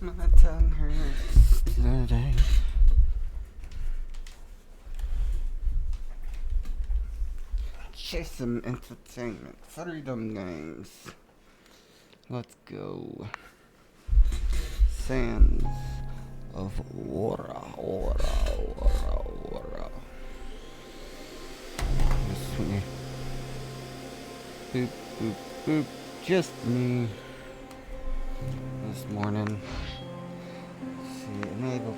My tongue hurts today. Chase some entertainment. Freedom games. Let's go. Sands of Ora. Just me. Boop, boop, boop. Just me. This morning. Let's see. Enabled.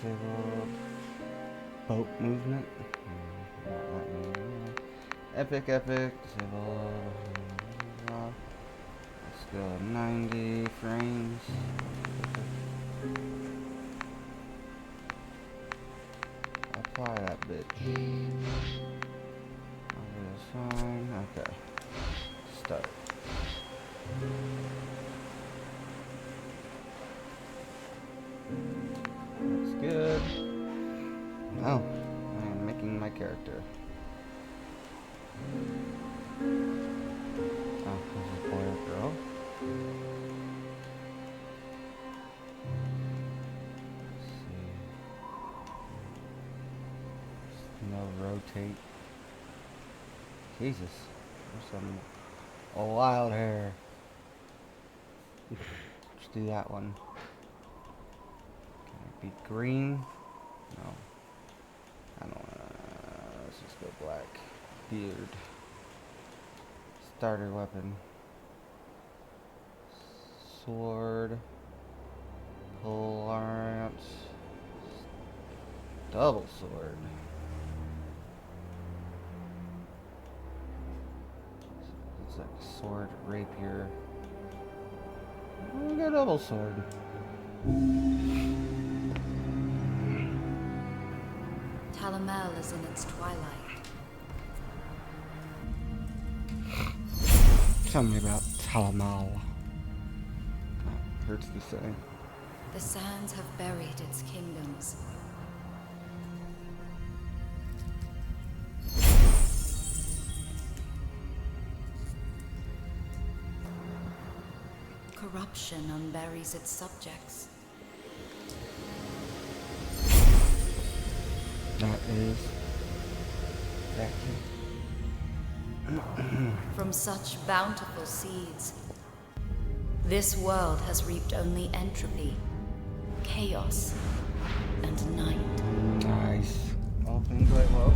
Disabled. Boat movement. Epic. Disable. Let's go 90 frames. Apply that bitch. That's fine. Okay. Start. Looks good. Oh, I am making my character. Oh, this is a boy or girl. Let's see. No rotate. Jesus, there's some wild hair. Let's do that one. Can it be green? No. I don't wanna. Let's just go black. Beard. Starter weapon. Sword. Lance. Double sword. It's like sword, rapier. We got double sword. Talamel is in its twilight. Tell me about Talamel. Hurts to say. The sands have buried its kingdoms. Corruption unburies its subjects. That is accurate. From such bountiful seeds, this world has reaped only entropy, chaos, and night. Nice. All things right well.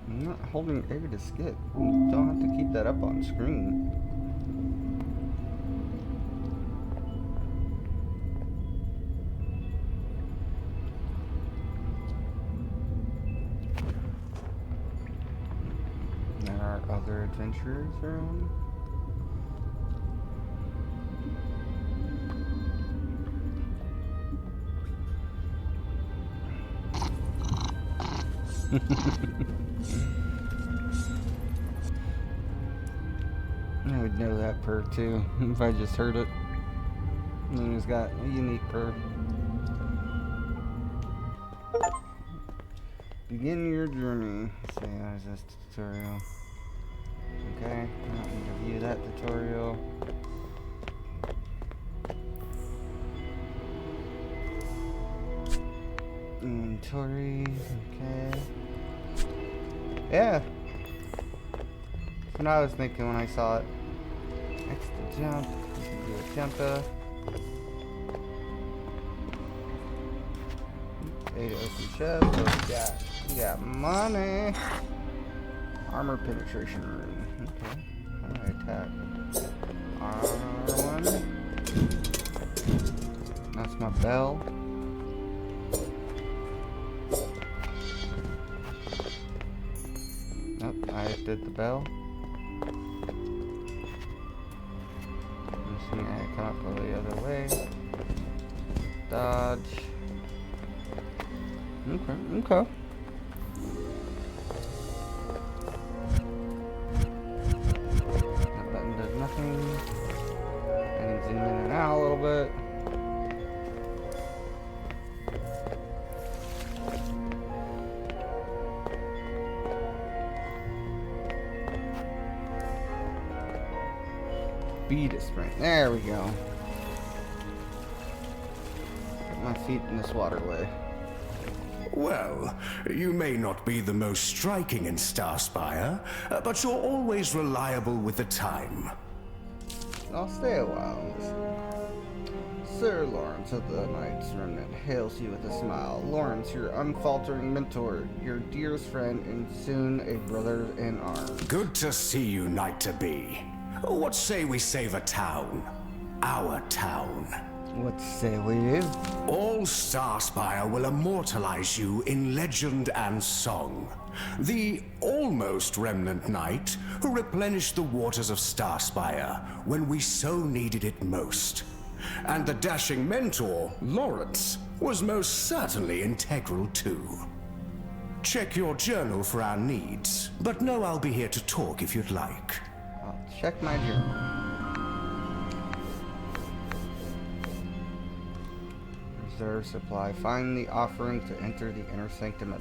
I'm not holding A to skip. You don't have to keep that up on screen. There are other adventurers around. I would know that purr too if I just heard it. And then it's got a unique purr. Begin your journey. Let's see, there's this tutorial. Okay, I don't need to view that tutorial. Inventory, okay. Yeah. That's what I was thinking when I saw it. X to jump. You can do a jumper. A to open chest. So we got money. Armor penetration room. Okay. How do I attack? R1. That's my bell. Nope, I did the bell. I'm assuming I come up the other way. Dodge. Okay. That button does nothing. I can zoom in and out a little bit. speed is sprint. There we go. Put my feet in this waterway. Well, you may not be the most striking in Starspire, but you're always reliable with the time. I'll stay a while. Sir Lawrence of the Knights Remnant hails you with a smile. Lawrence, your unfaltering mentor, your dearest friend, and soon a brother in arms. Good to see you, Knight-to-be. What say we save a town? Our town. What say we do? All Starspire will immortalize you in legend and song. The almost remnant knight who replenished the waters of Starspire when we so needed it most. And the dashing mentor, Lawrence, was most certainly integral too. Check your journal for our needs, but know I'll be here to talk if you'd like. I'll check my journal. Reserve supply. Find the offering to enter the inner sanctum at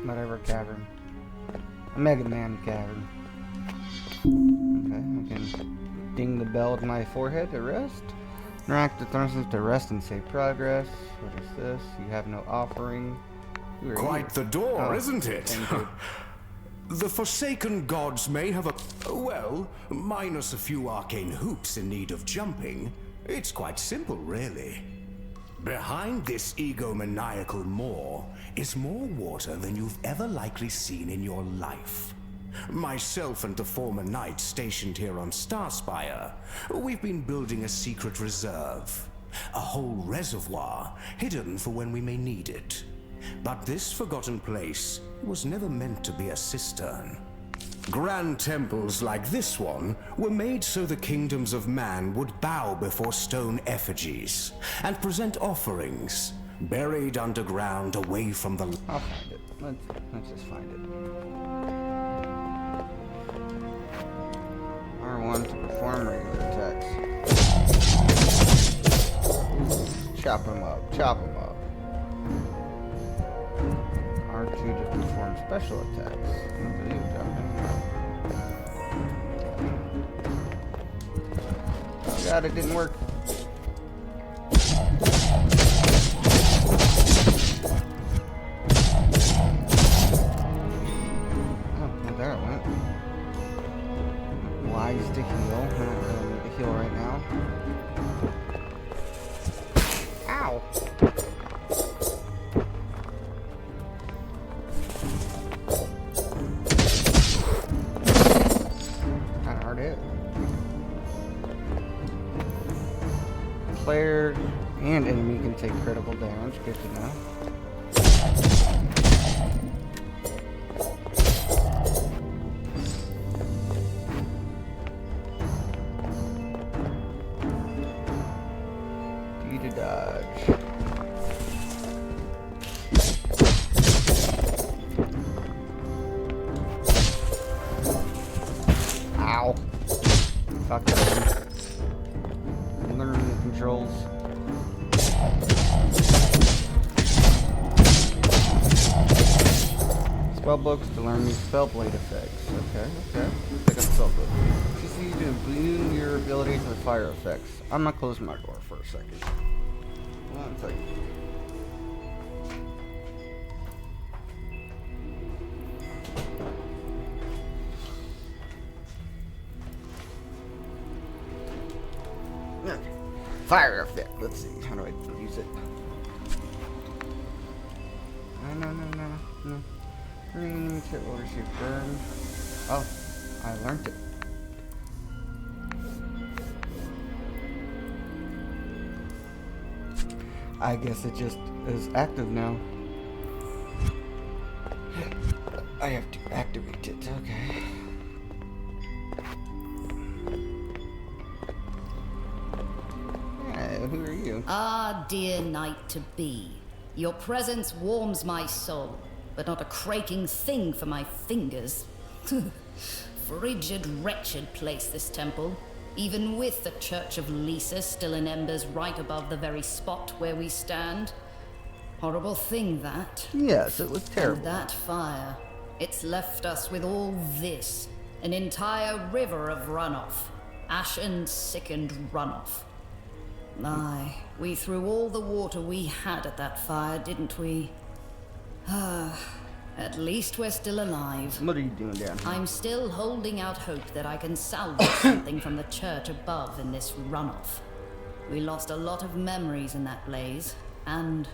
whatever cavern. Mega Man cavern. Okay, I can ding the bell with my forehead to rest. Interact with Thurston to rest and save progress. What is this? You have no offering. Quite the door, isn't it? Thank you. The Forsaken Gods may have well, minus a few arcane hoops in need of jumping. It's quite simple, really. Behind this egomaniacal maw is more water than you've ever likely seen in your life. Myself and the former knight stationed here on Starspire, we've been building a secret reserve. A whole reservoir hidden for when we may need it. But this forgotten place was never meant to be a cistern. Grand temples like this one were made so the kingdoms of man would bow before stone effigies and present offerings, buried underground away from the... I'll find it. Let's just find it. R1 to perform regular attacks. Chop him up. Chop him up. R2 to perform special attacks. No video jumping. Oh god, it didn't work. Oh, well, there it went. Wise to heal. I don't really need to heal right now. Ow! Kinda hard to hit. Player and enemy can take critical damage. Good to know. To dodge. Ow. Fuck that. Learn the controls. Spellbooks to learn new spellblade effects. Okay. Pick up spellbook. CC to imbue your abilities with fire effects. I'm gonna close my door for a second. 1 second. Okay. Fire effect. Let's see. How do I use it? No. Green to overshoot burn. Oh, I learned it. I guess it just is active now. I have to activate it, okay. Hey, who are you? Ah, dear Knight-to-be. Your presence warms my soul, but not a cracking thing for my fingers. Frigid, wretched place, this temple. Even with the Church of Lisa still in embers right above the very spot where we stand. Horrible thing, that. Yes, it was terrible. And that fire. It's left us with all this. An entire river of runoff. Ashen, sickened runoff. Aye, we threw all the water we had at that fire, didn't we? At least we're still alive. What are you doing down here? I'm still holding out hope that I can salvage something from the church above in this runoff. We lost a lot of memories in that blaze, and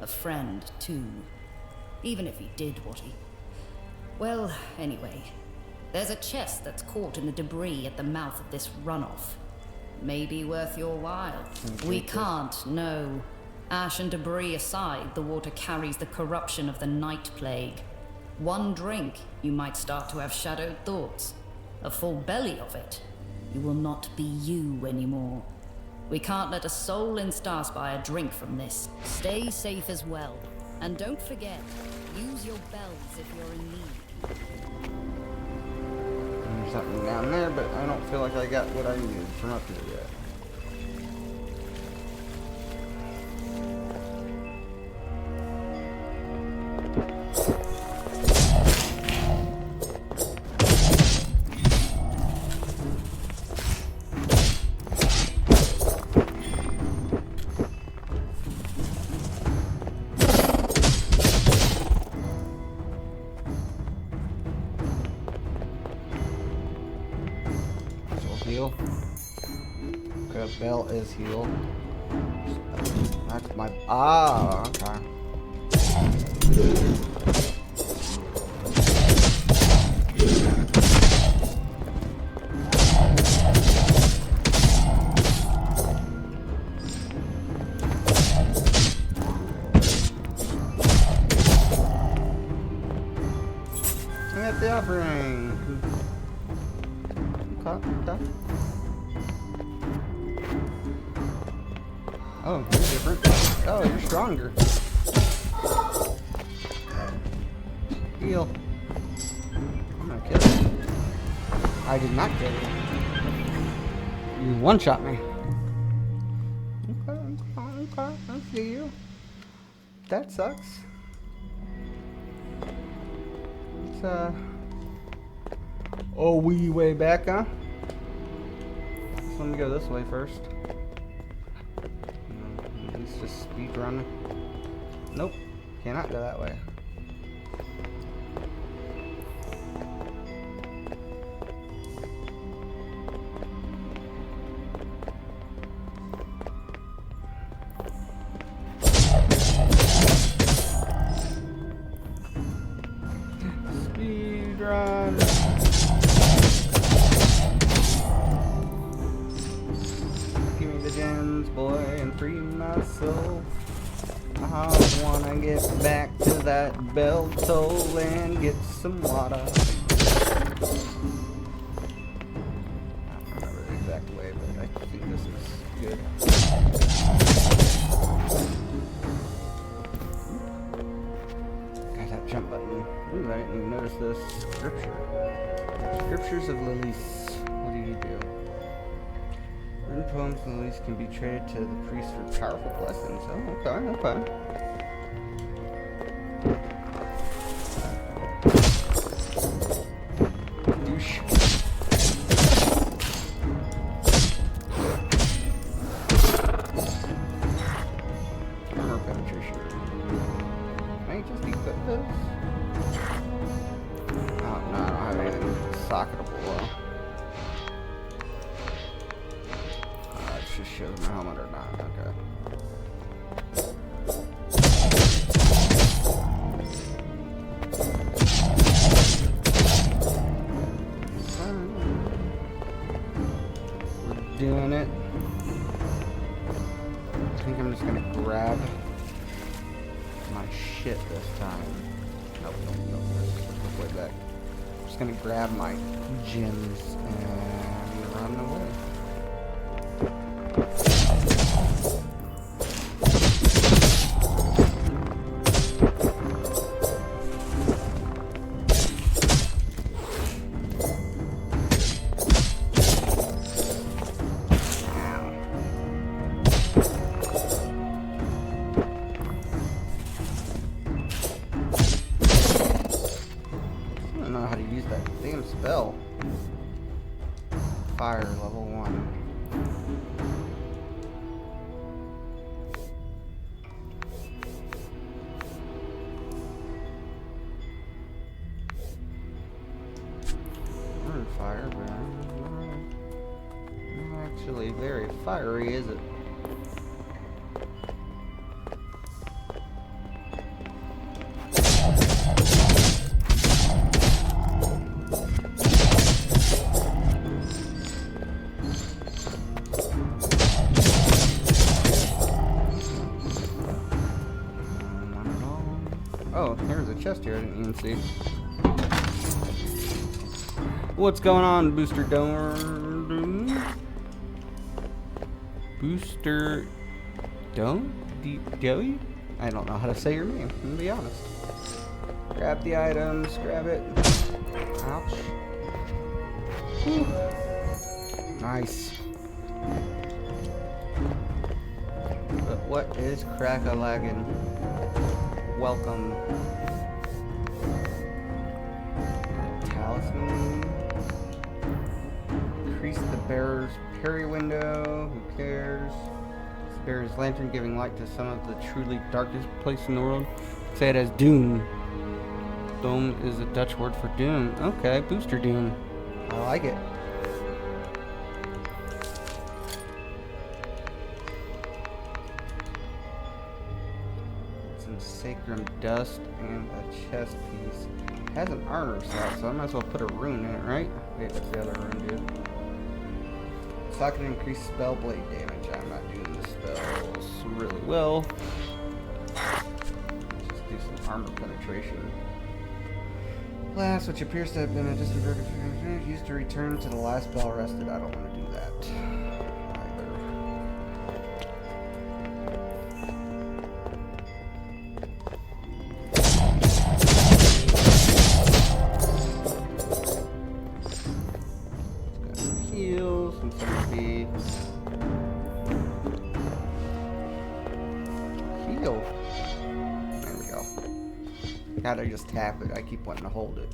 a friend, too. Even if he did what he... Well, anyway, there's a chest that's caught in the debris at the mouth of this runoff. Maybe worth your while. We can't, no. Ash and debris aside, the water carries the corruption of the night plague. One drink, you might start to have shadowed thoughts. A full belly of it, you will not be you anymore. We can't let a soul in Starspire drink from this. Stay safe as well. And don't forget, use your bells if you're in need. There's something down there, but I don't feel like I got what I needed from up here yet. Heal. Okay, bell is healed. That's my... Ah, okay. I got the offering. Okay. Oh, you're different. Oh, you're stronger. Heal. I'm gonna kill you. I did not kill you. You one-shot me. Okay. I see you. That sucks. It's, oh, wee way back, huh? So let me go this way first. At least just speed run. Nope, cannot go that way. Speed run. Boy, and free my soul. I wanna get back to that bell toll and get some water. I don't remember the exact way, but I think this is good. Got that jump button. Ooh, I didn't even notice this scripture. Scriptures of Lilith. What do you do? Written poems and Lilith can be traded to the priest for powerful blessings. Oh, okay. Douche. Armor penetration. Can I just equip this? Oh, no, I don't have anything socketable. Just shows my helmet or not. Okay. We're doing it. I think I'm just gonna grab my shit this time. Nope. Let's go way back. I'm just gonna grab my gems and run away. spell. Fire level 1. Fire, but not actually very fiery, is it? Not at all. Oh, there's a chest here I didn't even see. What's going on, Booster Dome? Booster Dome? Joey? I don't know how to say your name, I'm gonna be honest. Grab the items, grab it. Ouch. Whew. Nice. But what is crack-a-laggin'? Welcome. Talisman. Increase the bearer's parry window. Who cares? This bearer's lantern giving light to some of the truly darkest place in the world. Say it as Doom. Dome is a Dutch word for doom. Okay, Booster Doom. I like it. Some sacrum dust and a chest piece. It has an armor slot, so I might as well put a rune in it, right? Wait, what's the other rune do? Socket increase spell blade damage. I'm not doing the spells really well. Let's just do some armor penetration. Blast, which appears to have been a distant used to return to the last spell rested. I don't want to do that either. Heals and some speed. Heal. There we go. How'd I just tap it? I keep wanting to hold it.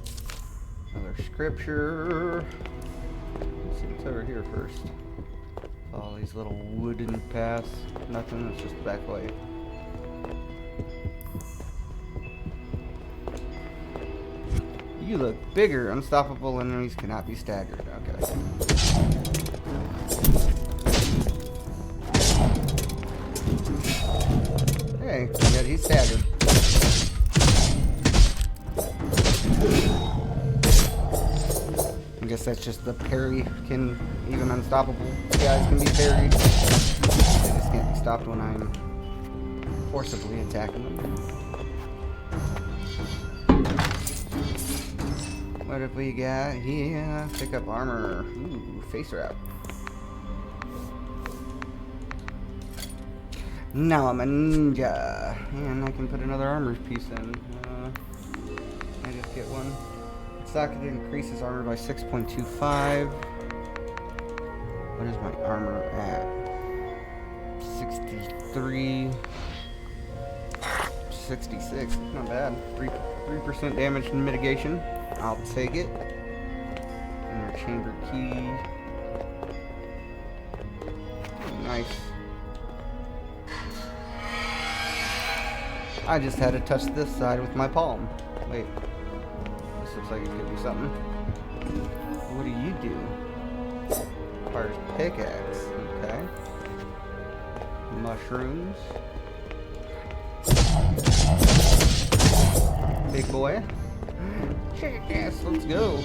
Another scripture. Let's see what's over here first. All these little wooden paths. Nothing, it's just the back way. You look bigger. Unstoppable enemies cannot be staggered. Okay. Hey, yeah, he's staggered. I guess that's just the parry can, even unstoppable guys can be parried. They just can't be stopped when I'm forcibly attacking them. What have we got here? Pick up armor. Ooh, face wrap. Now I'm a ninja. And I can put another armor piece in. I just get one. Socket increases armor by 6.25. What is my armor at? 63. 66. Not bad. 3% damage and mitigation. I'll take it. Inner chamber key. Nice. I just had to touch this side with my palm. Wait. This looks like it could be something. What do you do? Requires pickaxe. Okay. Mushrooms. Big boy. Yes, let's go.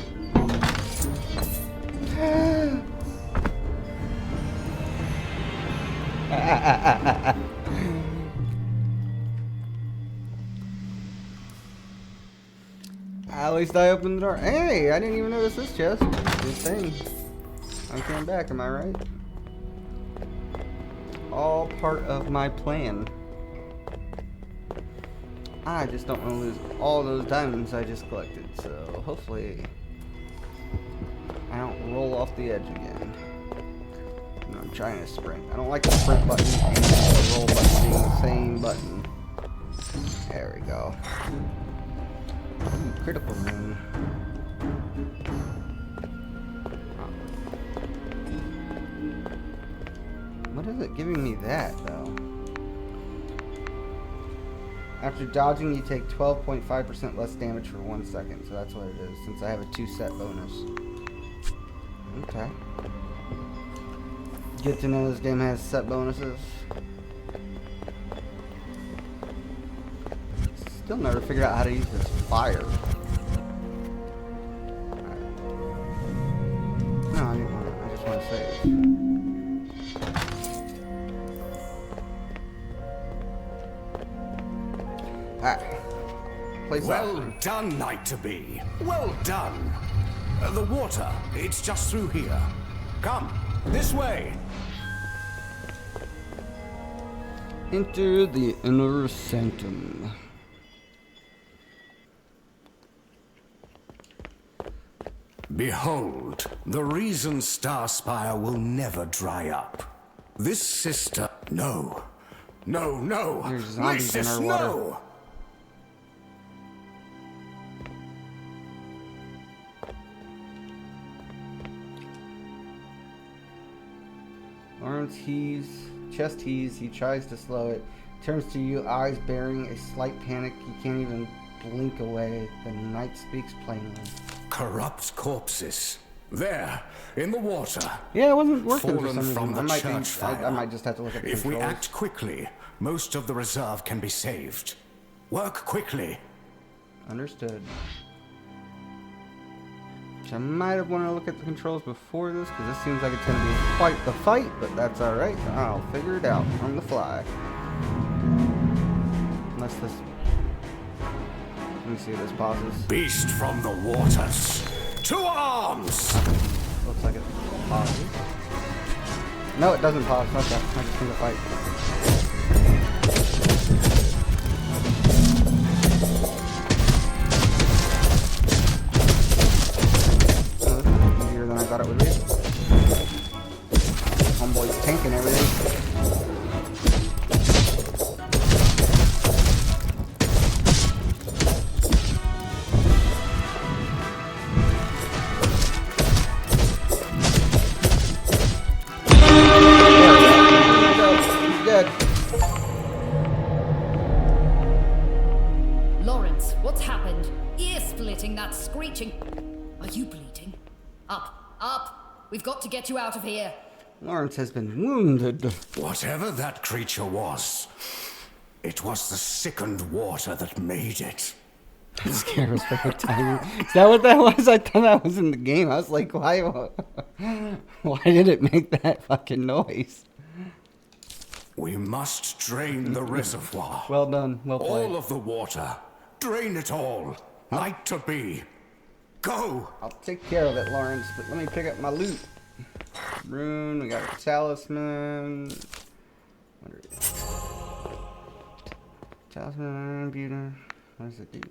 At least I opened the door. Hey, I didn't even notice this chest. Good thing. I'm coming back, am I right? All part of my plan. I just don't want to lose all those diamonds I just collected, so hopefully I don't roll off the edge again. And I'm trying to sprint. I don't like the sprint button and the roll button being the same button. There we go. Ooh, critical moon. is it giving me that, though? After dodging, you take 12.5% less damage for 1 second. So that's what it is, since I have a 2-set bonus. Okay. Good to know this game has set bonuses. Still never figured out how to use this fire. No, I just want to save. Alright. Well done, Knight-to-be. Well done. The water, it's just through here. Come, this way. Enter the inner sanctum. Behold, the reason Starspire will never dry up. This sister... No. No, no. There's zombies in our water. No. Lawrence chest heaves, he tries to slow it. Turns to you, eyes bearing a slight panic. He can't even blink away. The knight speaks plainly. Corrupt corpses. There, in the water. Yeah, it wasn't working for Fallen some from reason. the church fire. I might just have to look at the If we controls. act quickly, most of the reserve can be saved. Work quickly. Understood. Which I might have wanted to look at the controls before this, because this seems like it's going to be quite the fight, but that's alright. I'll figure it out on the fly. Unless this... Let me see if this pauses. Beast from the waters. To arms! Looks like it pauses. No, it doesn't pause. Okay, I just need to fight. Oh, this is easier than I thought it would be. Homeboy's tanking everything. Lawrence, what's happened? Ear splitting, that screeching. Are you bleeding? Up, up. We've got to get you out of here. Lawrence has been wounded. Whatever that creature was, it was the sickened water that made it. That scared us for a time. Is that what that was? I thought that was in the game. I was like, why did it make that fucking noise? We must drain the reservoir. Well done. Well played. All of the water. Drain it all. Knight-to-be. Go! I'll take care of it, Lawrence, but let me pick up my loot. Rune, we got a talisman. What are you? Talisman, beauty. What does it do?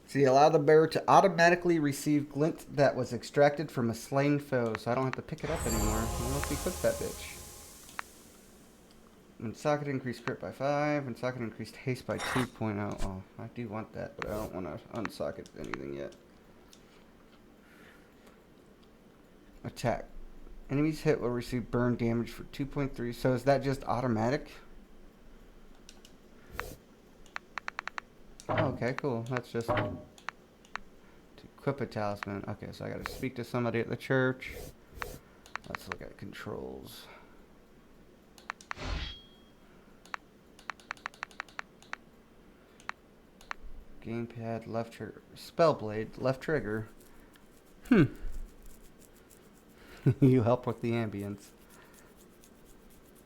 See, allow the bearer to automatically receive glint that was extracted from a slain foe, so I don't have to pick it up anymore. Let's equip that bitch. When socket increased crit by 5, and socket increased haste by 2.0. Oh, I do want that, but I don't want to unsocket anything yet. Attack. Enemies hit will receive burn damage for 2.3. So is that just automatic? Oh, okay, cool. That's just to equip a talisman. Okay, so I gotta speak to somebody at the church. Let's look at controls. Gamepad, left trigger. Spellblade, left trigger. You help with the ambience.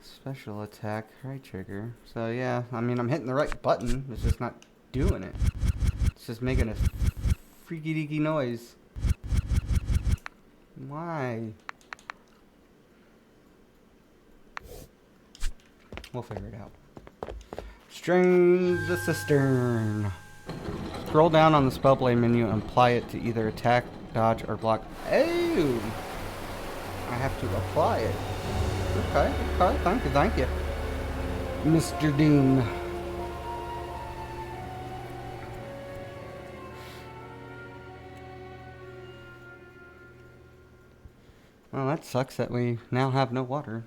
Special attack, right trigger. So yeah, I mean, I'm hitting the right button. It's just not doing it. It's just making a freaky deaky noise. Why? We'll figure it out. Strain the cistern. Scroll down on the spellblade menu and apply it to either attack, dodge, or block. Oh! I have to apply it. Okay, thank you. Mr. Doom. Well, that sucks that we now have no water.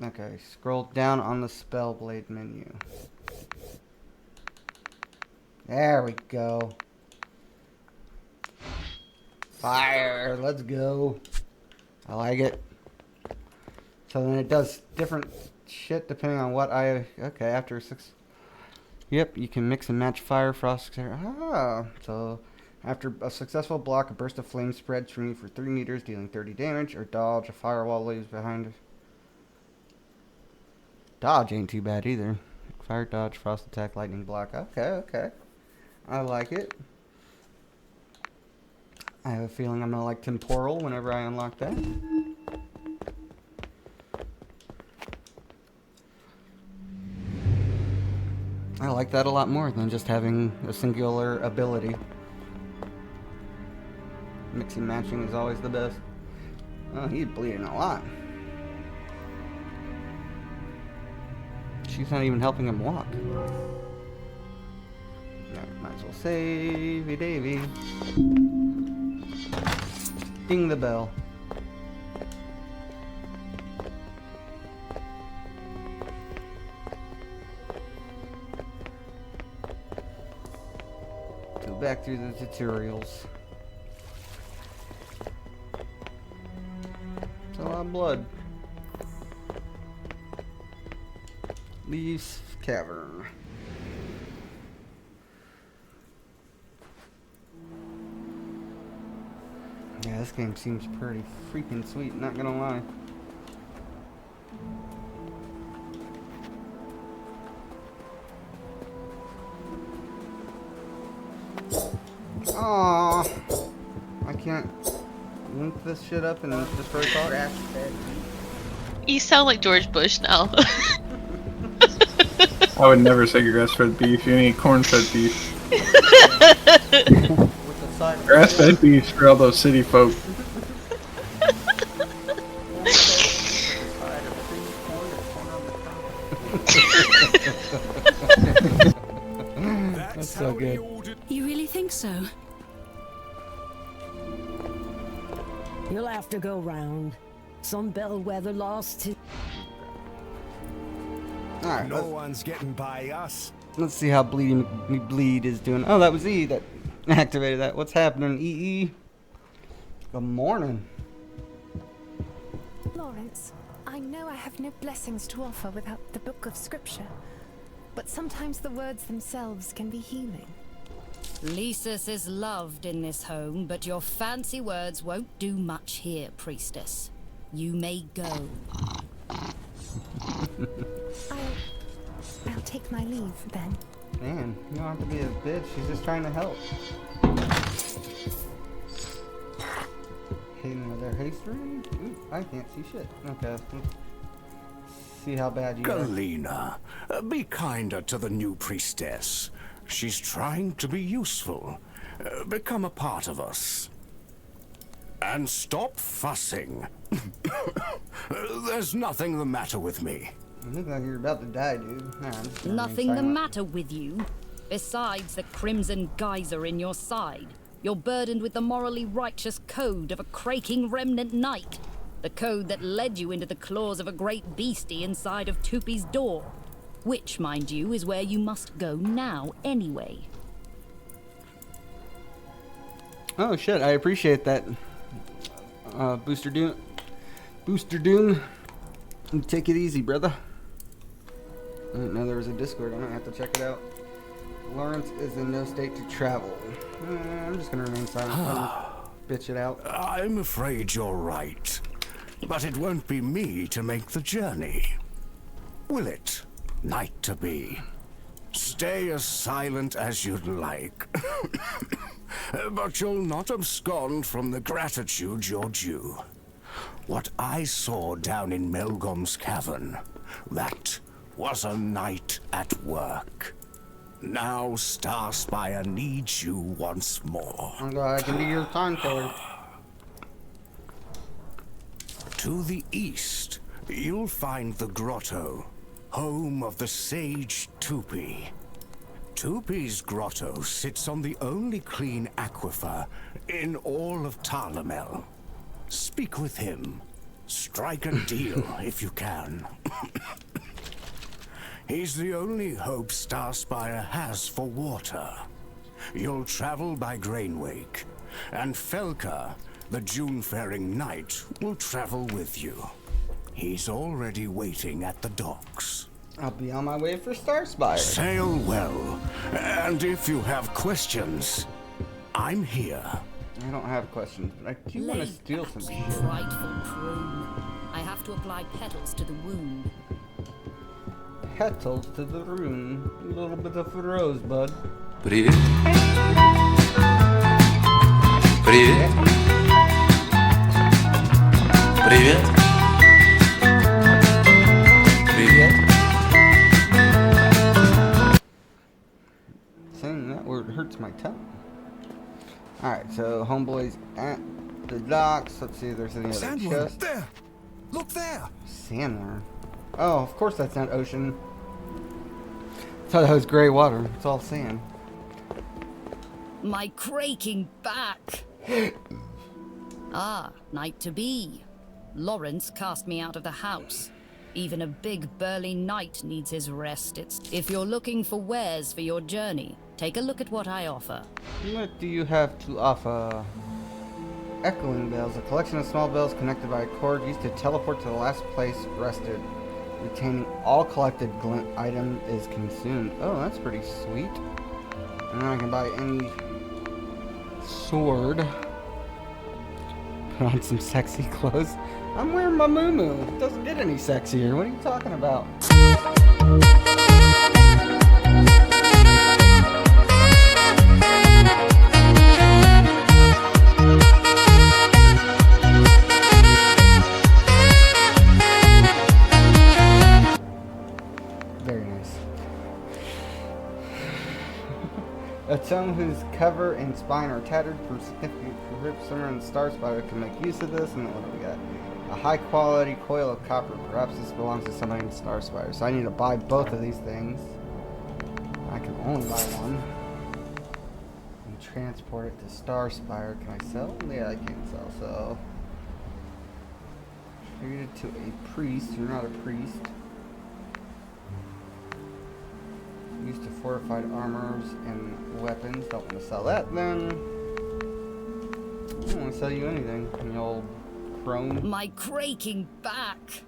Okay, scroll down on the Spellblade menu. There we go. Fire, let's go. I like it. So then it does different shit depending on what I... Okay, after 6... Yep, you can mix and match fire, frost... Ah, so after a successful block, a burst of flame spreads from you for 3 meters, dealing 30 damage, or dodge, a firewall leaves behind it. Dodge ain't too bad either. Fire, dodge, frost attack, lightning block. Okay, okay. I like it. I have a feeling I'm gonna like temporal whenever I unlock that. I like that a lot more than just having a singular ability. Mixing matching is always the best. Oh, he's bleeding a lot. She's not even helping him walk. Alright, might as well savey Davy. Ding the bell. Go back through the tutorials. It's a lot of blood. Leaves Cavern. Yeah, this game seems pretty freaking sweet, not gonna lie. Aww. I can't link this shit up and destroy parts. You sound like George Bush now. I would never say grass-fed beef. You need corn-fed beef. Grass-fed beef for all those city folk. That's so good. You really think so? You'll have to go round. Some bellwether lost to... Alright, No one's getting by us. let's see how Bleed is doing. Oh, that was E that activated that. What's happening, EE? Good morning. Lawrence, I know I have no blessings to offer without the book of scripture, but sometimes the words themselves can be healing. Lysis is loved in this home, but your fancy words won't do much here, priestess. You may go. I'll take my leave then. Man, you don't have to be a bitch. She's just trying to help. Hitting with their haste ring? Ooh, I can't see shit. Okay, let's see how bad you are. Galena, be kinder to the new priestess. She's trying to be useful. Become a part of us. And stop fussing. There's nothing the matter with me. You look like you're about to die, dude. Nah, I'm just gonna Nothing remain the silent. matter with you. Besides the crimson geyser in your side, you're burdened with the morally righteous code of a craking remnant knight. The code that led you into the claws of a great beastie inside of Tupi's door. Which, mind you, is where you must go now anyway. Oh shit, I appreciate that. Booster Dune. Take it easy, brother. I didn't know there was a Discord. I'm gonna have to check it out. Lawrence is in no state to travel. I'm just gonna remain silent. Let him bitch it out. I'm afraid you're right. But it won't be me to make the journey. Will it, Knight-to-be? Stay as silent as you'd like. But you'll not abscond from the gratitude you're due. What I saw down in Melgom's cavern, that was a knight at work. Now Starspire needs you once more. I'm glad I can be your time killer. To the east, you'll find the grotto, home of the sage Tupi. Tupi's grotto sits on the only clean aquifer in all of Tarlamel. Speak with him. Strike a deal if you can. He's the only hope Starspire has for water. You'll travel by Grainwake, and Felka, the June-faring knight, will travel with you. He's already waiting at the docks. I'll be on my way for Starspire. Sail well, and if you have questions, I'm here. I don't have questions, but I do want to steal some shit. Frightful prune. I have to apply petals to the wound. Petals to the rune. A little bit of a rosebud. Привет. Привет. Привет. Привет. Saying that word hurts my tongue. Alright, so homeboys at the docks. Let's see if there's any other chests. There! Look there! Sandworm. Oh, of course that's not ocean. I thought that was gray water. It's all sand. My craking back. Ah, night to be. Lawrence cast me out of the house. Even a big burly knight needs his rest. If you're looking for wares for your journey, take a look at what I offer. What do you have to offer? Echoing bells, a collection of small bells connected by a cord used to teleport to the last place rested. Retaining all collected glint item is consumed. Oh, that's pretty sweet. And then I can buy any sword. Put on some sexy clothes. I'm wearing my muumuu. It doesn't get any sexier. What are you talking about? Very nice. A tome whose cover and spine are tattered from significant rips somewhere in the Starspire can make use of this. And then what do we got? A high quality coil of copper. Perhaps this belongs to somebody in Starspire. So I need to buy both of these things. I can only buy one. And transport it to Starspire. Can I sell? Yeah, I can sell. So trade it to a priest. You're not a priest. Used to fortified armors and weapons. Don't want to sell that then. I don't want to sell you anything. The old chrome. My craking back.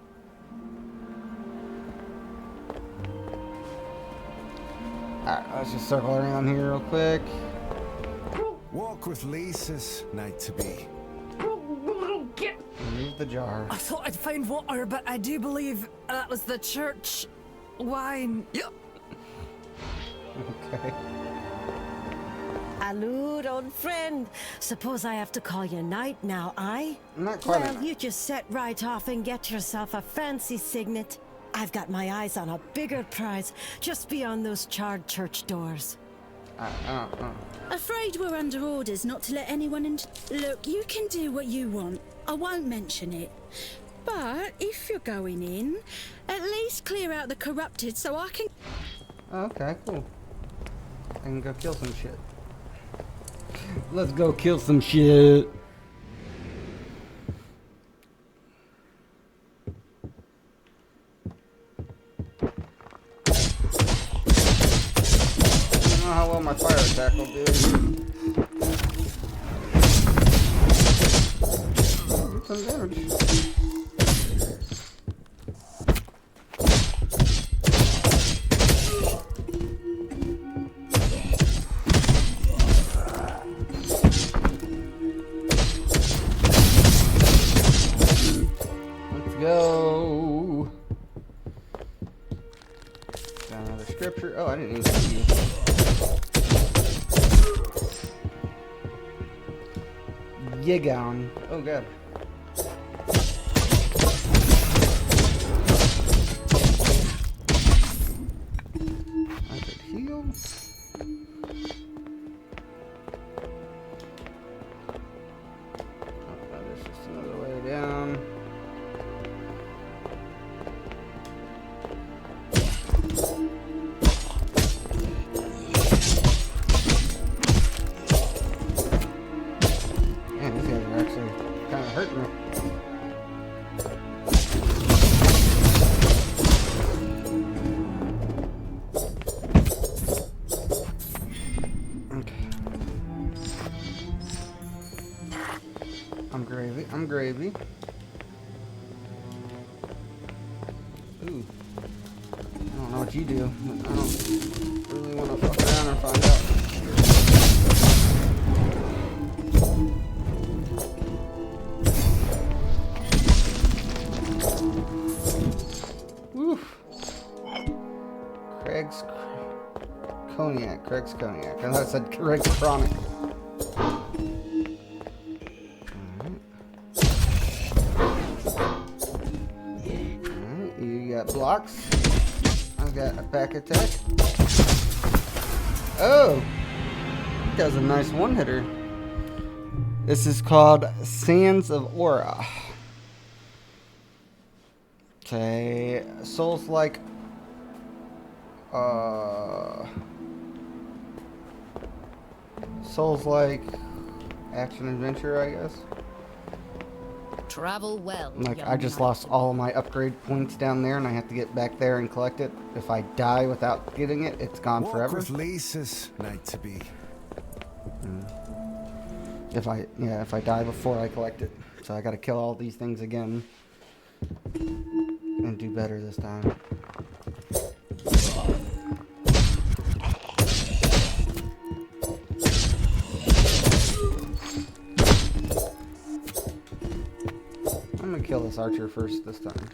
Alright, let's just circle around here real quick. Walk with Lisa's night to be. Remove the jar. I thought I'd found water, but I do believe that was the church wine. Yep. Okay. Allure, old friend. Suppose I have to call you knight now, aye? Not quite. Well, you just set right off and get yourself a fancy signet. I've got my eyes on a bigger prize just beyond those charred church doors. Afraid we're under orders not to let anyone in. Look, you can do what you want. I won't mention it. But if you're going in, at least clear out the corrupted so I can... Okay, cool. I can go kill some shit. Let's go kill some shit. I don't know how well my fire attack will do. Do some damage. Go. Got another scripture. Oh, I didn't even see you. Yigon. Oh, God. I could heal. Oh, there's just another way down. Man, these guys are actually kind of hurting me. I'm gravy. I'm gravy. Ooh. I don't know what you do, but I don't really want to fuck around and find out. Woof. Craig's Cognac. Craig's Cognac. I thought it said Craig's Chronic. Alright, you got blocks. I've got a back attack. Oh! That was a nice one-hitter. This is called Sands of Aura. Okay, Souls-like Souls-like action adventure, I guess. Travel well. Like, young I just knight. lost all my upgrade points down there, and I have to get back there and collect it. If I die without getting it, it's gone Walk forever. with Lisa's night to be. If I die before I collect it. So I gotta kill all these things again. And do better this time. I'm gonna kill this archer first this time.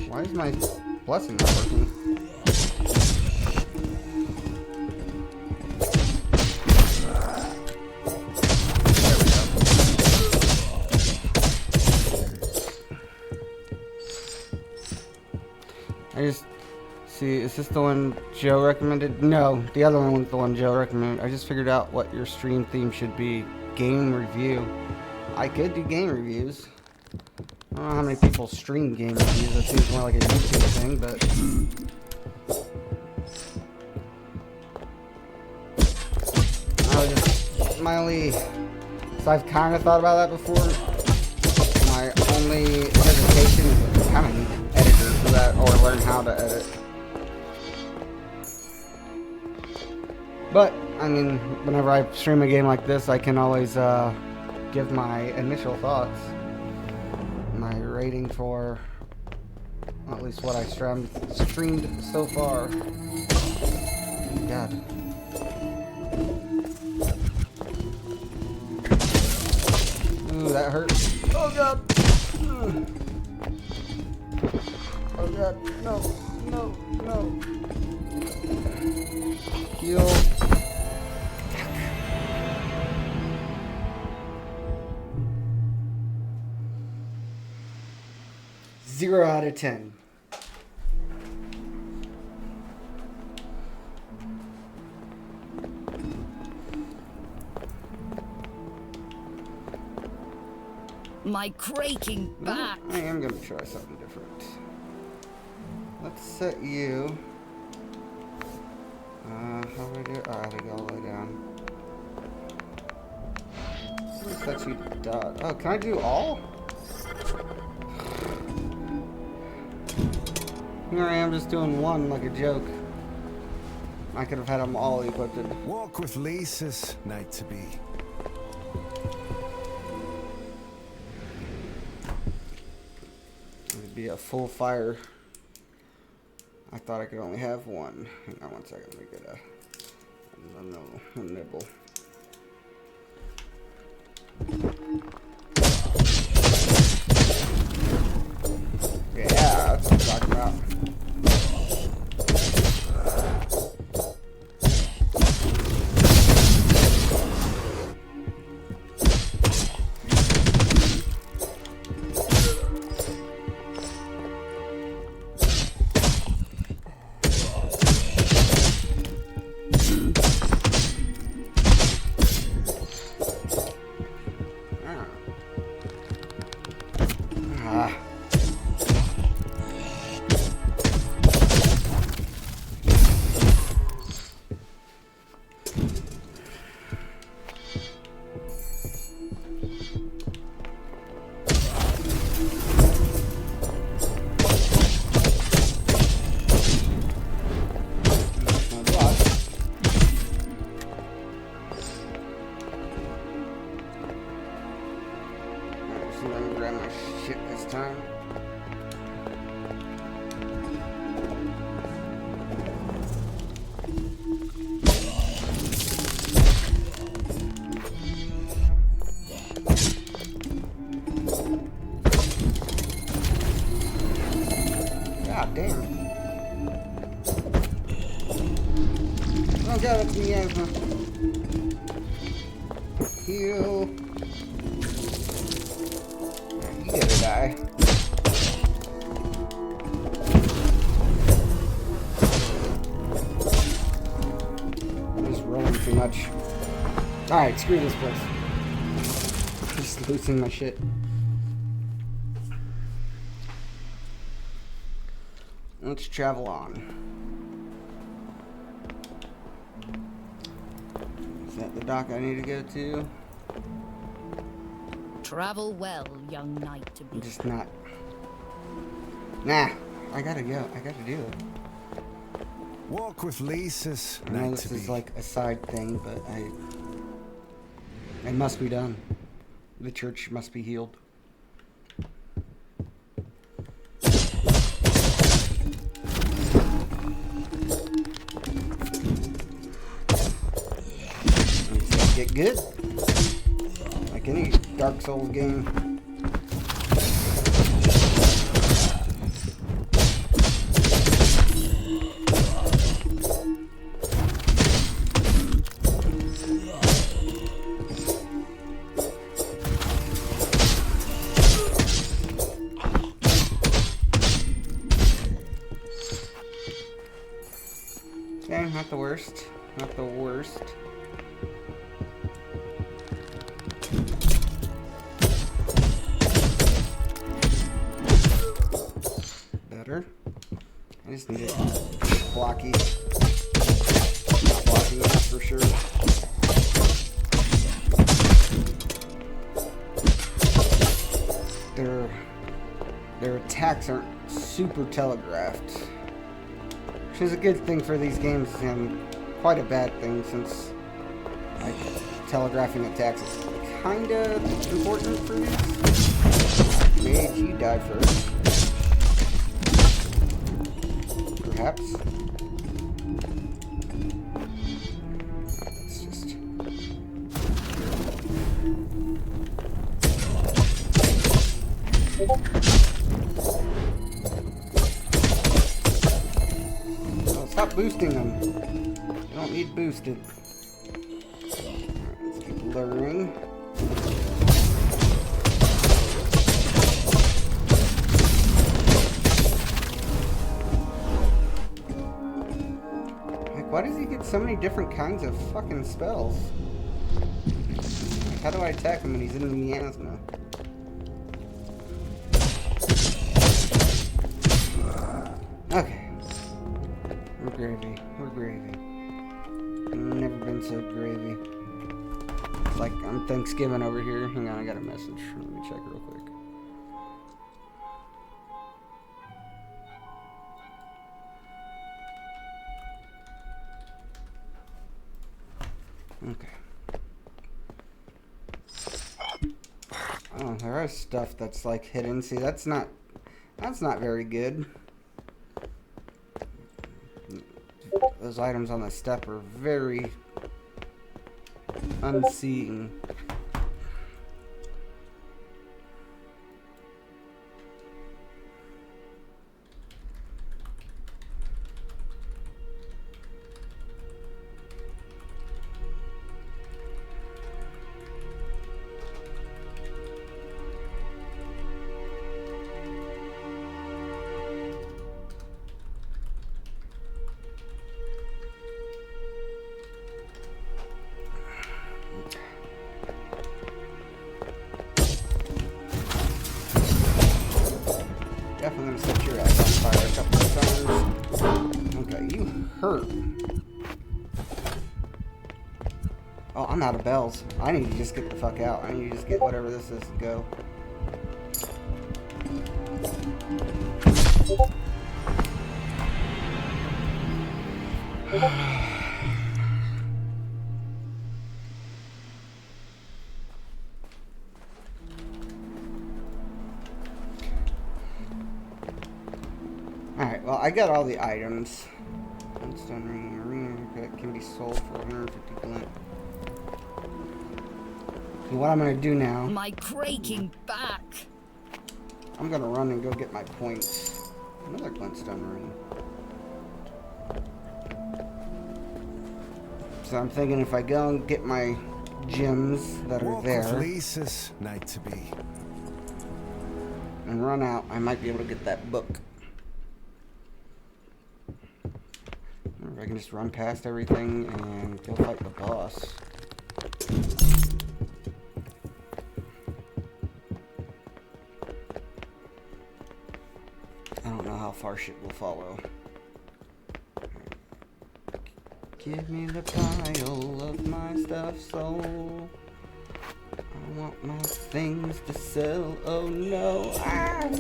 Why is my blessing not working? I just see, is this the one Joe recommended? No, the other one was the one Joe recommended. I just figured out what your stream theme should be. Game review. I could do game reviews. I don't know how many people stream game reviews. That seems more like a YouTube thing, but... I was just... My only... So I've kind of thought about that before. My only hesitation is kind of need an editor for that, or learn how to edit. But, I mean, whenever I stream a game like this, I can always give my initial thoughts. My rating for, well, at least what I streamed so far. God. Ooh, that hurt. Oh God. Oh God. No. No. No. Heal. 0 out of 10. My cracking back. I am going to try something different. Let's set you. How do I do it? Oh, I have to go all the way down. Let's set you to dot. Oh, can I do all? Here I am just doing one like a joke. I could have had them all equipped. Walk with Lisa's night to be. It'd be a full fire. I thought I could only have one. Hang on one second. Let me get a nibble. Yeah, that's what I'm talking about. grab my shit this time. God damn. Oh god, it's miasma. Heal. You gotta die. I'm just rolling too much. Alright, screw this place. Just losing my shit. Let's travel on. Is that the dock I need to go to? Travel well, young knight to be. I'm just not. Nah, I gotta go. I gotta do it. Walk with Lisa's I know night this to is be. like a side thing, but it must be done. The church must be healed. Get good. Like any Dark Souls game. Okay, not the worst. Not the worst. Better. I just need it blocky. Not blocky enough for sure. Their attacks aren't super telegraphed. Which is a good thing for these games and quite a bad thing since like telegraphing attacks is kinda important for these. Mage, you die first. Perhaps. It's just... Oh, stop boosting them. They don't need boosted. Alright, let's keep luring. Why does he get so many different kinds of fucking spells? Like, how do I attack him when he's in the miasma? Okay. We're gravy. We're gravy. I've never been so gravy. It's like I'm Thanksgiving over here. Hang on, I got a message. Let me check real quick. Okay. Oh, there is stuff that's like hidden. See, that's not very good. Those items on the step are very unseen. Definitely gonna set your ass on fire a couple of times. Okay, you hurt. Oh, I'm out of bells. I need to just get the fuck out. I need to just get whatever this is and go. Alright, well, I got all the items. Glintstone ring, marine that can be sold for 150 glint. So what I'm gonna do now, My craking back. I'm gonna run and go get my points. Another glintstone ring. So I'm thinking if I go and get my gems that are there night to be. and run out, I might be able to get that book. Or if I can just run past everything and go fight the boss. I don't know how far shit will follow. Give me the pile of my stuff sold. I want my things to sell. Oh no. Ah!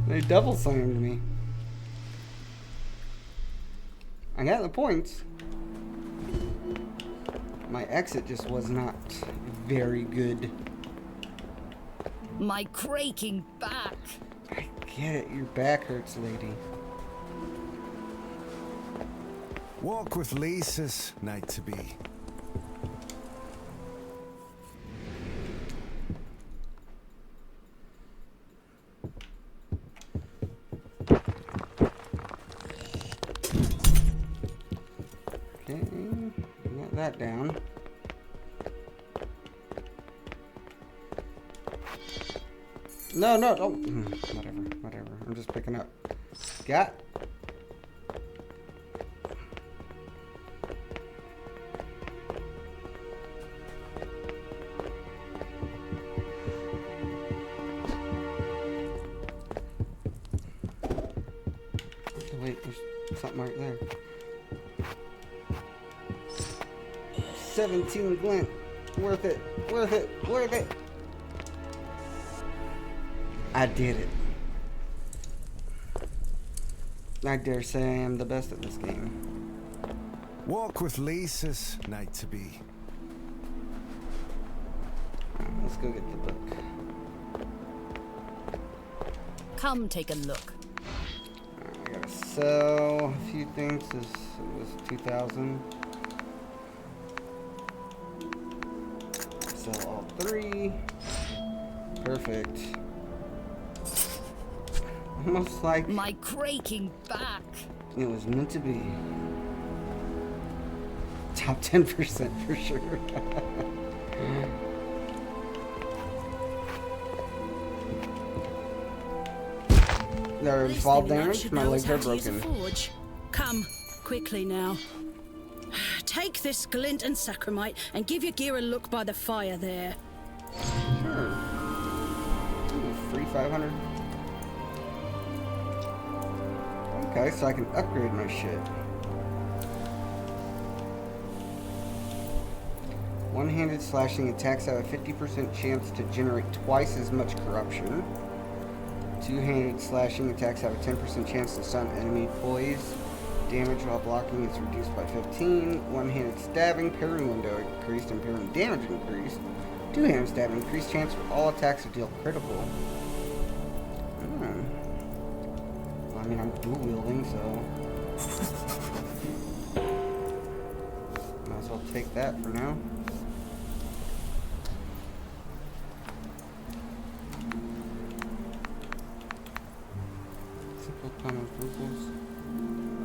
They double slammed me. I got the points. My exit just was not very good. My craking back. I get it, your back hurts, lady. Walk with Lisa's night to be. Okay, got that down. No, oh, whatever. I'm just picking up. Got. Wait, there's something right there. 17 glint. Worth it. I did it. I dare say I am the best at this game. Walk with Lisa's night to be. Let's go get the book. Come take a look. I gotta sell a few things. This was 2,000. Sell all 3. Perfect. Almost like my craking back. It was meant to be. Top 10% for sure. There's fall damage. My legs are broken. Come, quickly now. Take this glint and sacramite and give your gear a look by the fire there. Sure. Ooh, free 500. Okay, so I can upgrade my shit. One-handed slashing attacks have a 50% chance to generate twice as much corruption. Two-handed slashing attacks have a 10% chance to stun enemy poise. Damage while blocking is reduced by 15. One-handed stabbing, parry window increased and parry damage increased. Two-handed stabbing, increased chance for all attacks to deal critical. Well, I mean, I'm dual wielding, so might as well take that for now.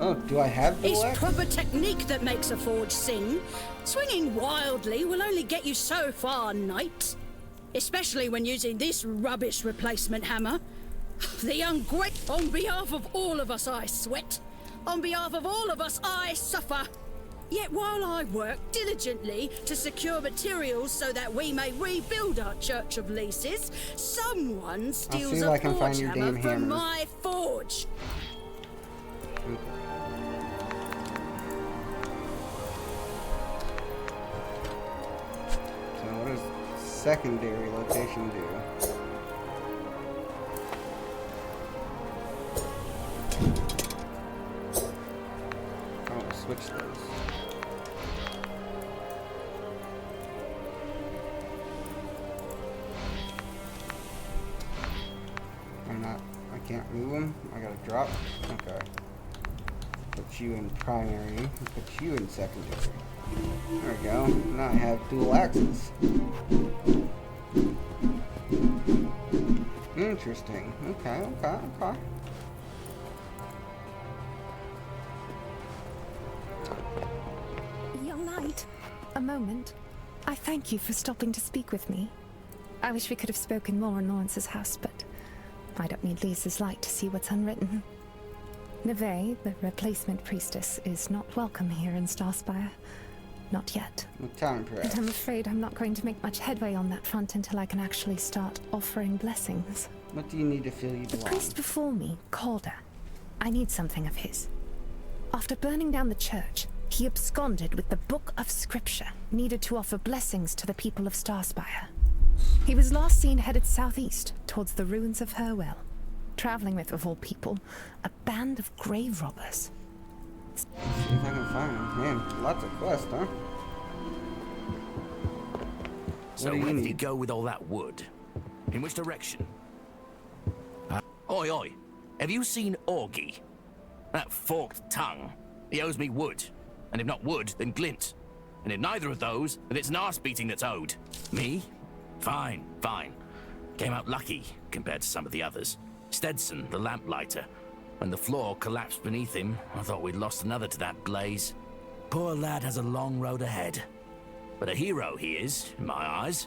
Oh, do I have dual It's axe? proper technique that makes a forge sing. Swinging wildly will only get you so far, knight. Especially when using this rubbish replacement hammer. The ungrateful. On behalf of all of us, I sweat. On behalf of all of us, I suffer. Yet while I work diligently to secure materials so that we may rebuild our Church of Leases, someone steals a forge hammer from my forge. So what does secondary location do? can't move them. I gotta drop. Okay. Put you in primary. Put you in secondary. There we go. Now I have dual axes. Interesting. Okay. Young knight, a moment. I thank you for stopping to speak with me. I wish we could have spoken more in Lawrence's house, but I don't need Lisa's light to see what's unwritten. Neve, the replacement priestess, is not welcome here in Starspire. Not yet. Time press. And I'm afraid I'm not going to make much headway on that front until I can actually start offering blessings. What do you need to feel you The belong? priest before me, Calder. I need something of his. After burning down the church, he absconded with the book of scripture needed to offer blessings to the people of Starspire. He was last seen headed southeast towards the ruins of Herwell, traveling with, of all people, a band of grave robbers. See if I can find him. Man, lots of quests, huh? So do you where did need? he go with all that wood? In which direction? Oi, oi. Have you seen Augie? That forked tongue. He owes me wood. And if not wood, then glint. And if neither of those, then it's an arse beating that's owed. Me? Fine. Came out lucky compared to some of the others. Stetson, the lamplighter. When the floor collapsed beneath him, I thought we'd lost another to that blaze. Poor lad has a long road ahead. But a hero he is, in my eyes.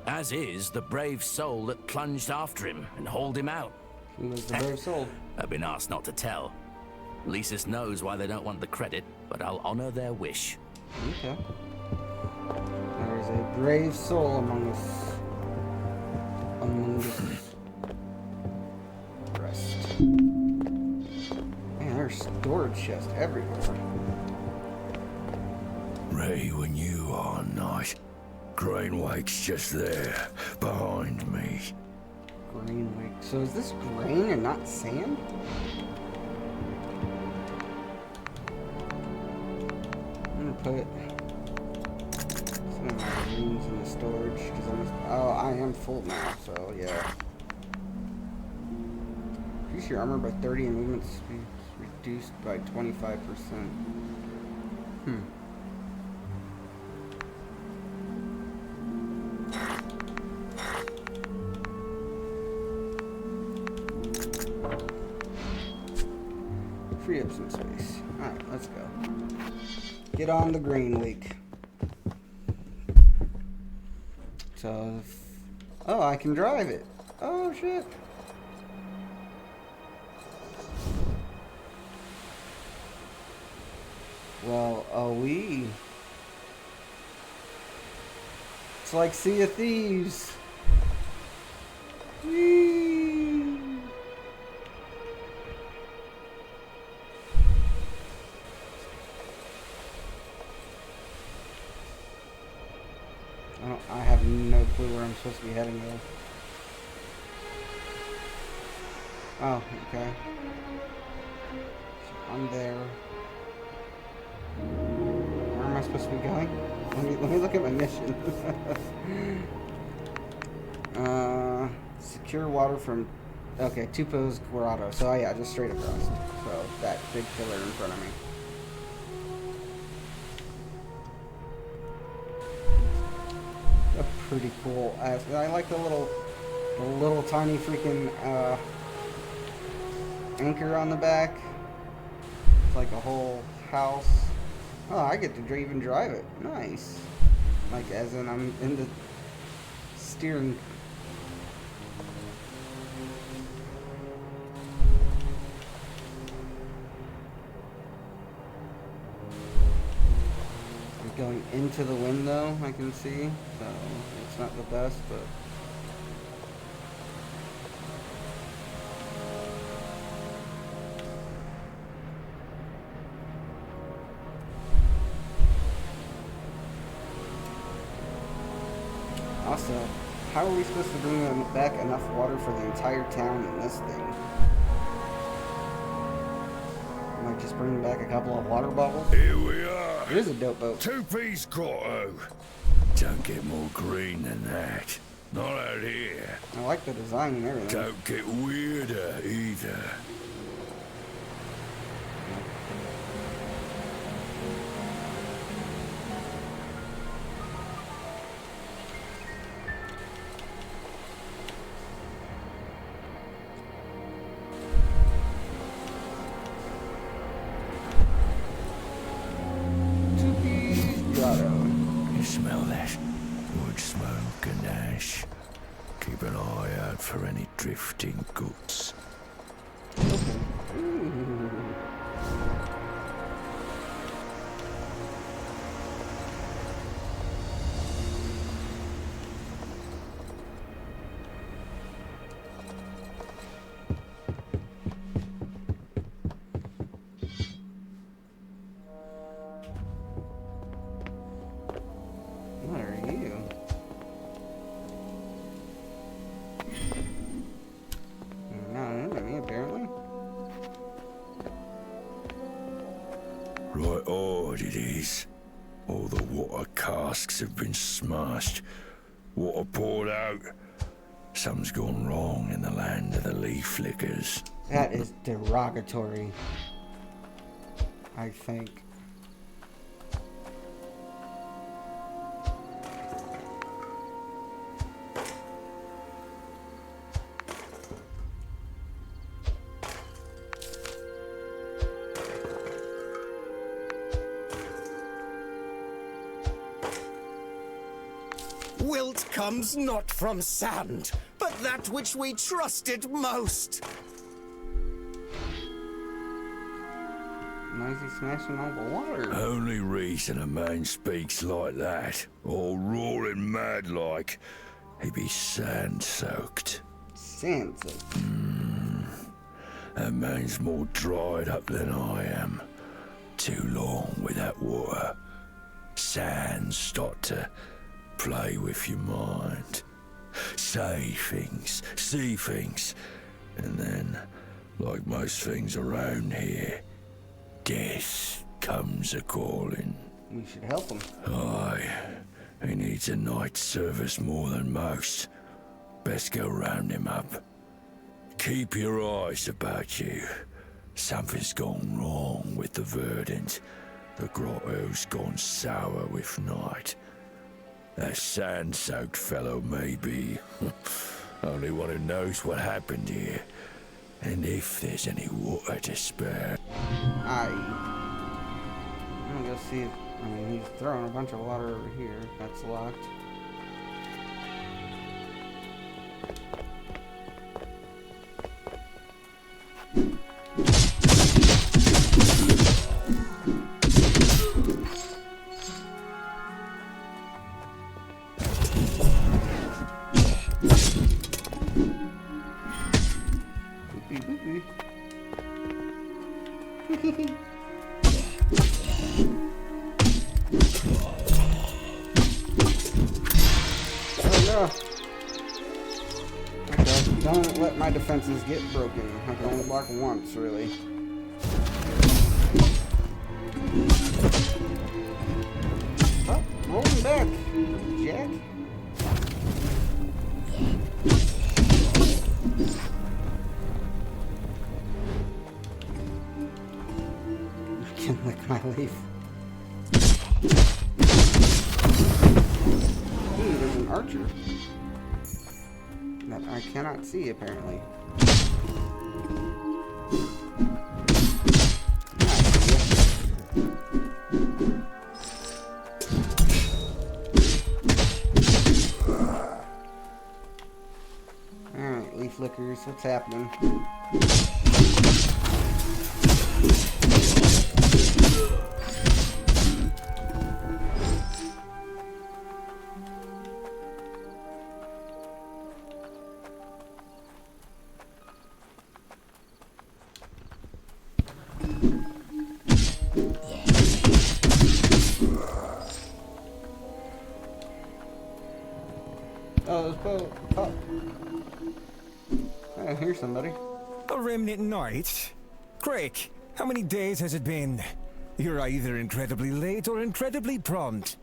As is the brave soul that plunged after him and hauled him out. He was the brave soul. I've been asked not to tell. Lysis knows why they don't want the credit, but I'll honor their wish. Okay. There is a brave soul among us. Among us. Rest. Man, there's storage chests everywhere. Ready when you are, knight. Grainwake's just there, behind me. Grain wake. So is this grain and not sand? I'm gonna put some of my greens in the storage because I am full now. So yeah. Increase your armor by 30 and movement speed reduced by 25%. Free up some space. Alright, let's go. Get on the green leak. So, oh, I can drive it. Oh, shit. Well, it's like Sea of Thieves. Whee! I have no clue where I'm supposed to be heading though. Oh, okay. So I'm there. Where am I supposed to be going? Let me look at my mission. Secure water from... Okay, Tupos Guarado. So yeah, just straight across. So that big pillar in front of me. A pretty cool. I like the little tiny freaking anchor on the back. It's like a whole house. Oh, I get to even drive it. Nice. Like, as in I'm in the steering. I'm going into the window, I can see. So, it's not the best, but... Also, how are we supposed to bring back enough water for the entire town in this thing? Am I just bringing back a couple of water bottles? Here we are. It is a dope boat. Two-piece grotto. Don't get more green than that. Not out here. I like the design and everything. Don't get weirder either. You smell that? Wood smoke and ash. Keep an eye out for any drifting goods. What are you? You're not an enemy, apparently. Right odd it is. All the water casks have been smashed. Water poured out. Something's gone wrong in the land of the leaf flickers. That is derogatory, I think. Wilt comes not from sand, but that which we trusted most. Why is he smashing all the water? Only reason a man speaks like that, all roaring mad like, he be sand-soaked. Sand-soaked? That man's more dried up than I am. Too long with that water. Sand start to play with your mind. Say things, see things, and then, like most things around here, death comes a-calling. We should help him. Aye, he needs a night's service more than most. Best go round him up. Keep your eyes about you. Something's gone wrong with the verdant. The grotto's gone sour with night. That sand-soaked fellow may be only one who knows what happened here, and if there's any water to spare. I'm gonna go see if, I mean, he's throwing a bunch of water over here. That's locked. Okay, don't let my defenses get broken. I can only block once, really. Oh, rolling back, Jack. You can lick my leaf. Ooh, there's an archer that I cannot see, apparently. Alright, leaf lickers, what's happening? Oh, there's boat. Oh. I hear somebody. A remnant night? Crick, how many days has it been? You're either incredibly late or incredibly prompt.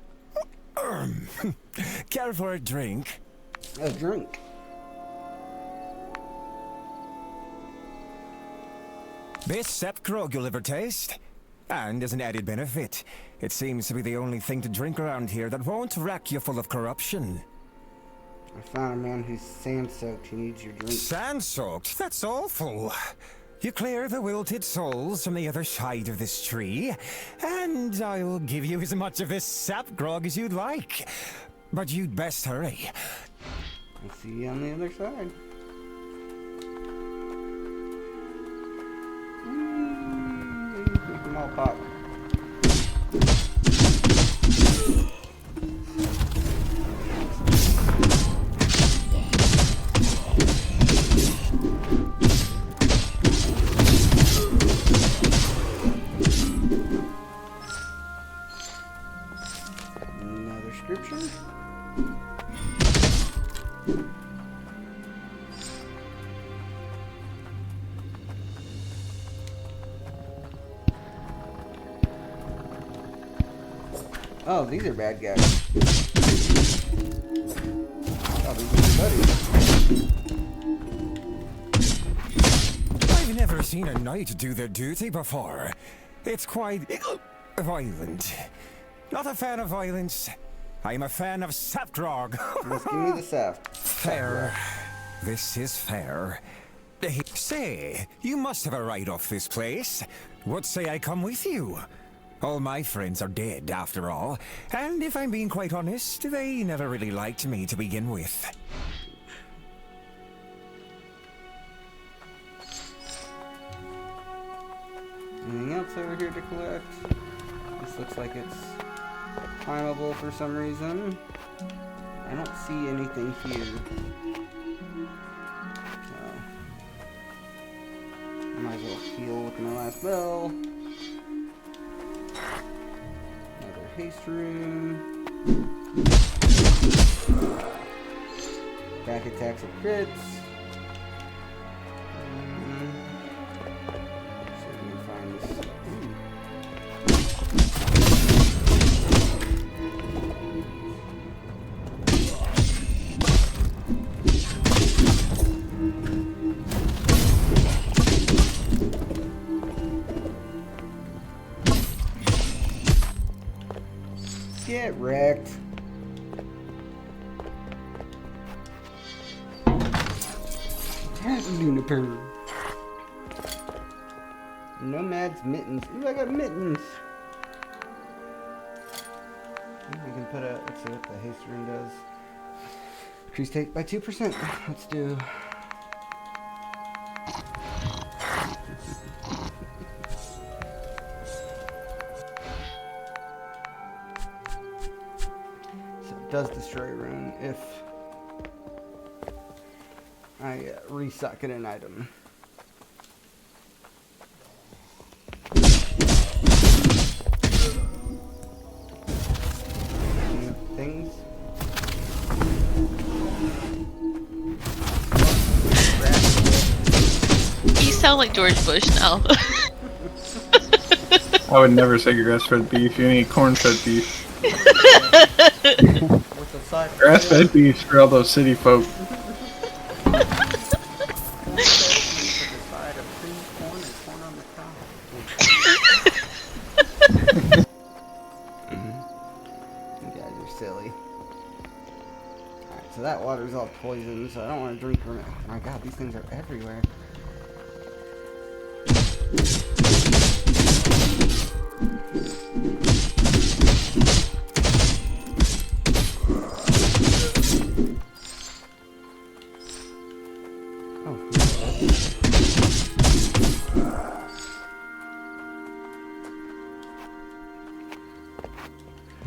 Care for a drink? A drink. This sap grog you'll ever taste. And as an added benefit, it seems to be the only thing to drink around here that won't rack you full of corruption. I found a man who's sand-soaked. He needs your drink. Sand-soaked? That's awful. You clear the wilted souls from the other side of this tree, and I will give you as much of this sap grog as you'd like. But you'd best hurry. I'll see you on the other side. Make them all pop. Another scripture. Oh, these are bad guys. Oh, these are buddies. I've never seen a knight do their duty before. It's quite violent. Not a fan of violence. I'm a fan of sap grog. Let's give me the sap. Fair. This is fair. Say, you must have a right off this place. What say I come with you? All my friends are dead, after all, and if I'm being quite honest, they never really liked me to begin with. Anything else over here to collect? This looks like it's climbable for some reason. I don't see anything here. So, might as well heal with my last bell. Another haste rune. Back attacks and crits. So we can find this. Get wrecked. Juniper. Nomad's mittens. Ooh, I got mittens. We can put a. Let's see what the haste rune does. Increase take by 2%. Let's do. So it does destroy a rune if I restock it an item. Things. You sound like George Bush now. I would never say grass-fed beef. You need corn-fed beef. Grass-fed beef for all those city folk. Silly. Alright, so that water's all poisoned, so I don't want to drink from it. Oh my god, these things are everywhere.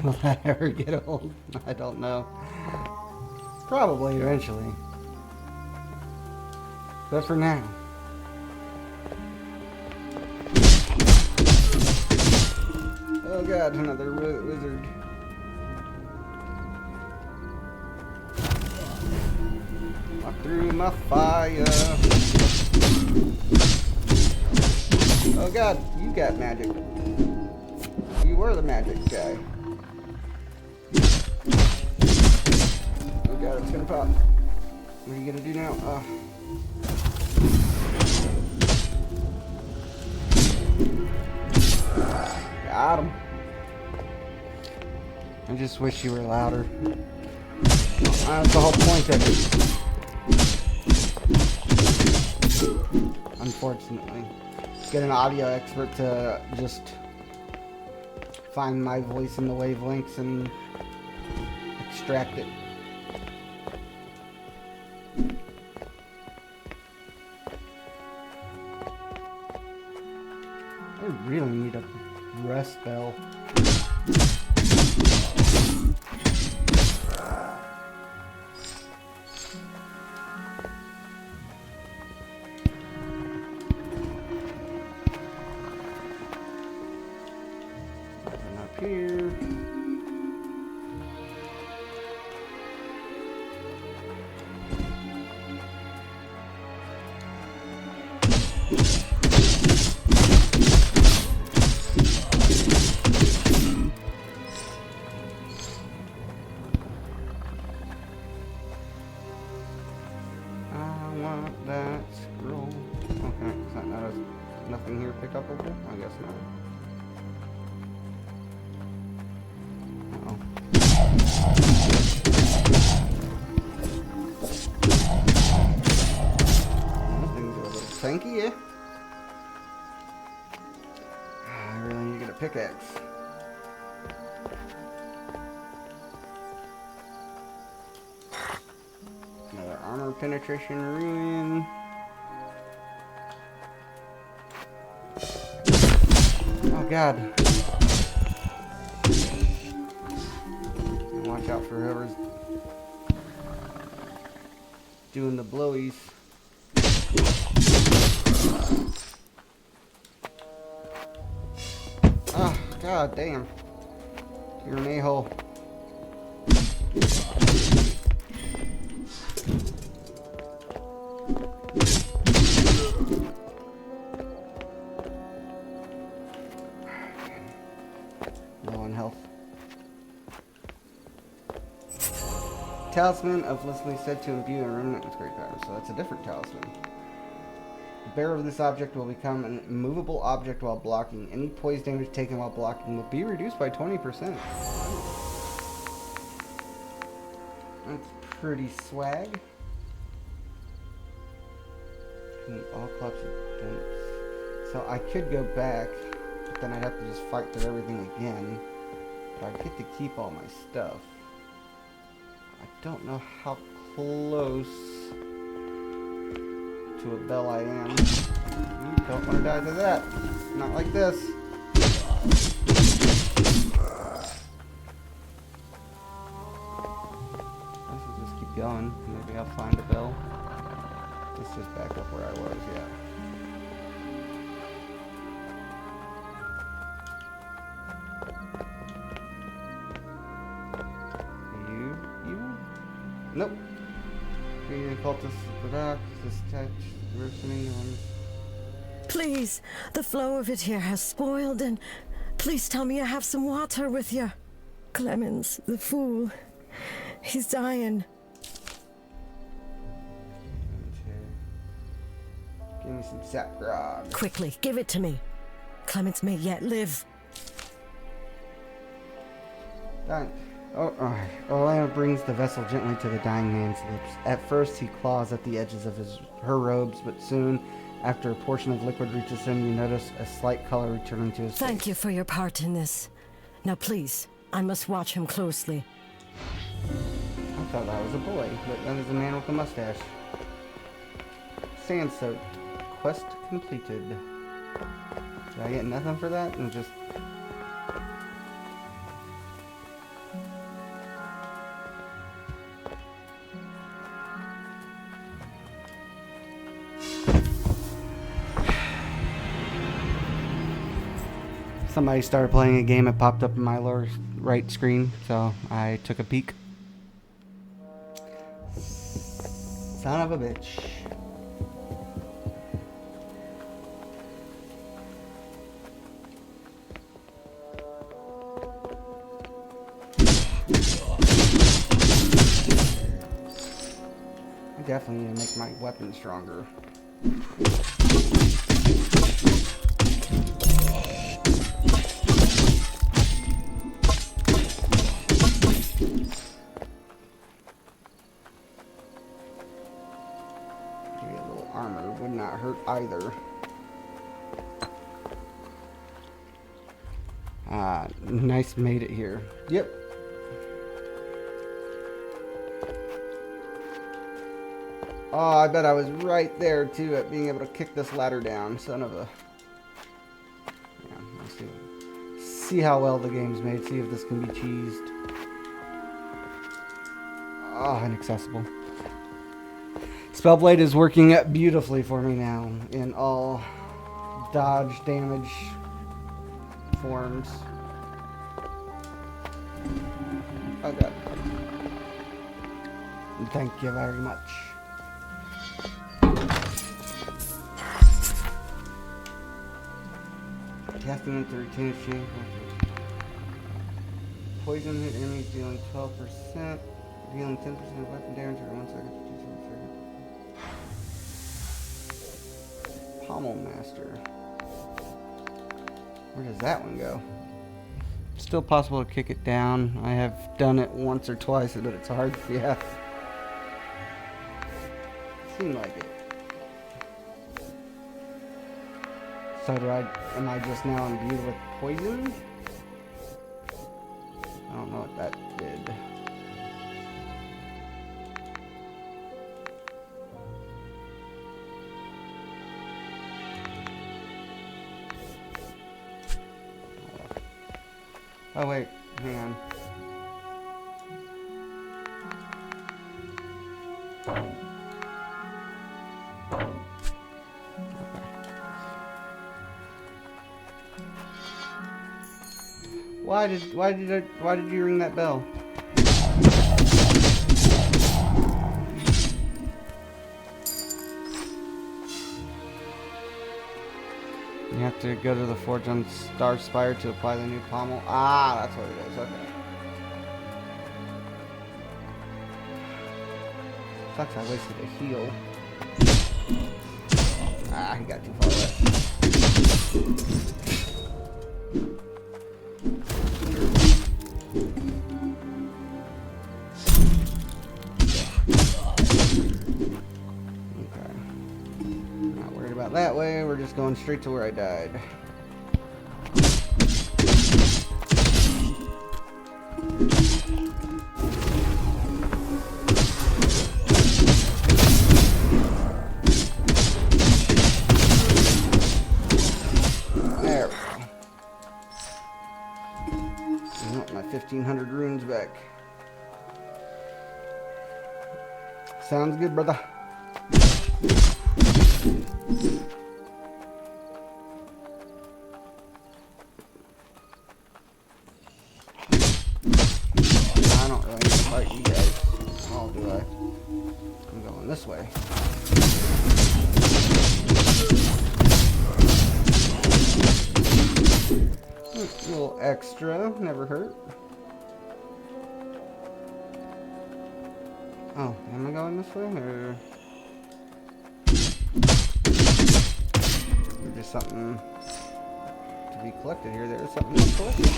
Will that ever get old? I don't know. Probably eventually. But for now. Oh god, another wizard. Walk through my fire. Oh god, you got magic. You were the magic guy. Oh god, it's gonna Pop. What are you gonna do now? Got him. I just wish you were louder. That's the whole point of it. Unfortunately. Get an audio expert to just find my voice in the wavelengths and extract it. I really need a rest bell. Nothing up here. That scroll. Okay, so that has nothing here to pick up over? I guess not. Uh-oh. Things are a little tanky, yeah? I really need to get a pickaxe. Another armor penetration ruin. Oh god. Watch out for whoever's doing the blowies. Ah, god damn. You're an a-hole. Talisman of Leslie said to imbue a remnant with great power, so that's a different talisman. The bearer of this object will become an immovable object while blocking. Any poise damage taken while blocking will be reduced by 20%. That's pretty swag. Need all clubs of dunks. So I could go back, but then I'd have to just fight through everything again. But I get to keep all my stuff. I don't know how close to a bell I am. You don't want to die to that. Not like this. Let's just keep going. Maybe I'll find a bell. Let's just back up where I was, yeah. Nope. Creating cultists at the dock. This touch. Worsening on. Please, the flow of it here has spoiled, and please tell me you have some water with you. Clemens, the fool. He's dying. Give me some sap grog. Quickly, give it to me. Clemens may yet live. Done. Orlando brings the vessel gently to the dying man's lips. At first, he claws at the edges of her robes, but soon, after a portion of liquid reaches him, you notice a slight color returning to his face. Thank you for your part in this. Now, please, I must watch him closely. I thought that was a boy, but that is a man with a mustache. Sand-soaked. Quest completed. Did I get nothing for that? And just... Somebody started playing a game, it popped up in my lower right screen, so I took a peek. Son of a bitch. definitely need to make my weapon stronger. Maybe a little armor would not hurt either. Nice, made it here. Yep. Oh, I bet I was right there too at being able to kick this ladder down. Son of a. Yeah, let's see how well the game's made. See if this can be cheesed. Oh, inaccessible. Spellblade is working beautifully for me now in all dodge damage forms. Oh god. Thank you very much. Casting into retain exchange. Poison hit enemies dealing 12%. Dealing 10% weapon damage for 1 second. Pommel Master. Where does that one go? Still possible to kick it down. I have done it once or twice, but it's hard. Yeah. Seemed like it. So am I just now imbued with poison? I don't know what that did. Oh wait, hang on. Why did you ring that bell? You have to go to the forge on Star Spire to apply the new pommel. Ah, that's what it is. Okay. Sucks I wasted a heal. Ah, he got too far away. That way, we're just going straight to where I died. There we go. I want my 1,500 runes back. Sounds good, brother. This way. A little extra, never hurt. Oh, am I going this way or there's just something to be collected here? There's something to be collected.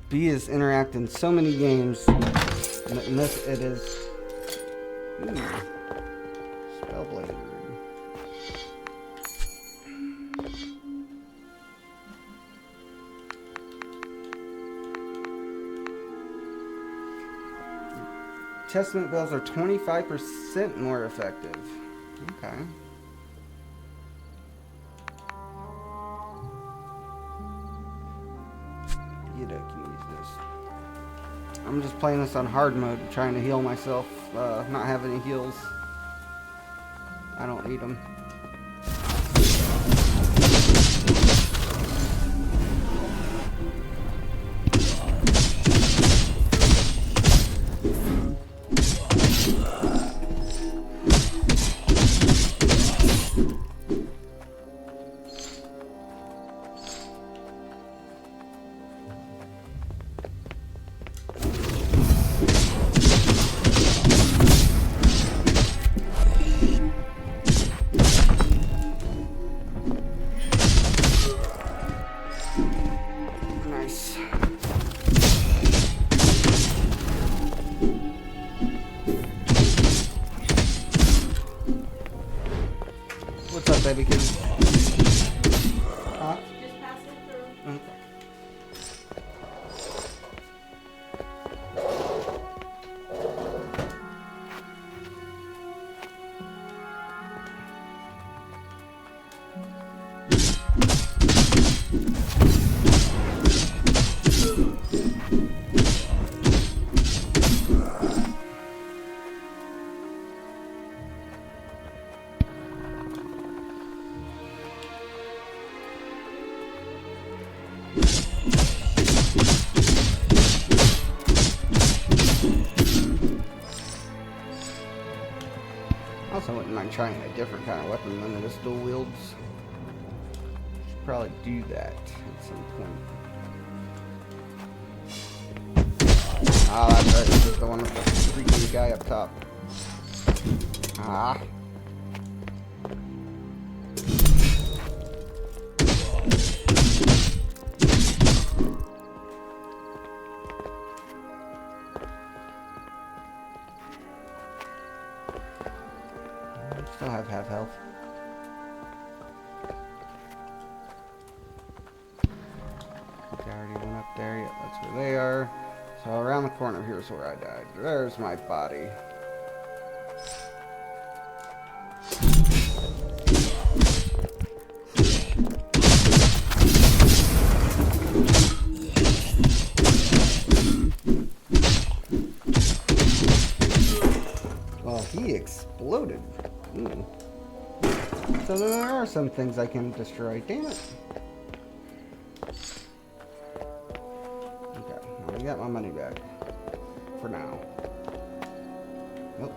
B is interact in so many games, and in this it is. Ooh, Spellblade. Testament bells are 25% more effective. Okay. I'm just playing this on hard mode, trying to heal myself, not have any heals. I don't need them. because... Huh? Just pass it through. Okay. Also wouldn't mind trying a different kind of weapon than this dual wields. Should probably do that at some point. Ah, that's right. This is the one with the freaking guy up top. Ah. Still have half health. They already went up there. Yeah, that's where they are. So around the corner, here's where I died. There's my body. Well, he exploded. Ooh. So there are some things I can destroy. Damn it. Okay, well, I got my money back. For now. Nope.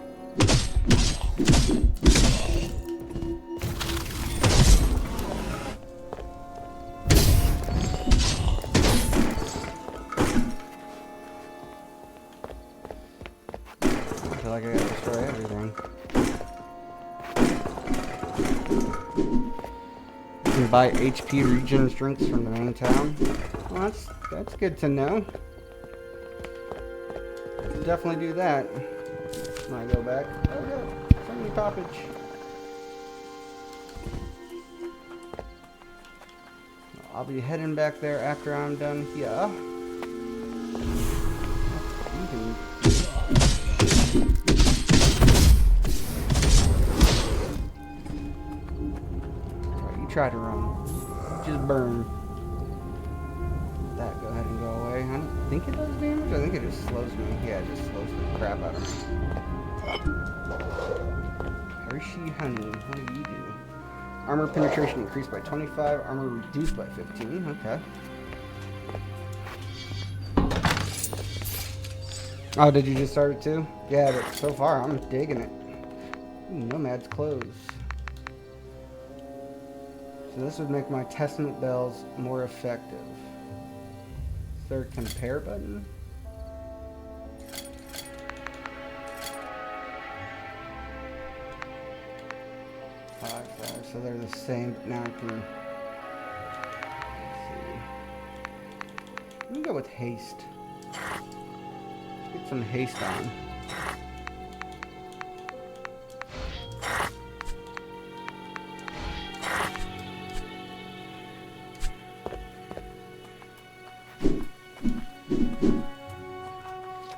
I feel like I gotta destroy everything. You can buy HP regen drinks from the main town. Well, that's good to know. Definitely do that when I go back. Oh good, so many poppage. I'll be heading back there after I'm done here. You try to run. Just burn. That, go ahead and go away. I don't think it does damage. I think it just slows me. Yeah, it just slows the crap out of me. Hershey honey. What do you do? Armor penetration increased by 25. Armor reduced by 15. Okay. Oh, did you just start it too? Yeah, but so far I'm digging it. Ooh, Nomad's clothes. So this would make my testament bells more effective. Is there a compare button? Five, so they're the same, but now I can... Let's see. Let me go with haste. Let's get some haste on.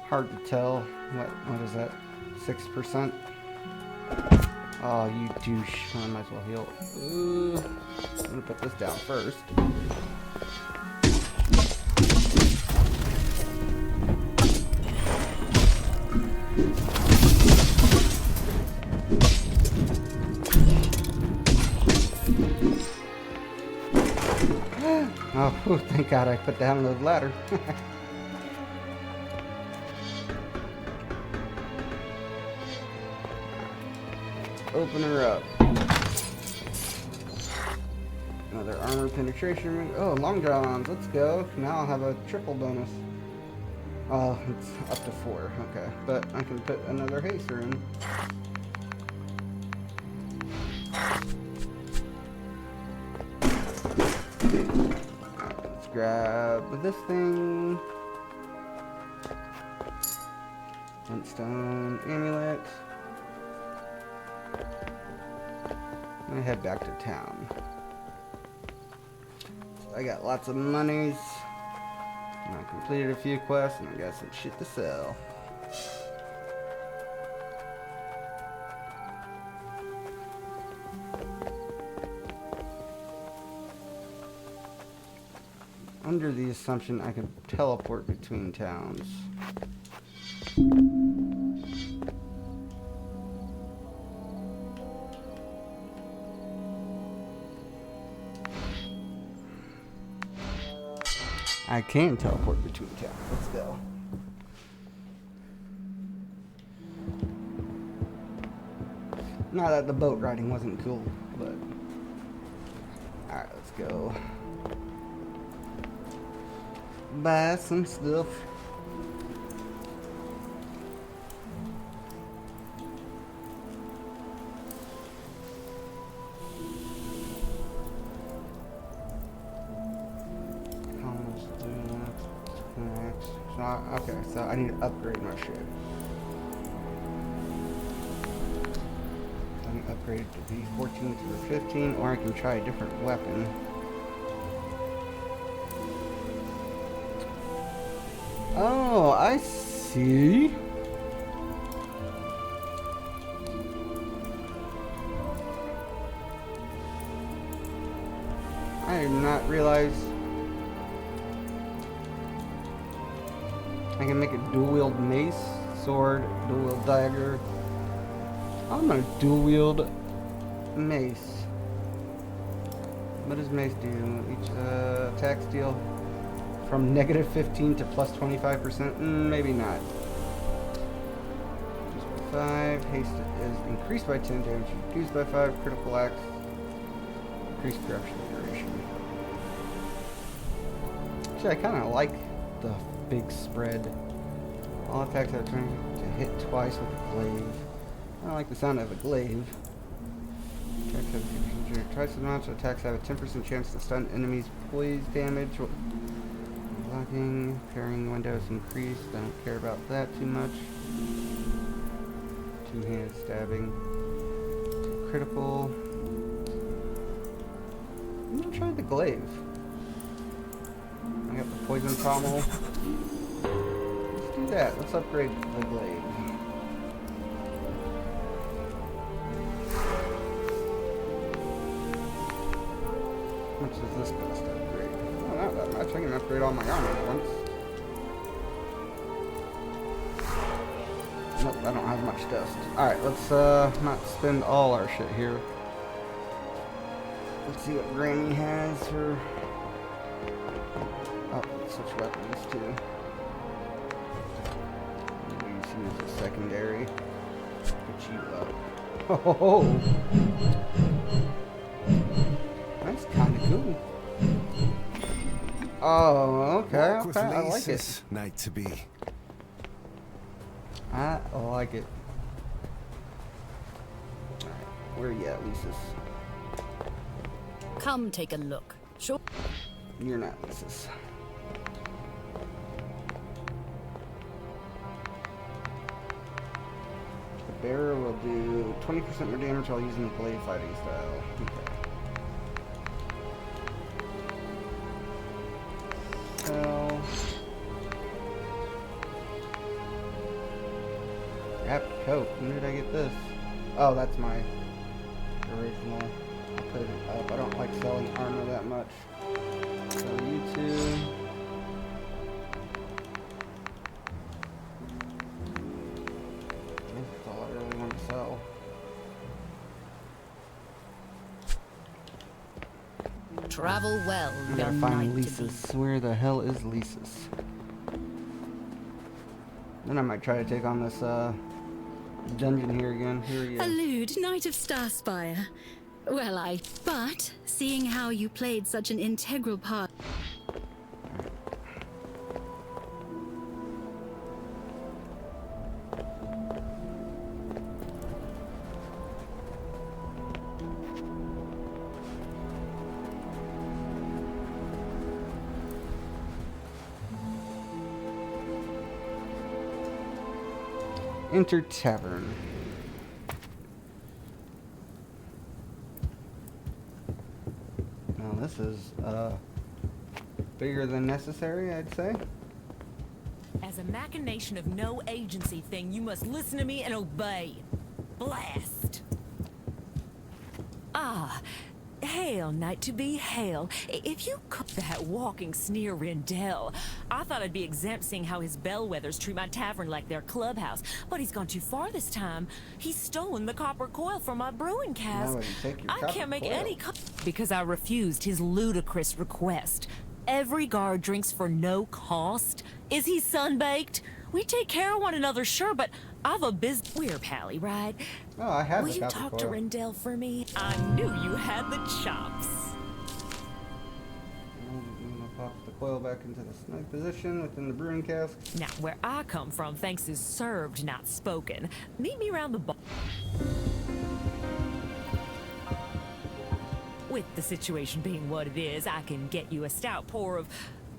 Hard to tell. What is that? 6%? Oh, you douche. I might as well heal. Ooh. I'm gonna put this down first. Oh, whew, thank God I put down the ladder. Open her up. Another armor penetration. Oh, long drawdowns. Let's go. Now I'll have a triple bonus. Oh, it's up to 4. Okay, but I can put another haster in. Let's grab this thing. Flintstone amulet. I'm gonna head back to town. I got lots of monies. And I completed a few quests and I got some shit to sell. Under the assumption I can teleport between towns. I can teleport between towns. Let's go. Not that the boat riding wasn't cool, but... Alright, let's go. Buy some stuff. Okay, so I need to upgrade my ship. I need to upgrade it to be 14 through 15, or I can try a different weapon. Oh, I see. I did not realize I can make a dual-wield mace, sword, dual-wield dagger. I'm gonna dual-wield mace. What does mace do? Each attack steal from negative 15 to plus 25%? Maybe not. 5. Haste is increased by 10, damage reduced by 5, critical axe, increased corruption duration. Actually, I kind of like the big spread. All attacks have 20 to hit twice with a glaive. I don't like the sound of a glaive. Attacks have a 10% twice as much. Attacks have a 10% chance to stun enemies. Poise damage. Blocking. Parrying windows increased. I don't care about that too much. Two-handed stabbing. Critical. I'm gonna try the glaive. I got the poison pommel. Let's do that. Let's upgrade the glaive. How much does this cost to upgrade? Oh, not that much. I can upgrade all my armor at once. Nope, I don't have much dust. Alright, let's not spend all our shit here. Let's see what Granny has for... Oh, switch weapons too. Maybe use a secondary. Put you up. Oh, that's kind of cool. Oh, okay, okay, I like it. Night to be. I like it. Alright, where are you at, Lisa's? Come take a look. Sure. You're not Lisa's. The bearer will do 20% more damage while using the blade fighting style. Okay. So... Wrapped coat. When did I get this? Oh, that's my original. I'll put it up. I don't like selling armor that much. So you two. That's all I really want to sell. Travel well, I gotta find Lisa's. Where the hell is Lisa's? Then I might try to take on this dungeon here again. Here he is. Allude, Knight of Starspire. Well, but seeing how you played such an integral part. Enter tavern. this is bigger than necessary, I'd say. As a machination of no agency thing, you must listen to me and obey. Blast! Ah, hail, knight to be, hail. If you cook that walking sneer Rendell, I thought I'd be exempt seeing how his bellwethers treat my tavern like their clubhouse. But he's gone too far this time. He's stolen the copper coil from my brewing cask. I can't make any because I refused his ludicrous request. Every guard drinks for no cost. Is he sunbaked? We take care of one another, sure, but I've a business. We're pally, right? Oh, I have. Will you talk to Rendell for me? I knew you had the chops. I'm gonna pop the coil back into the snug position within the brewing cask. Now, where I come from, thanks is served, not spoken. Meet me around the bar. With the situation being what it is, I can get you a stout pour of...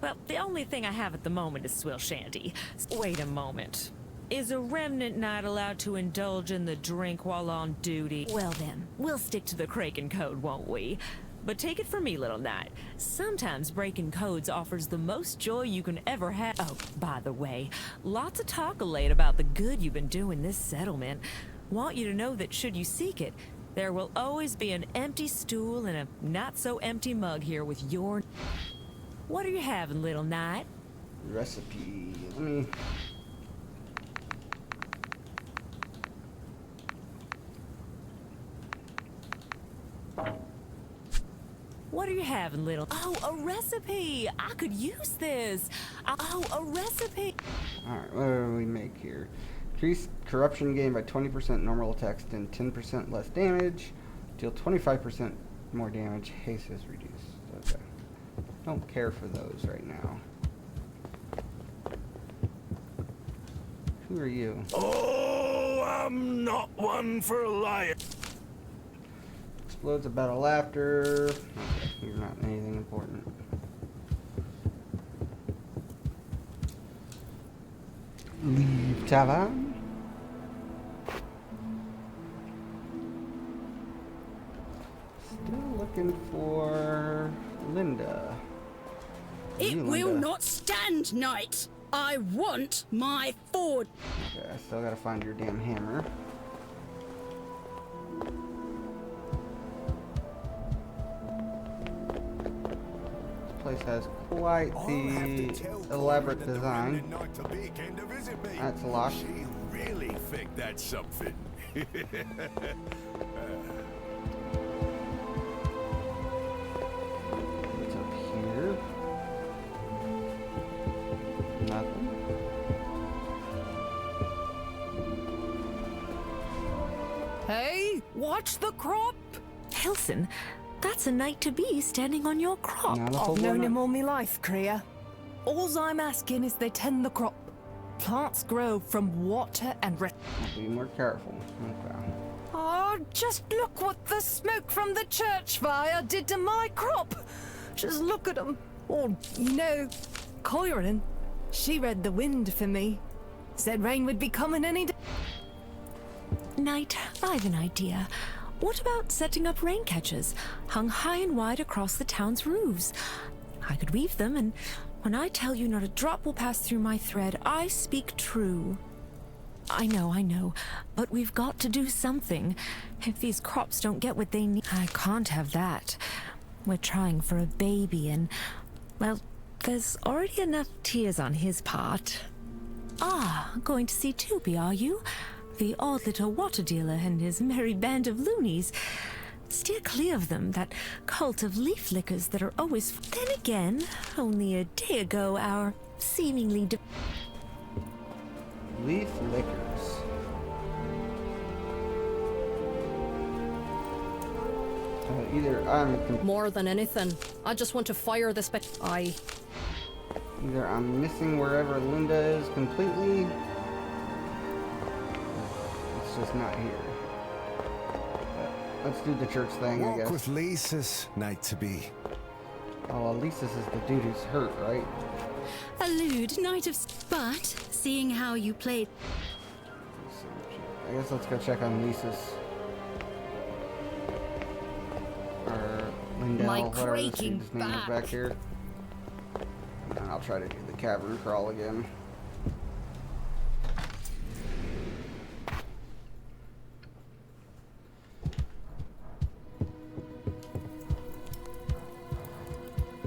Well, the only thing I have at the moment is swill shandy. Wait a moment. Is a remnant knight allowed to indulge in the drink while on duty? Well then, we'll stick to the Kraken code, won't we? But take it from me, little knight. Sometimes breaking codes offers the most joy you can ever have. Oh, by the way, lots of talk late about the good you've been doing this settlement. Want you to know that should you seek it, there will always be an empty stool and a not-so-empty mug here with your... What are you having, little knight? Recipe. Let me... What are you having, little... Oh, a recipe! I could use this! Oh, a recipe! Alright, what do we make here? Increase corruption gain by 20%, normal attacks and 10% less damage. Deal 25% more damage. Haste is reduced. Okay. Don't care for those right now. Who are you? Oh, I'm not one for liar. Explodes a battle after. Okay, you're not anything important. Leave tavern. Still looking for Linda. It will not stand, knight. I want my Ford. Okay, I still gotta find your damn hammer. This place has quite the elaborate design. That's locked. She really think that's something. What's up here? Nothing. Hey, watch the crop! Hilson, that's a knight to be standing on your crop. I've known him all my life, Kriya. All I'm asking is they tend the crop. Plants grow from water and Be more careful. Okay. Oh, just look what the smoke from the church fire did to my crop. Just look at them. Oh, you know, Coirin, she read the wind for me. Said rain would be coming any day. Knight, I've an idea. What about setting up rain catchers, hung high and wide across the town's roofs? I could weave them, and when I tell you not a drop will pass through my thread, I speak true. I know, but we've got to do something. If these crops don't get what they need, I can't have that. We're trying for a baby, and, well, there's already enough tears on his part. Ah, going to see Toopy, are you? The odd little water dealer and his merry band of loonies. Steer clear of them, that cult of leaf lickers that are always... Then again, only a day ago, our seemingly... Leaf lickers. Either I'm... More than anything, I just want to fire this back. Either I'm missing wherever Linda is completely... It's just not here. Let's do the church thing, I guess. Walk with Lisa's knight to be. Oh, well, Lisa's is the dude who's hurt, right? A lewd knight of... But, seeing how you played... I guess let's go check on Lisa's. Or Lindell, My whatever this creaking dude's name is back. back here. And then I'll try to do the cavern crawl again.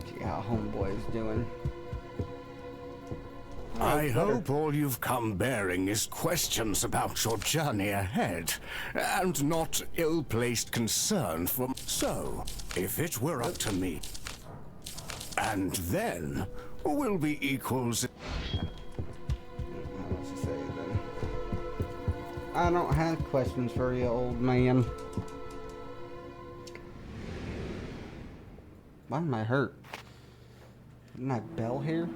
See how homeboy is doing. I hope all you've come bearing is questions about your journey ahead, and not ill-placed concern for... So, if it were up to me, and then we'll be equals... What's to say then? I don't have questions for you, old man. Why am I hurt? Isn't that bell here?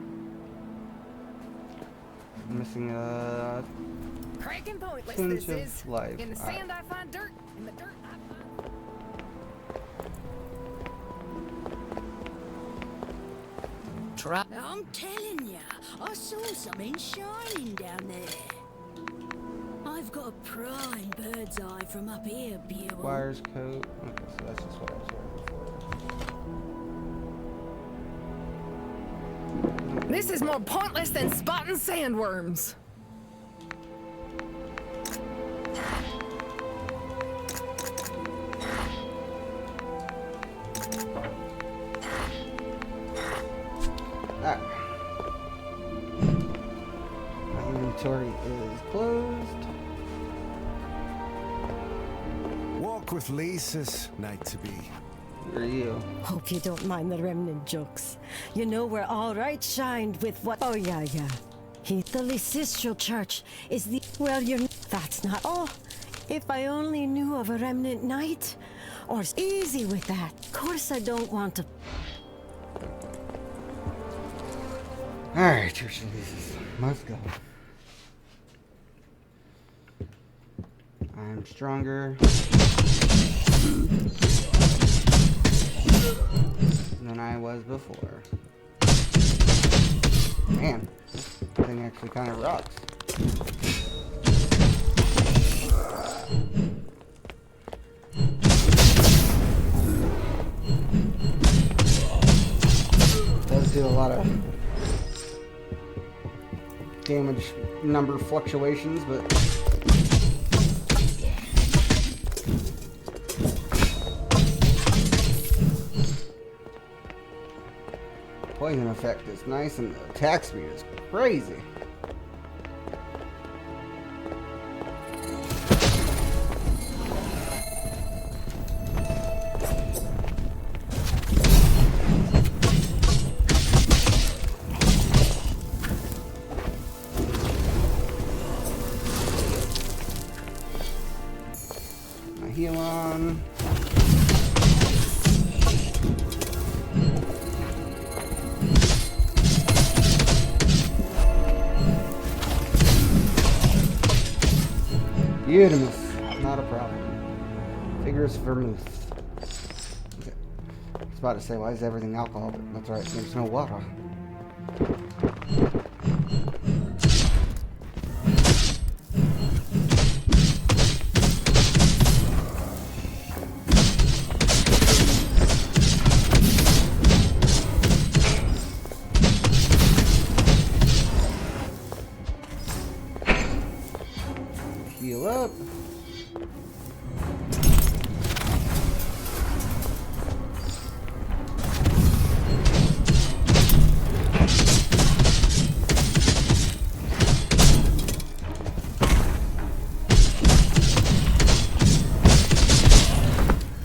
I'm missing a Cracking pointless pinch this of is. life. In the sand I find dirt, in the dirt I find... I'm telling ya, I saw something shining down there. I've got a prime bird's eye from up here, Buell. Wires coat. Okay, so that's just what I was wearing before. This is more pointless than spotting sandworms. Alright. My inventory is closed. Walk with Lisa's night to be. Where are you? Hope you don't mind the remnant jokes. You know we're all right shined with what... Oh, yeah. The Lysistral Church is the... Well, you're... That's not... Oh, if I only knew of a remnant knight. Or easy with that. Of course I don't want to... Alright, Church of Jesus. Let's go. I'm stronger than I was before. Man, this thing actually kind of rocks. Does do a lot of damage number fluctuations, but poison effect is nice and the attack speed is crazy. My heal on. Beautimous, not a problem. Vigorous vermouth. Okay. I was about to say, why is everything alcohol? But that's right, there's no water. Heal up.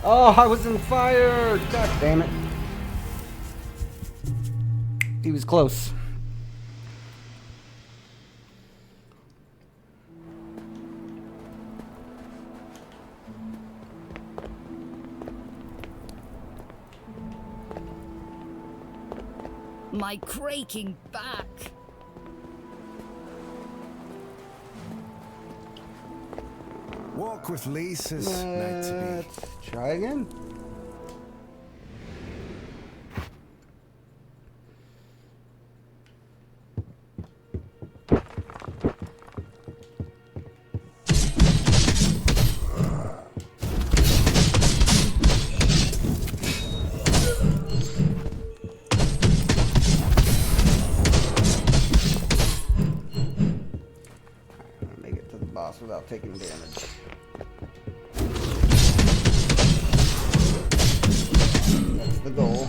Oh, I was in fire! God damn it. He was close. My creaking back. Walk with Lisa's night to be. Let's try again. without taking damage. That's the goal.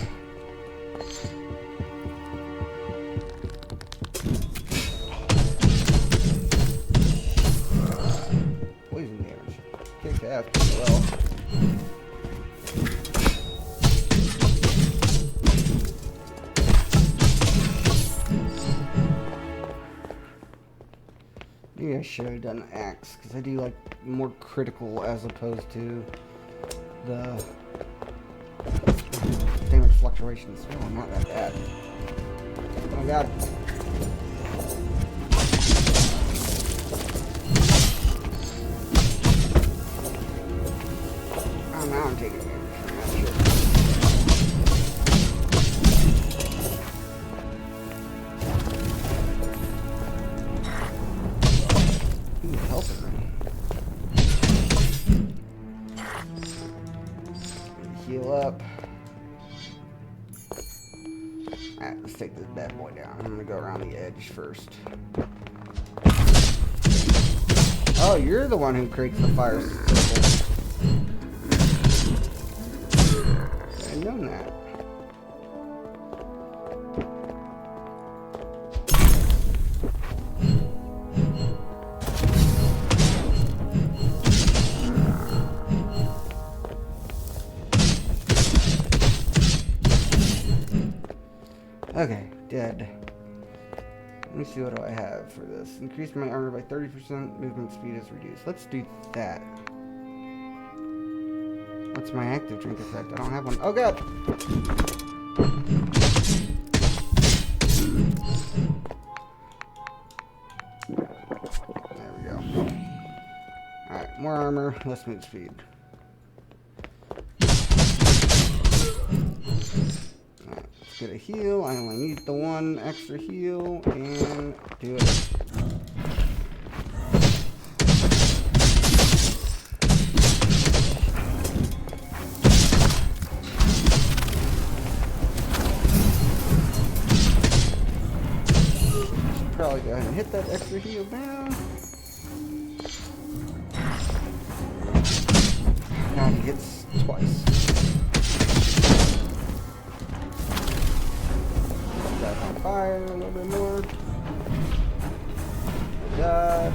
Poison damage. Kick ass pretty well. Maybe I should have done axe, because I do like more critical as opposed to the damage fluctuations. Oh, not that bad. Oh my god. Oh, now I'm taking damage from that shit. He's helping me. Heal up. Alright, let's take this bad boy down. I'm gonna go around the edge first. Oh, you're the one who creates the fire circle. I didn't know that. Okay, dead. Let me see, what do I have for this? Increase my armor by 30%, movement speed is reduced. Let's do that. What's my active drink effect? I don't have one. Oh god! There we go. Alright, more armor, less move speed. Get a heal. I only need the one extra heal and do it. Should probably go ahead and hit that extra heal now. Now he hits twice. On fire a little bit more. Dodge.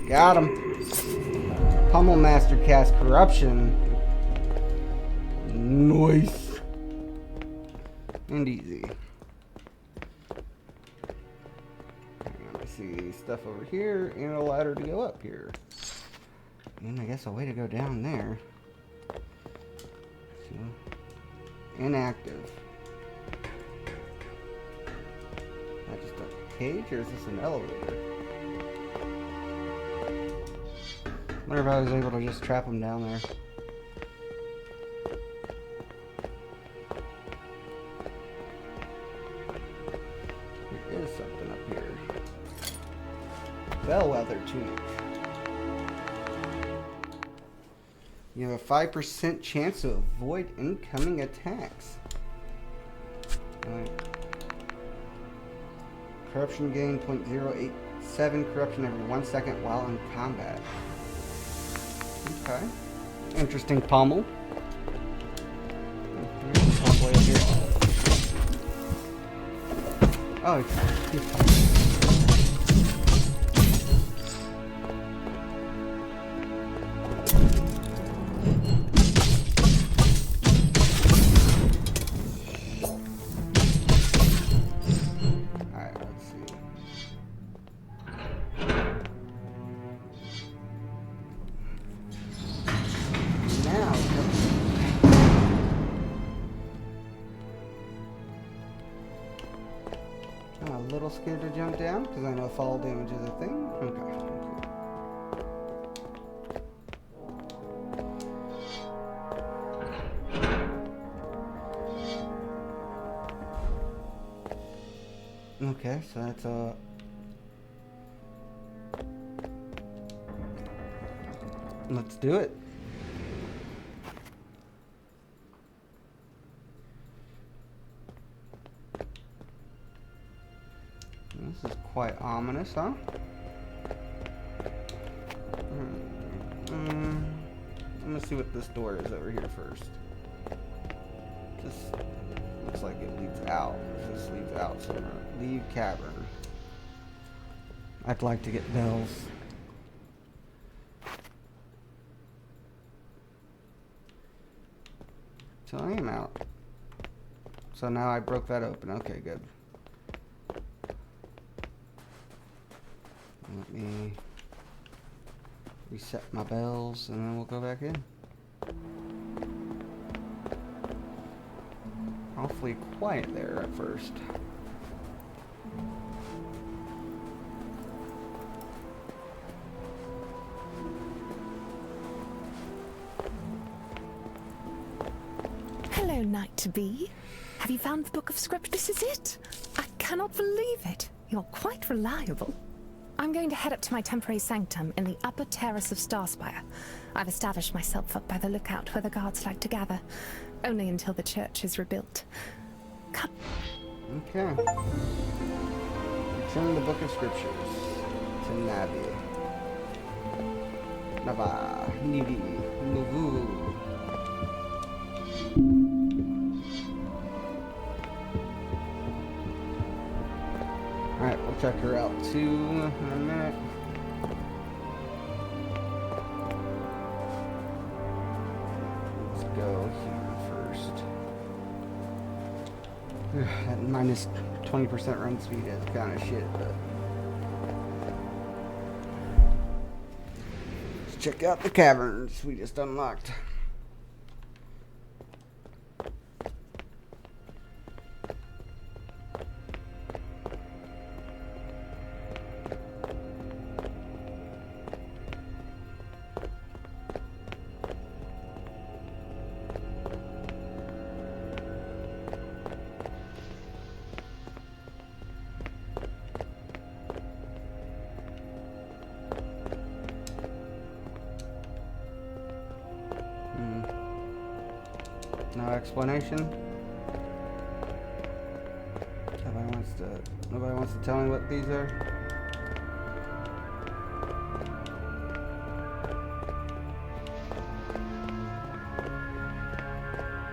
Got him. Pummel Master cast Corruption. Nice. And easy. See stuff over here and a ladder to go up here, and I guess a way to go down there. So, inactive. That just a cage, or is this an elevator? I wonder if I was able to just trap him down there. There is something up here. Bellwether tunic. You have a 5% chance to avoid incoming attacks. Corruption gain 0.087 corruption every 1 second while in combat. Okay. Interesting pommel. Halfway up here. Oh, he's scared to jump down because I know fall damage is a thing. Okay, cool. Okay, so that's Let's do it. This is quite ominous, huh? I'm gonna see what this door is over here first. Just looks like it leads out. This leads out somewhere. Leave cavern. I'd like to get bells. So I am out. So now I broke that open. Okay, good. Let me reset my bells and then we'll go back in. Awfully quiet there at first. Hello, Knight-to-be. Have you found the Book of Script? This is it. I cannot believe it. You're quite reliable. I'm going to head up to my temporary sanctum in the upper terrace of Starspire. I've established myself up by the lookout where the guards like to gather, only until the church is rebuilt. Come. Okay. Return the Book of Scriptures to Navi. Nava. Nivi. Nuvu. Alright, we'll check her out too in a minute. Let's go here first. That minus 20% run speed is kind of shit, but let's check out the caverns we just unlocked. No explanation. Nobody wants to tell me what these are.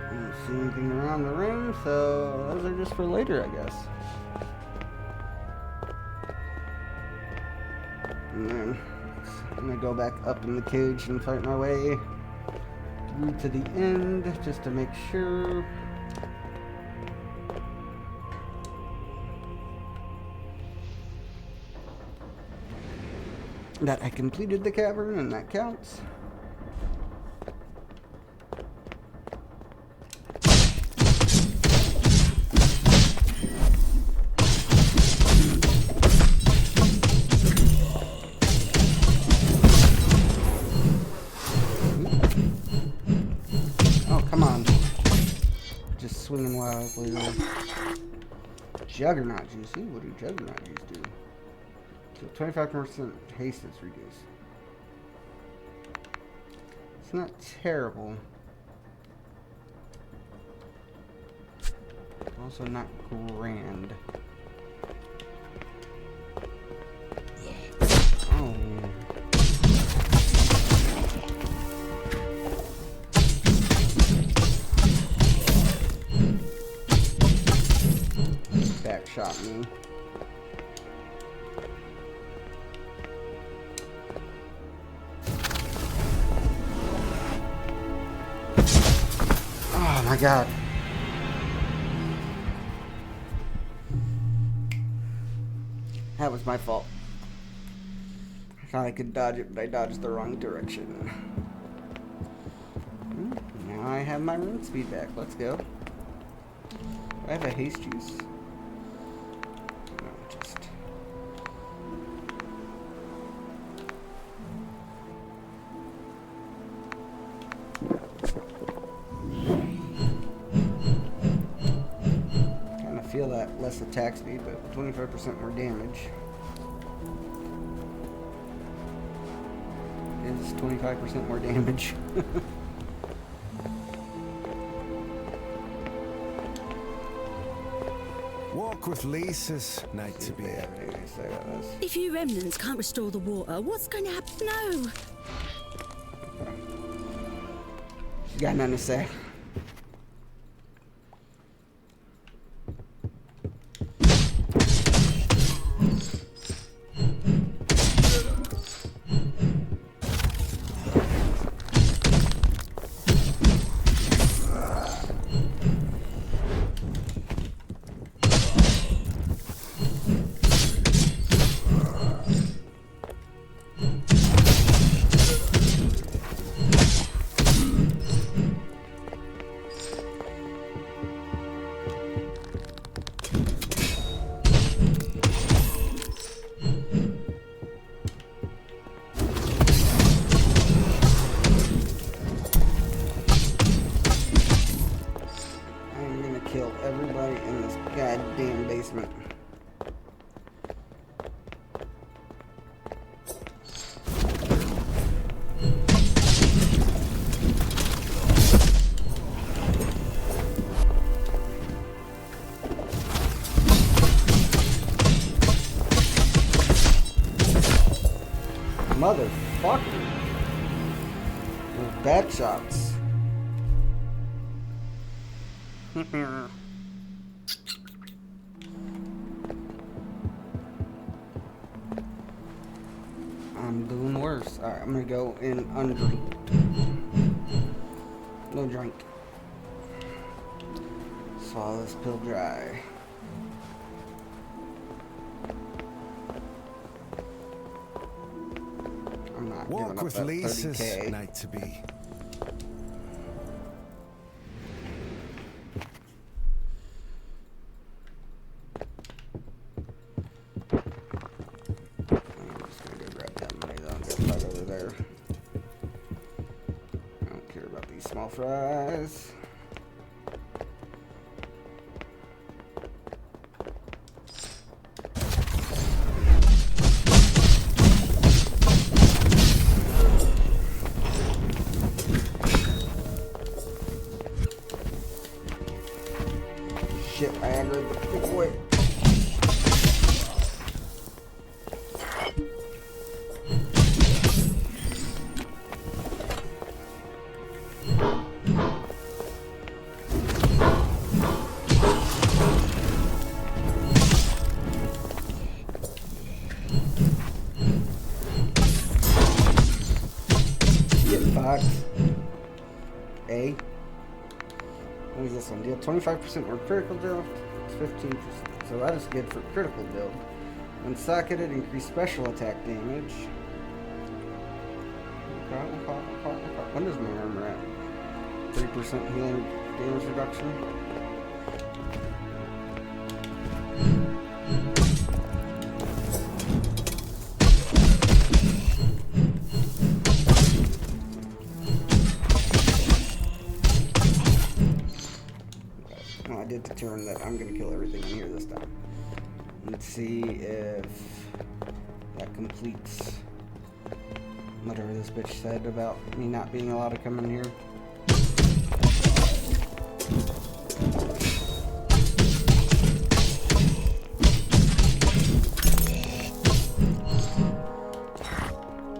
I don't see anything around the ring, so those are just for later, I guess. And then I'm gonna go back up in the cage and fight my way to the end just to make sure. That I completed the cavern and that counts. Swinging wildly. Juggernaut juice. Ooh, what do Juggernaut juice do? So 25% haste is reduced. It's not terrible. Also not grand. Oh. Shot me. Oh my god. That was my fault. I thought I could dodge it, but I dodged the wrong direction. Now I have my run speed back. Let's go. I have a haste juice. Feel that less attack speed, but 25% more damage is just 25% more damage. Walk with Lisa's night to be. If you remnants can't restore the water, what's going to happen? No. Got nothing to say. Kill everybody in this goddamn basement. Motherfucker. Those back shots. I'm doing worse. Alright, I'm gonna go in undrinked. No drink. Swallow this pill dry. I'm not giving Walk up with that Lisa's 30K. night to be. Small fries. Shit, I aggroed the big boy. A. What is this one? Deal 25% more critical build, 15%. So that is good for critical build. When socketed, increase special attack damage. When does my armor at? 3% healing damage reduction. I did determine that I'm going to kill everything in here this time. Let's see if that completes whatever this bitch said about me not being allowed to come in here.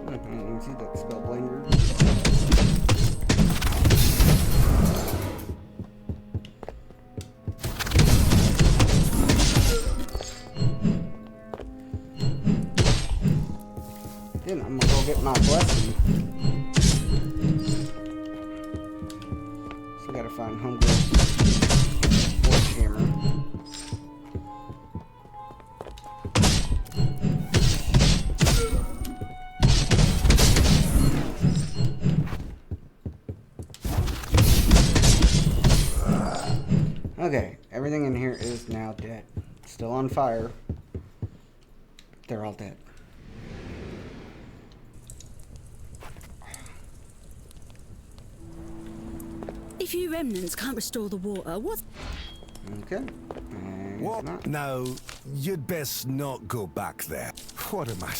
You can see that spellblinder. Then I'm gonna go get my blessing. So I gotta find homegrown forge hammer. Okay, everything in here is now dead. Still on fire. They're all dead. If you remnants can't restore the water, what? Okay. What? Not. No, you'd best not go back there. What am I?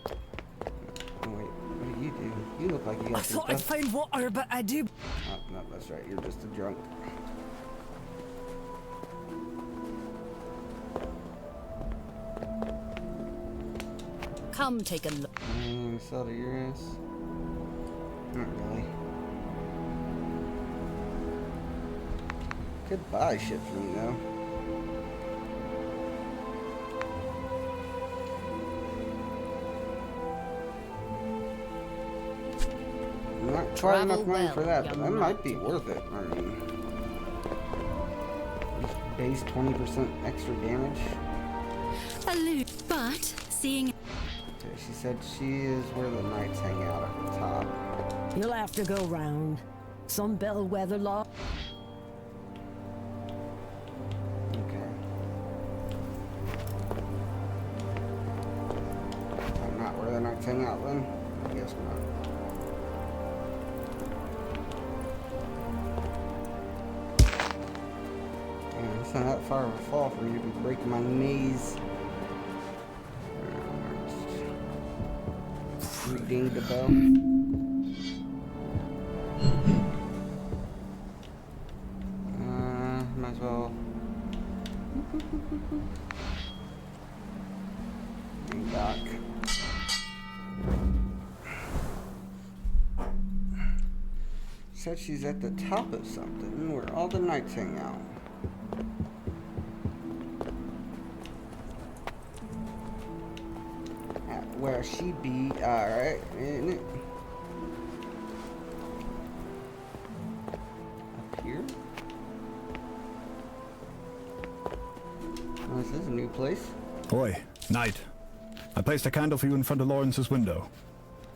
Oh wait, what do? You You look like you got I thought I'd find water, but I do. Oh, no, that's right. You're just a drunk. Come take a look. Sell to Uranus? Not really. Could buy shit from you though. Not quite enough money for that, but that might be worth it. I mean, just base 20% extra damage. But seeing. Okay, she said she is where the knights hang out at the top. You'll have to go round. Some bellwether law. Okay. I'm not where the knights hang out then? I guess not. Man, it's not that far of a fall for me to be breaking my knees. Ding the bell. Might as well. Ding dock. Said she's at the top of something where all the knights hang out. Where she be, alright, isn't it? Up here? Oh, this is a new place. Oi, Knight. I placed a candle for you in front of Lawrence's window.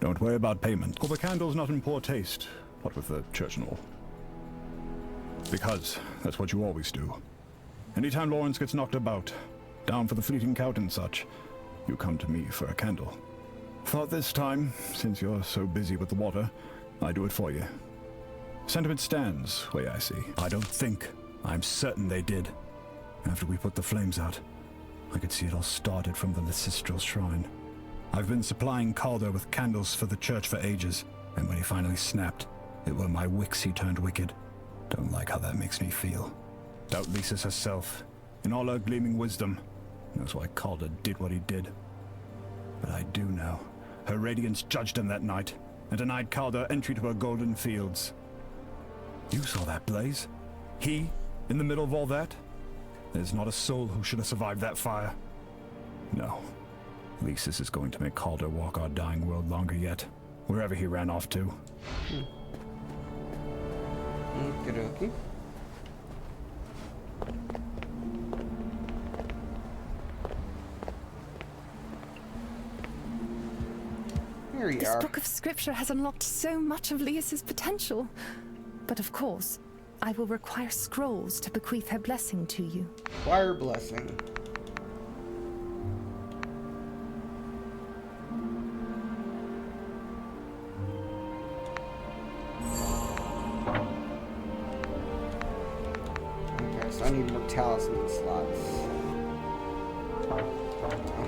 Don't worry about payment. Well, the candle's not in poor taste, what with the church and all. Because that's what you always do. Anytime Lawrence gets knocked about, down for the fleeting count and such, you come to me for a candle. Thought this time, since you're so busy with the water, I do it for you. Sentiment stands, way I see. I don't think. I'm certain they did. After we put the flames out, I could see it all started from the Lysistral Shrine. I've been supplying Calder with candles for the church for ages, and when he finally snapped, it were my wicks he turned wicked. Don't like how that makes me feel. Doubt Lysis herself, in all her gleaming wisdom, knows why Calder did what he did. But I do know. Her radiance judged him that night, and denied Calder entry to her golden fields. You saw that blaze? He, in the middle of all that? There's not a soul who should have survived that fire. No. Lysis is going to make Calder walk our dying world longer yet, wherever he ran off to. Okey-dokey. Here you This are. book of scripture has unlocked so much of Lyis's potential. But of course, I will require scrolls to bequeath her blessing to you. Choir blessing. Okay, so I need more talisman slots.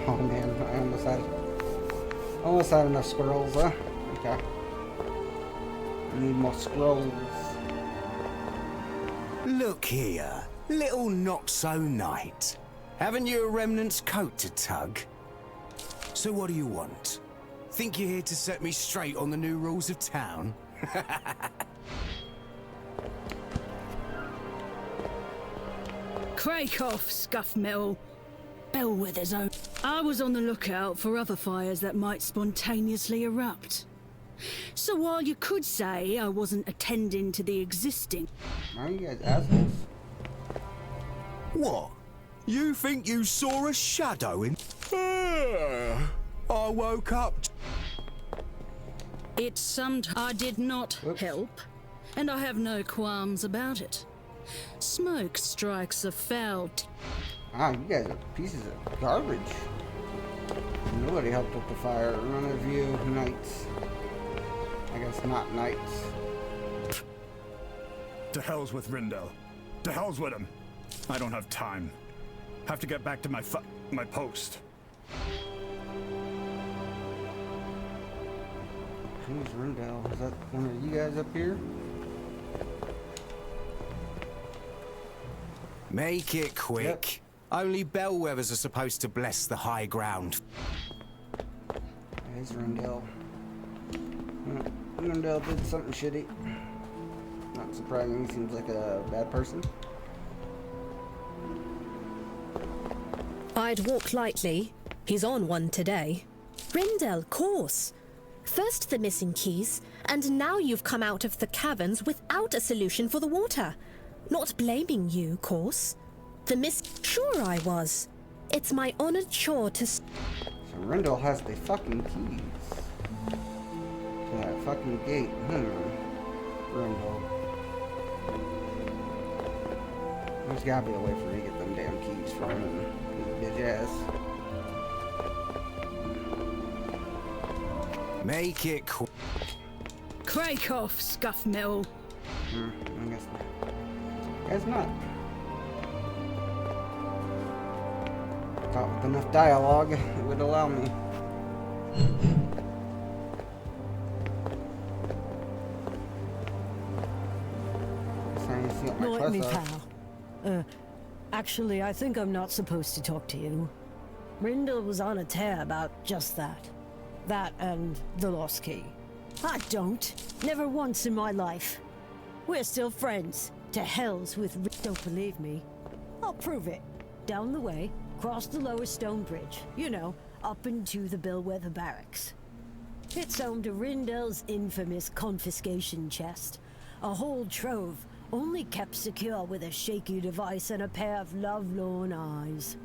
Oh man, I almost had enough scrolls, huh? Okay. I need more scrolls. Look here, little not-so-knight. Haven't you a remnant's coat to tug? So what do you want? Think you're here to set me straight on the new rules of town? Crake off, scuff metal. Bellwether's own. I was on the lookout for other fires that might spontaneously erupt. So while you could say I wasn't attending to the existing... Why are you guys assholes? What? You think you saw a shadow in... I woke up... It's sometimes I did not help, and I have no qualms about it. Smoke strikes a foul... Ah, you guys are pieces of garbage. Nobody helped with the fire. None of you knights. I guess not knights. To hell's with Rindel. To hell's with him. I don't have time. Have to get back to my post. Who's Rundell? Is that one of you guys up here? Make it quick. Only bellwethers are supposed to bless the high ground. There's Rundell. Rundell did something shitty. Not surprising, he seems like a bad person. I'd walk lightly. He's on one today. Rindel, course. First the missing keys, and now you've come out of the caverns without a solution for the water. Not blaming you, course. Sure I was. It's my honored chore to... So Rindell has the fucking keys to that fucking gate. Rindell. There's gotta be a way for me to get them damn keys from him. Bitch ass. Make it quick. Crake off, scuff mill. I guess not. Guess not. Thought with enough dialogue, it would allow me. No, let me, pal. Actually, I think I'm not supposed to talk to you. Rindell was on a tear about just that. That and the lost key. I don't. Never once in my life. We're still friends. To hells with... Don't believe me? I'll prove it. Down the way, cross the lower stone bridge. You know, up into the Bellwether Barracks. It's home to Rindell's infamous confiscation chest. A whole trove, only kept secure with a shaky device and a pair of lovelorn eyes.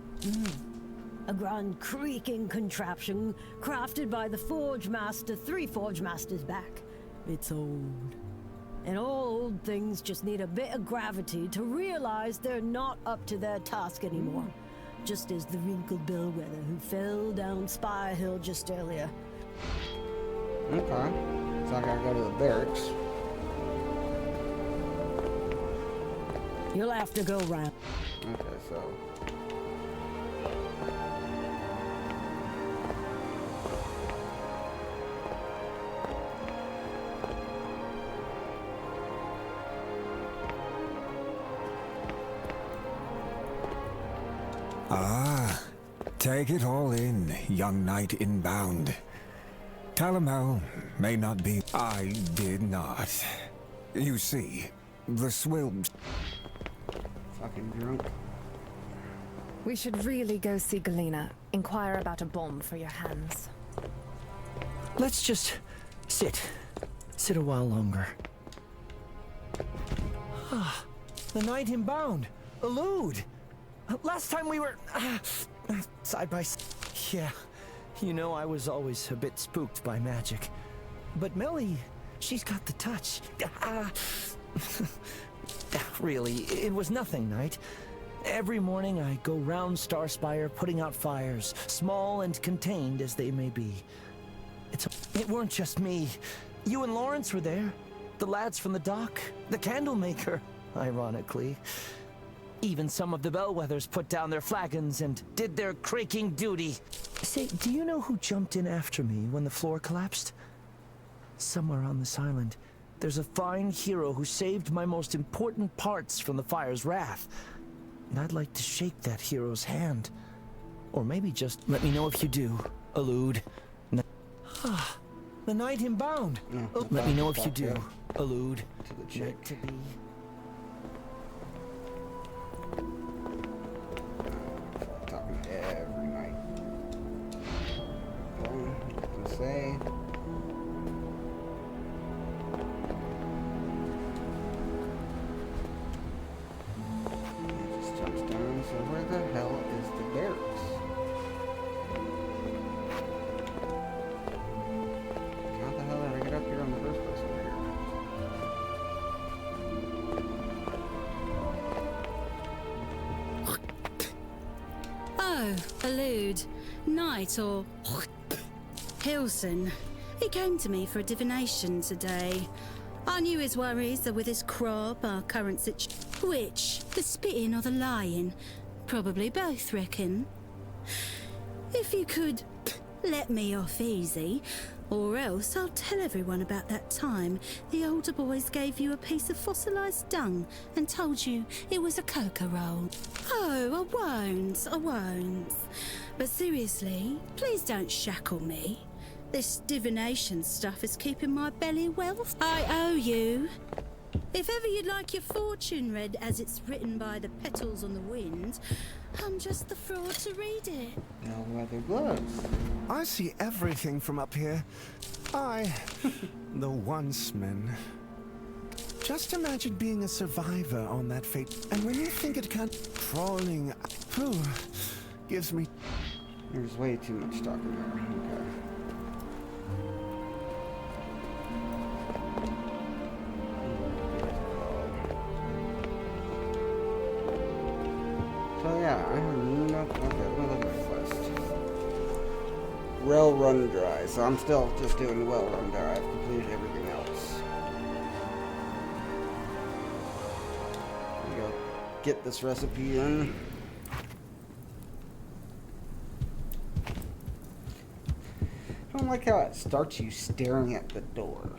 A grand creaking contraption crafted by the Forge Master 3 Forge Masters back. It's old. And all old things just need a bit of gravity to realize they're not up to their task anymore. Just as the wrinkled bellwether who fell down Spire Hill just earlier. Okay. So I gotta go to the barracks. You'll have to go round. Okay, so... Ah, take it all in, young knight inbound. Calamel may not be... I did not. You see, the swill... Fucking drunk. We should really go see Galena. Inquire about a bomb for your hands. Let's just sit. Sit a while longer. Ah, the knight inbound. Elude. Last time we were side by side. Yeah, you know I was always a bit spooked by magic. But Millie, she's got the touch. Really, it was nothing, Knight. Every morning I go round Starspire putting out fires, small and contained as they may be. It weren't just me. You and Lawrence were there. The lads from the dock, the candle maker, ironically. Even some of the bellwethers put down their flagons and did their craking duty. Say, do you know who jumped in after me when the floor collapsed? Somewhere on this island, there's a fine hero who saved my most important parts from the fire's wrath. And I'd like to shake that hero's hand. Or maybe just let me know if you do, Elude. The knight inbound. Let me know if you do, Elude. To the chick. To be... Talking every night. Nothing to say. It just jumps down. So where the hell is the barracks? How the hell did I get up here in the first place over here? Oh, Elude. Knight or... Hilson. He came to me for a divination today. I knew his worries are with his crop, our current situation. Which? The spitting or the lying? Probably both, reckon. If you could let me off easy, Or else I'll tell everyone about that time the older boys gave you a piece of fossilized dung and told you it was a cocoa roll. Oh, I won't. But seriously, please don't shackle me. This divination stuff is keeping my belly well. I owe you. If ever you'd like your fortune read as it's written by the petals on the wind, I'm just the fraud to read it. No leather gloves. I see everything from up here. The once man. Just imagine being a survivor on that fate, and when you think it can't, crawling, gives me. There's way too much talking there. Okay. So yeah, I have another quest. Well run dry. So I'm still just doing well run dry. I've completed everything else. Go get this recipe in. I don't like how it starts you staring at the door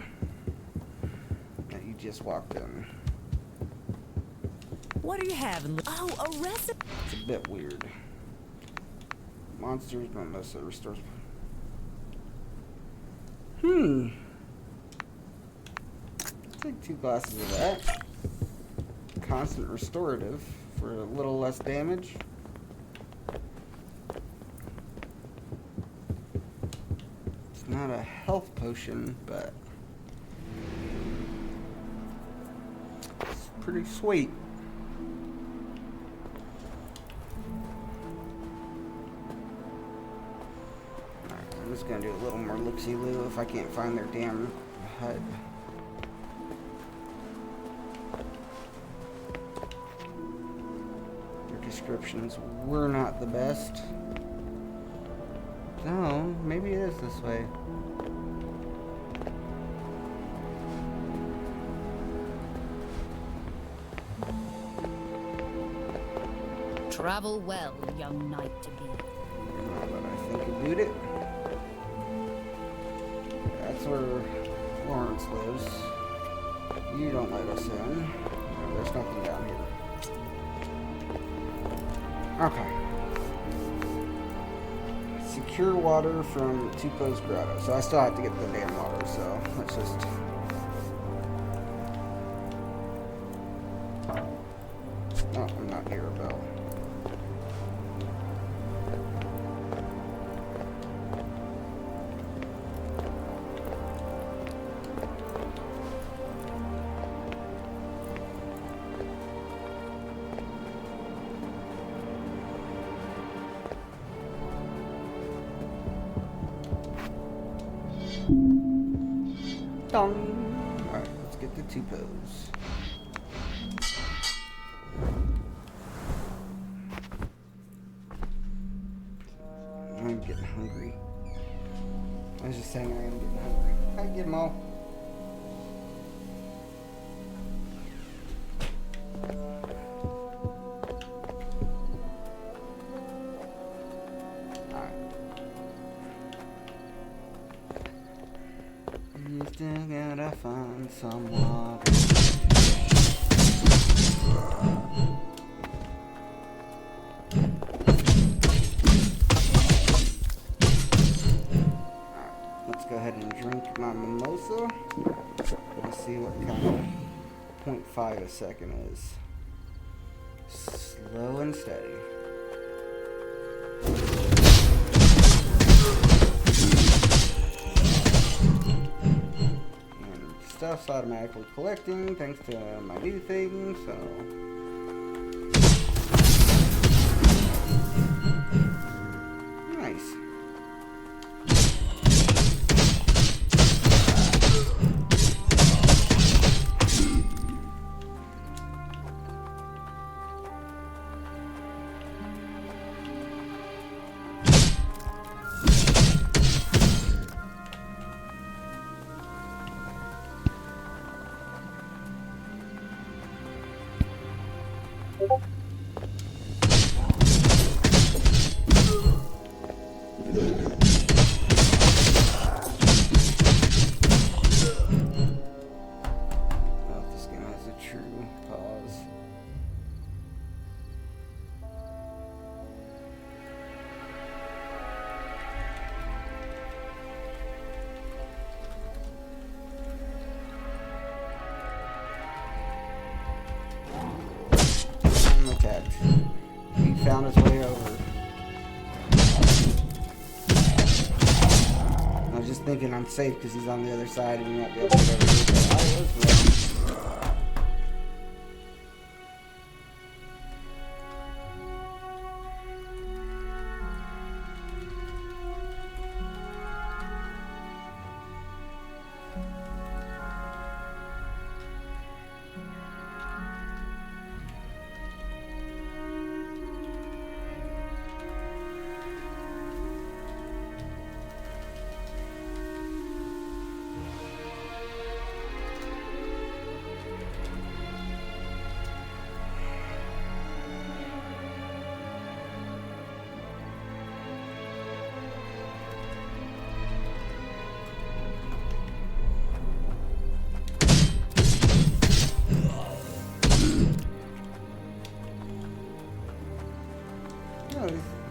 that you just walked in. What are you having? Oh, a recipe. It's a bit weird. Monsters don't necessarily restore. Take 2 glasses of that. Constant restorative for a little less damage. It's not a health potion, but it's pretty sweet. I'm just gonna do a little more look-see-loo if I can't find their damn HUD. Their descriptions were not the best. No, maybe it is this way. Travel well, young knight to be. Now that I think about it. That's where Lawrence lives. You don't let us in. No, there's nothing down here. Okay. Secure water from Tupo's grotto. So I still have to get the damn water, so let's just... Oh, I'm not near a bell. Alright, let's get the Tupos. I'm getting hungry. I was just saying I am getting hungry. Hi, Gizmo. Still gotta find some water. Let's go ahead and drink my mimosa. Let's see what kind of 0.5 a second is. Slow and steady. Stuff's automatically collecting thanks to my new thing, so nice. checked. He found his way over. I was just thinking I'm safe because he's on the other side and we won't be able to get over here. But I was wrong.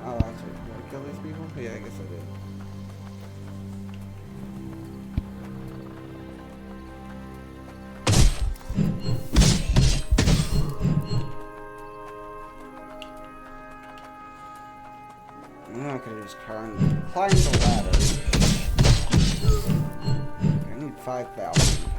Oh, actually, did I kill these people? Yeah, I guess I did. I could have just climbed the ladder. I need 5,000.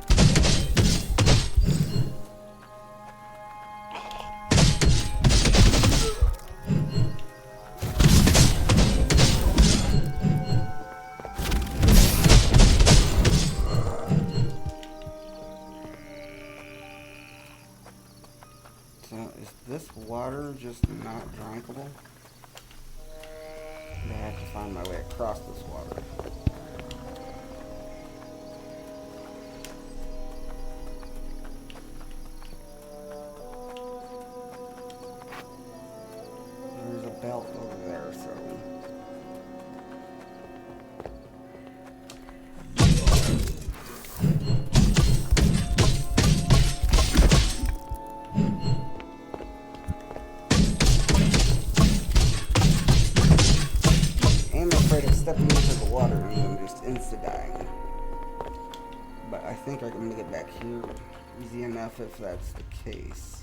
So, is this water just not drinkable? I have to find my way across this water. There's a belt over there, so... stepping into the water and I'm just insta-dying. But I think I can make it back here easy enough if that's the case.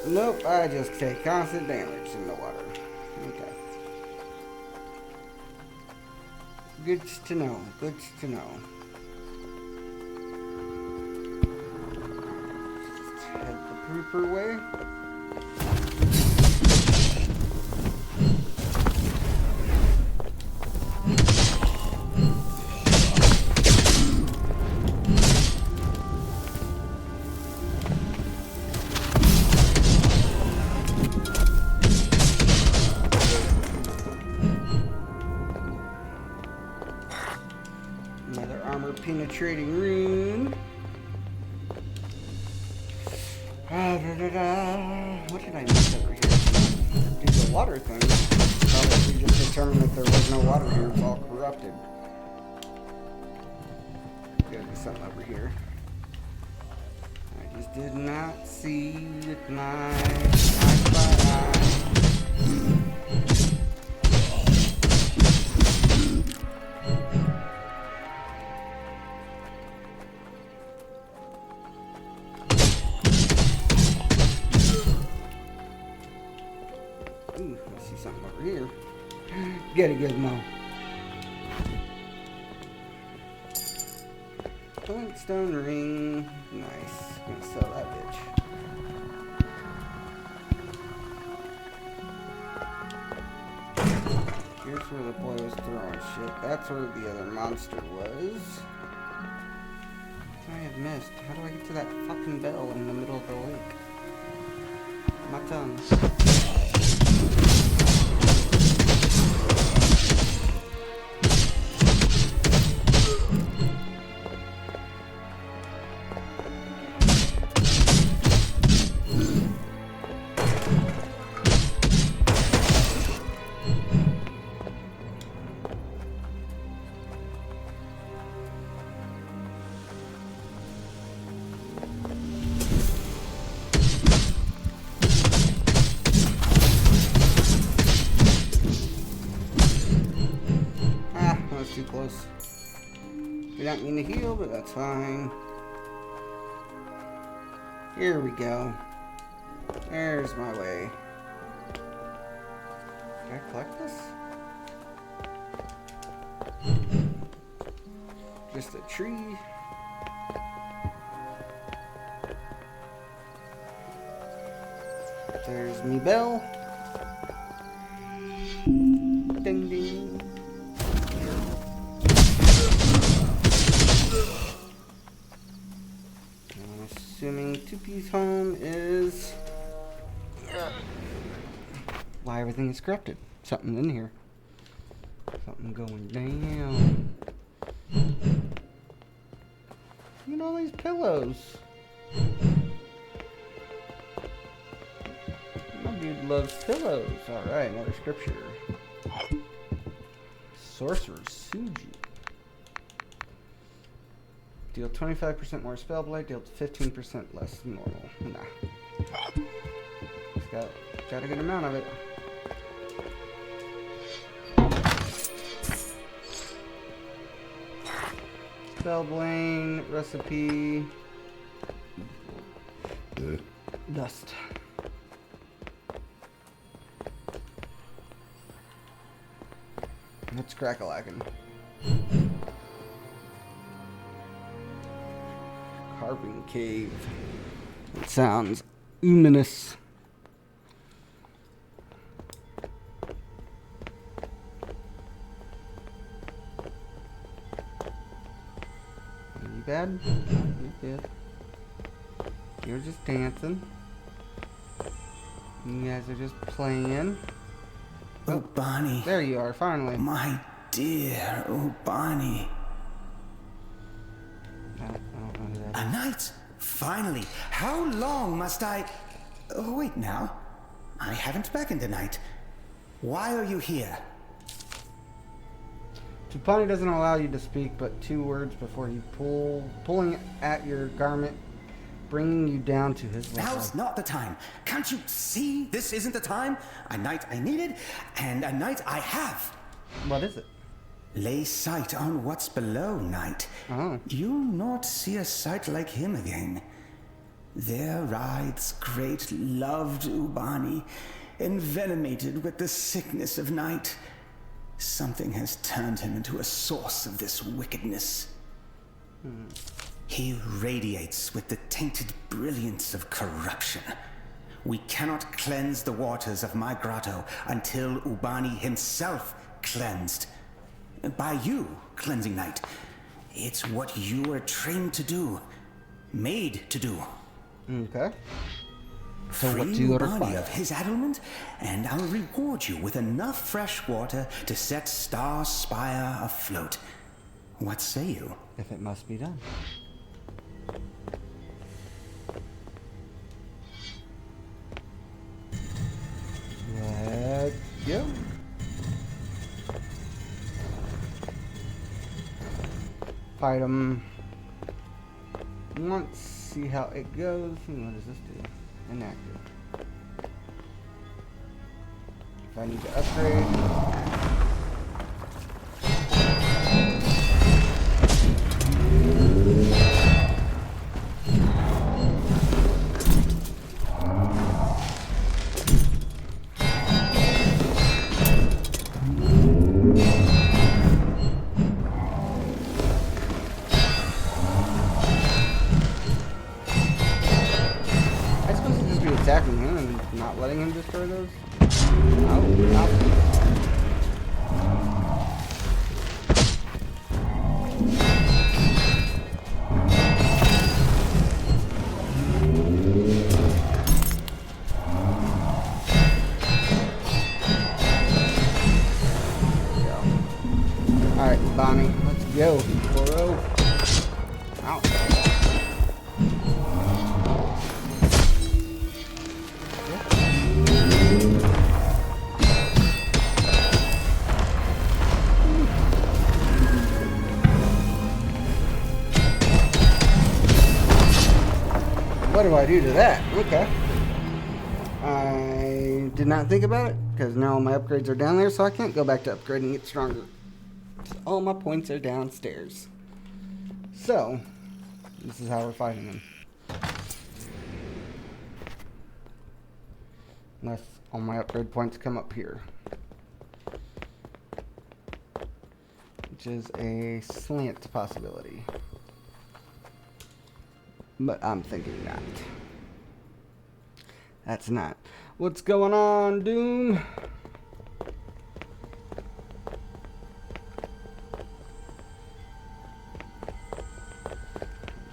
Nope, I just take constant damage in the water. Okay. Good to know, good to know. Just head the proper way. Penetrating rune. What did I miss over here? Dude, the water thing. Probably just determined that there was no water here. It's all corrupted. Gotta do something over here. I just did not see with my eye. Get it, Gizmo. Stone ring. Nice. I'm gonna sell that bitch. Here's where the boy was throwing shit. That's where the other monster was. I have missed. How do I get to that fucking bell in the middle of the lake? My tongue. Too close. Did not mean to heal, but that's fine. Here we go. There's my way. Can I collect this? Just a tree. There's me bell. Ding ding. I'm assuming two-piece home is why everything is corrupted. Something in here. Something going down. Look at all these pillows. My dude loves pillows. Alright, another scripture. Sorcerer's Suji. Deal 25% more spell blade, deal 15% less normal. Nah. It's got a good amount of it. Spellblade recipe. Dust. What's crack-a-lackin'? Carving cave. It sounds ominous. You bad? You good. You're just dancing. You guys are just playing. Oh, Bonnie. There you are, finally. My dear, oh, Bonnie. I don't know who that is. A knight? Finally. How long must I... Oh, wait now. I haven't beckoned a knight. Why are you here? Tupani doesn't allow you to speak but 2 words before he pulling at your garment, bringing you down to his level. Now's not the time. Can't you see this isn't the time? A knight I needed, and a knight I have. What is it? Lay sight on what's below, knight. Oh. You'll not see a sight like him again. There rides great loved Ubani, envenomated with the sickness of night. Something has turned him into a source of this wickedness. He radiates with the tainted brilliance of corruption. We cannot cleanse the waters of my grotto until Ubani himself cleansed. By you, cleansing knight. It's what you were trained to do. Made to do. Okay. So Free what do you Ubani require? of his addlement, and I'll reward you with enough fresh water to set Star Spire afloat. What say you? If it must be done. Let's go. Fight him once, see how it goes. What does this do? Inactive. If I need to upgrade. Attacking him and not letting him destroy those? Alright, Bonnie, let's go. 4-0. Ow. What do I do to that? Okay. I did not think about it, because now my upgrades are down there, so I can't go back to upgrading and get stronger. All my points are downstairs. So, this is how we're fighting them. Unless all my upgrade points come up here. Which is a slant possibility. But I'm thinking not. That's not. What's going on, Doom?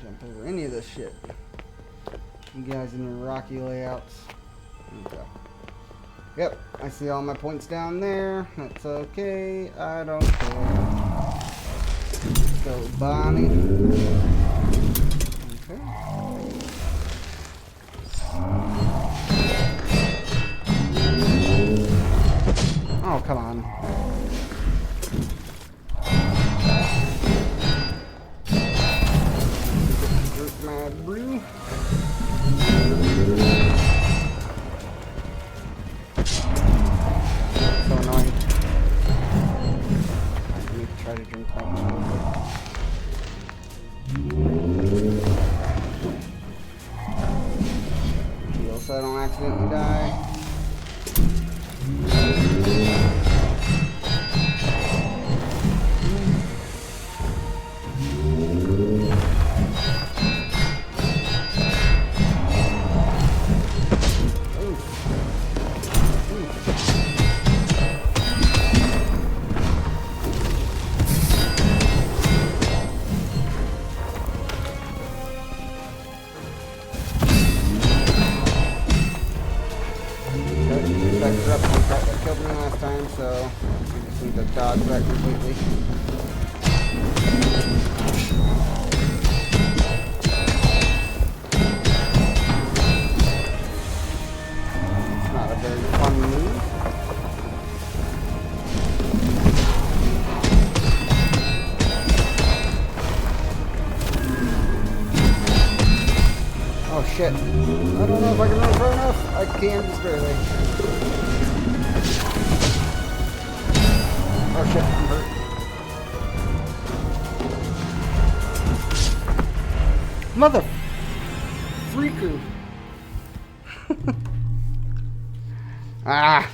Jump over any of this shit. You guys in your rocky layouts. Okay. Yep, I see all my points down there. That's okay. I don't care. Let's go, Bonnie. Okay. Oh, come on. Drink my brew. So annoying. I need to try to drink that one. Heal so I don't accidentally die. Killed me last time, so we just need to dodge that completely. It's not a very fun move. Oh shit. I don't know if I can run far enough. I can just barely. Oh shit, I'm hurt. Mother freaker. Ah.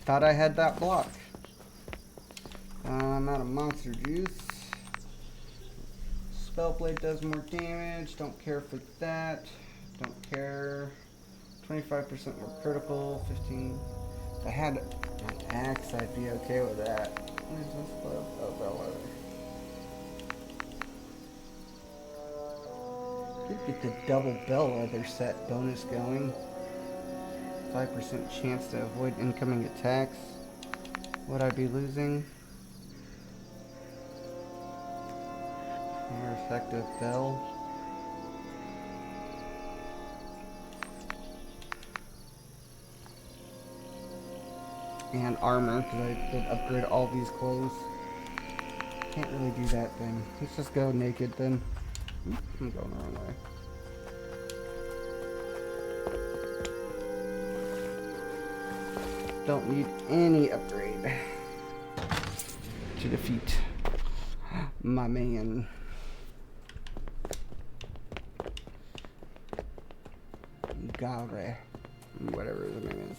Thought I had that block. I'm out of monster juice. Spellblade does more damage. Don't care for that. Don't care. 25% more critical, 15. If I had an axe, I'd be okay with that. Where's this glove? Oh, bellwether. Could get the double bellwether set bonus going. 5% chance to avoid incoming attacks. Would I be losing? More effective bell. And armor, because I did upgrade all these clothes. Can't really do that then. Let's just go naked then. Oops, I'm going the wrong way. Don't need any upgrade to defeat my man. Gare, whatever his name is.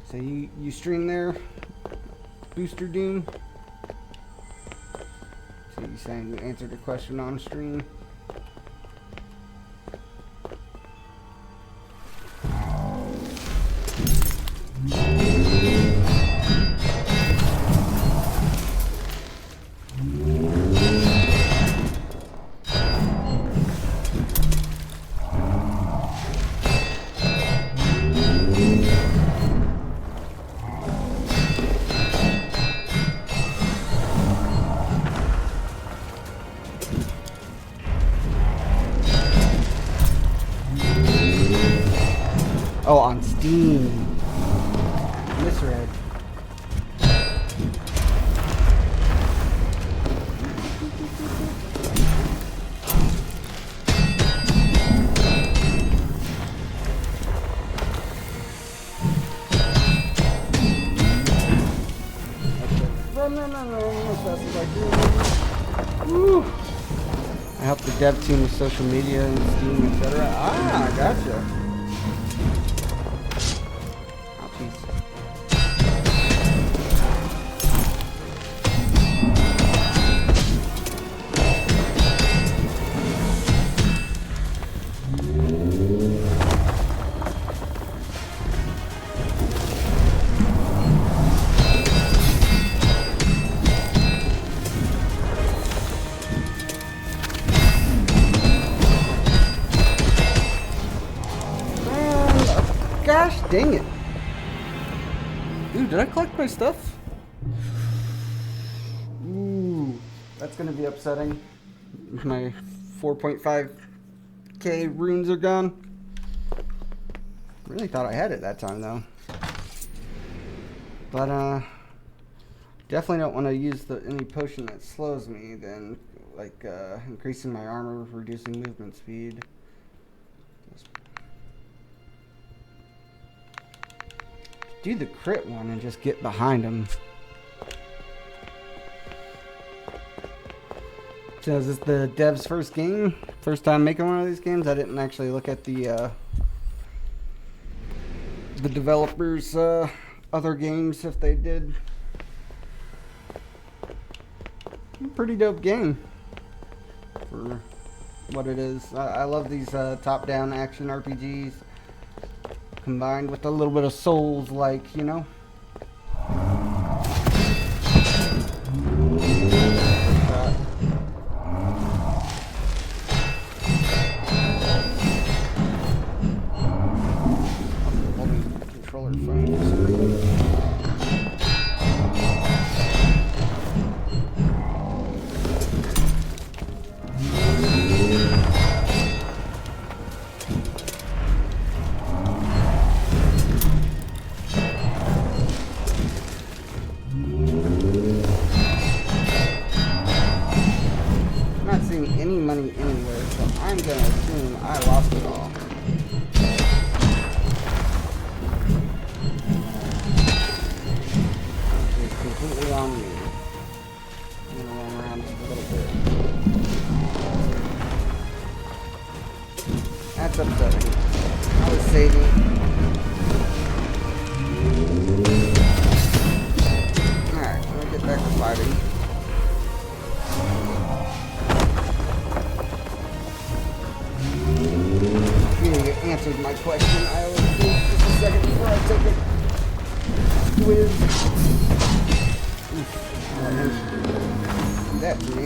So you stream there, Booster Doom? So you saying you answered a question on stream? Oh, on Steam. Misread. help the dev team with social media and Steam, etc. Ah, gotcha. Oh, jeez. Gosh dang it. Dude, did I collect my stuff? Ooh, that's gonna be upsetting. My 4.5k runes are gone. Really thought I had it that time though. But definitely don't want to use any potion that slows me, then like increasing my armor, reducing movement speed. Do the crit one and just get behind him. So is this the dev's first game? First time making one of these games? I didn't actually look at the developers' other games if they did. Pretty dope game for what it is. I love these top-down action RPGs. Combined with a little bit of Souls-like, you know? Holding the controller phone for some reason. Any money anywhere, so I'm gonna assume I lost it all. It's completely on me. I'm gonna run around just a little bit. That's upsetting. I was saving. Alright, let me get back to fighting. Answered my question. I always think just a second before I take it. Squiz. That to me.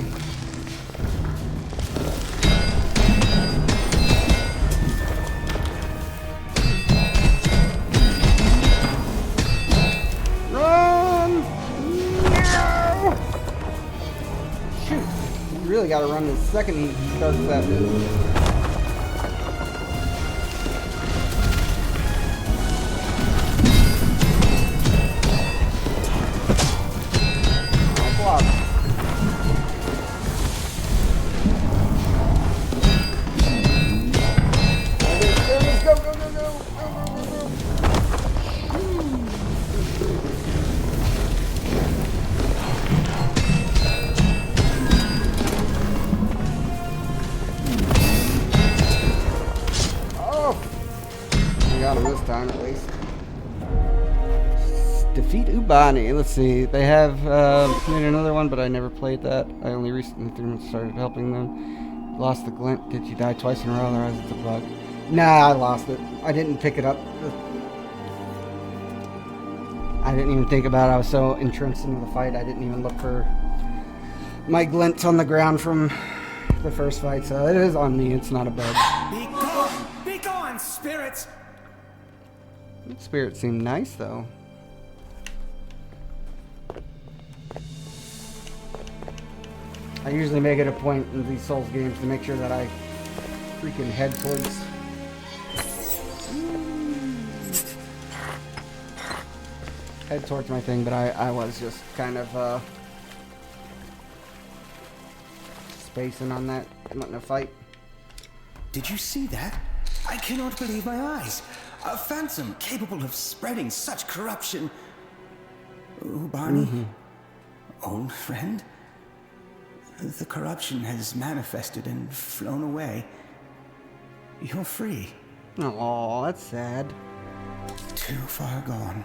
Run! No! Shoot. You really gotta run the second he starts that move. Time at least. Defeat Ubani. Let's see. They have made another one, but I never played that. I only recently started helping them. Lost the glint. Did you die twice in a row? Otherwise, it's a bug. Nah, I lost it. I didn't pick it up. I didn't even think about it. I was so entrenched into the fight. I didn't even look for my glint on the ground from the first fight. So it is on me. It's not a bug. Be gone, spirits! That spirit seemed nice, though. I usually make it a point in these Souls games to make sure that I freaking head towards... head towards my thing, but I was just kind of spacing on that, wanting to fight. Did you see that? I cannot believe my eyes. A phantom capable of spreading such corruption. Oh, Barney, old friend, The corruption has manifested and flown away. You're free. Oh, that's sad. Too far gone.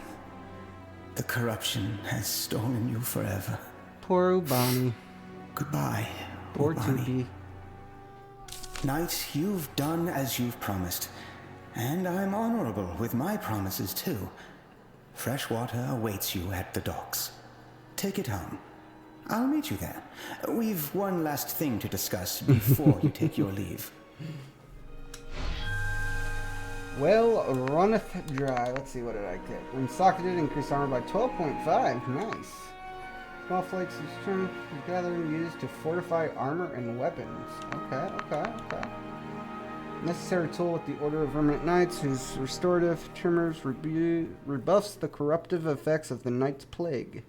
The corruption has stolen you forever. Poor Ubani. Goodbye, Poor Ubani. Knight, you've done as you've promised. And I'm honorable with my promises too. Fresh water awaits you at the docks. Take it home. I'll meet you there. We've one last thing to discuss before you take your leave. Well, runneth dry. Let's see, what did I get? When socketed, increased armor by 12.5. Nice. Small flakes of strength gathered and used to fortify armor and weapons. Okay. Necessary tool with the Order of Remnant Knights, whose restorative tremors rebuffs the corruptive effects of the Night Plague.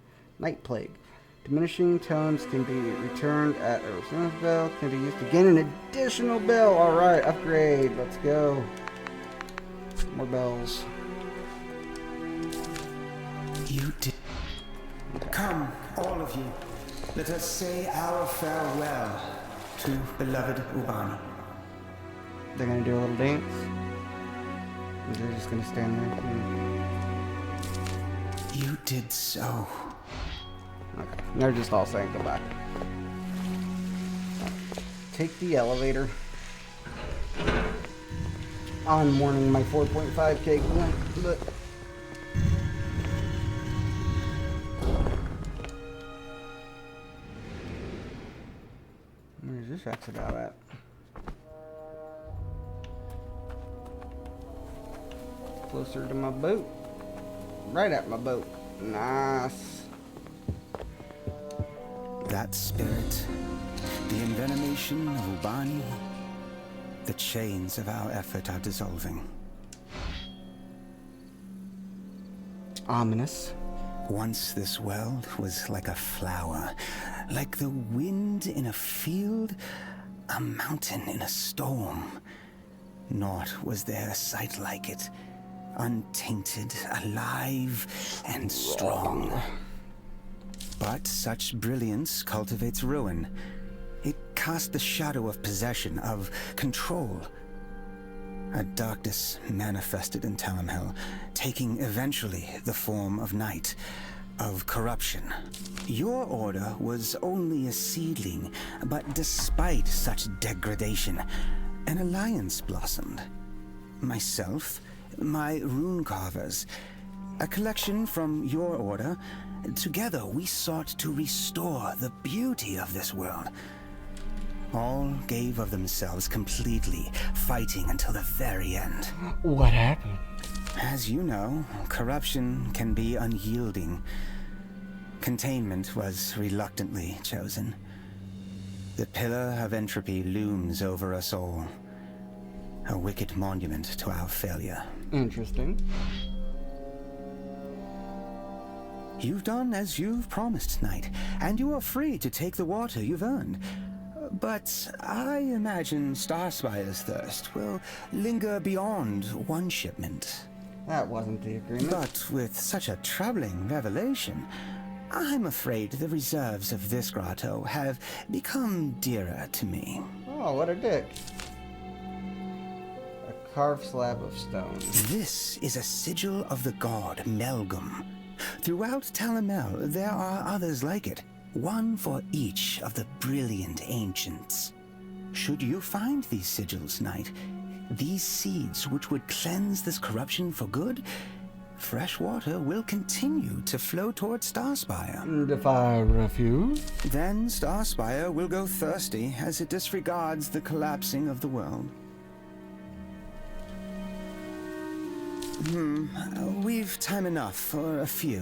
Diminishing tones can be returned at a resonance bell. Can be used to gain an additional bell. Alright, upgrade. Let's go. More bells. You did. Come, all of you. Let us say our farewell to beloved Ubani. They're gonna do a little dance? Or they're just gonna stand there? You did so. Okay, they're just all saying goodbye. Take the elevator. On mourning my 4.5k glint, but where's this exit out at? Closer to my boat. Right at my boat. Nice. That spirit, the envenomation of Ubani, the chains of our effort are dissolving. Ominous. Once this world was like a flower, like the wind in a field, a mountain in a storm. Naught was there a sight like it, untainted, alive, and strong. But such brilliance cultivates ruin. It casts the shadow of possession, of control. A darkness manifested in Talamhel, taking eventually the form of night, of corruption. Your order was only a seedling, but despite such degradation, an alliance blossomed. Myself, my rune carvers, a collection from your order. Together we sought to restore the beauty of this world. All gave of themselves completely, fighting until the very end. What happened? As you know, corruption can be unyielding. Containment was reluctantly chosen. The pillar of entropy looms over us all. A wicked monument to our failure. Interesting. You've done as you've promised, Knight, and you are free to take the water you've earned. But I imagine Starspire's thirst will linger beyond one shipment. That wasn't the agreement. But with such a troubling revelation, I'm afraid the reserves of this grotto have become dearer to me. Oh, what a dick. A carved slab of stone. This is a sigil of the god Melgum. Throughout Talamhel, there are others like it, one for each of the brilliant ancients. Should you find these sigils, Knight, these seeds which would cleanse this corruption for good, fresh water will continue to flow towards Starspire. And if I refuse? Then Starspire will go thirsty as it disregards the collapsing of the world. We've time enough for a few.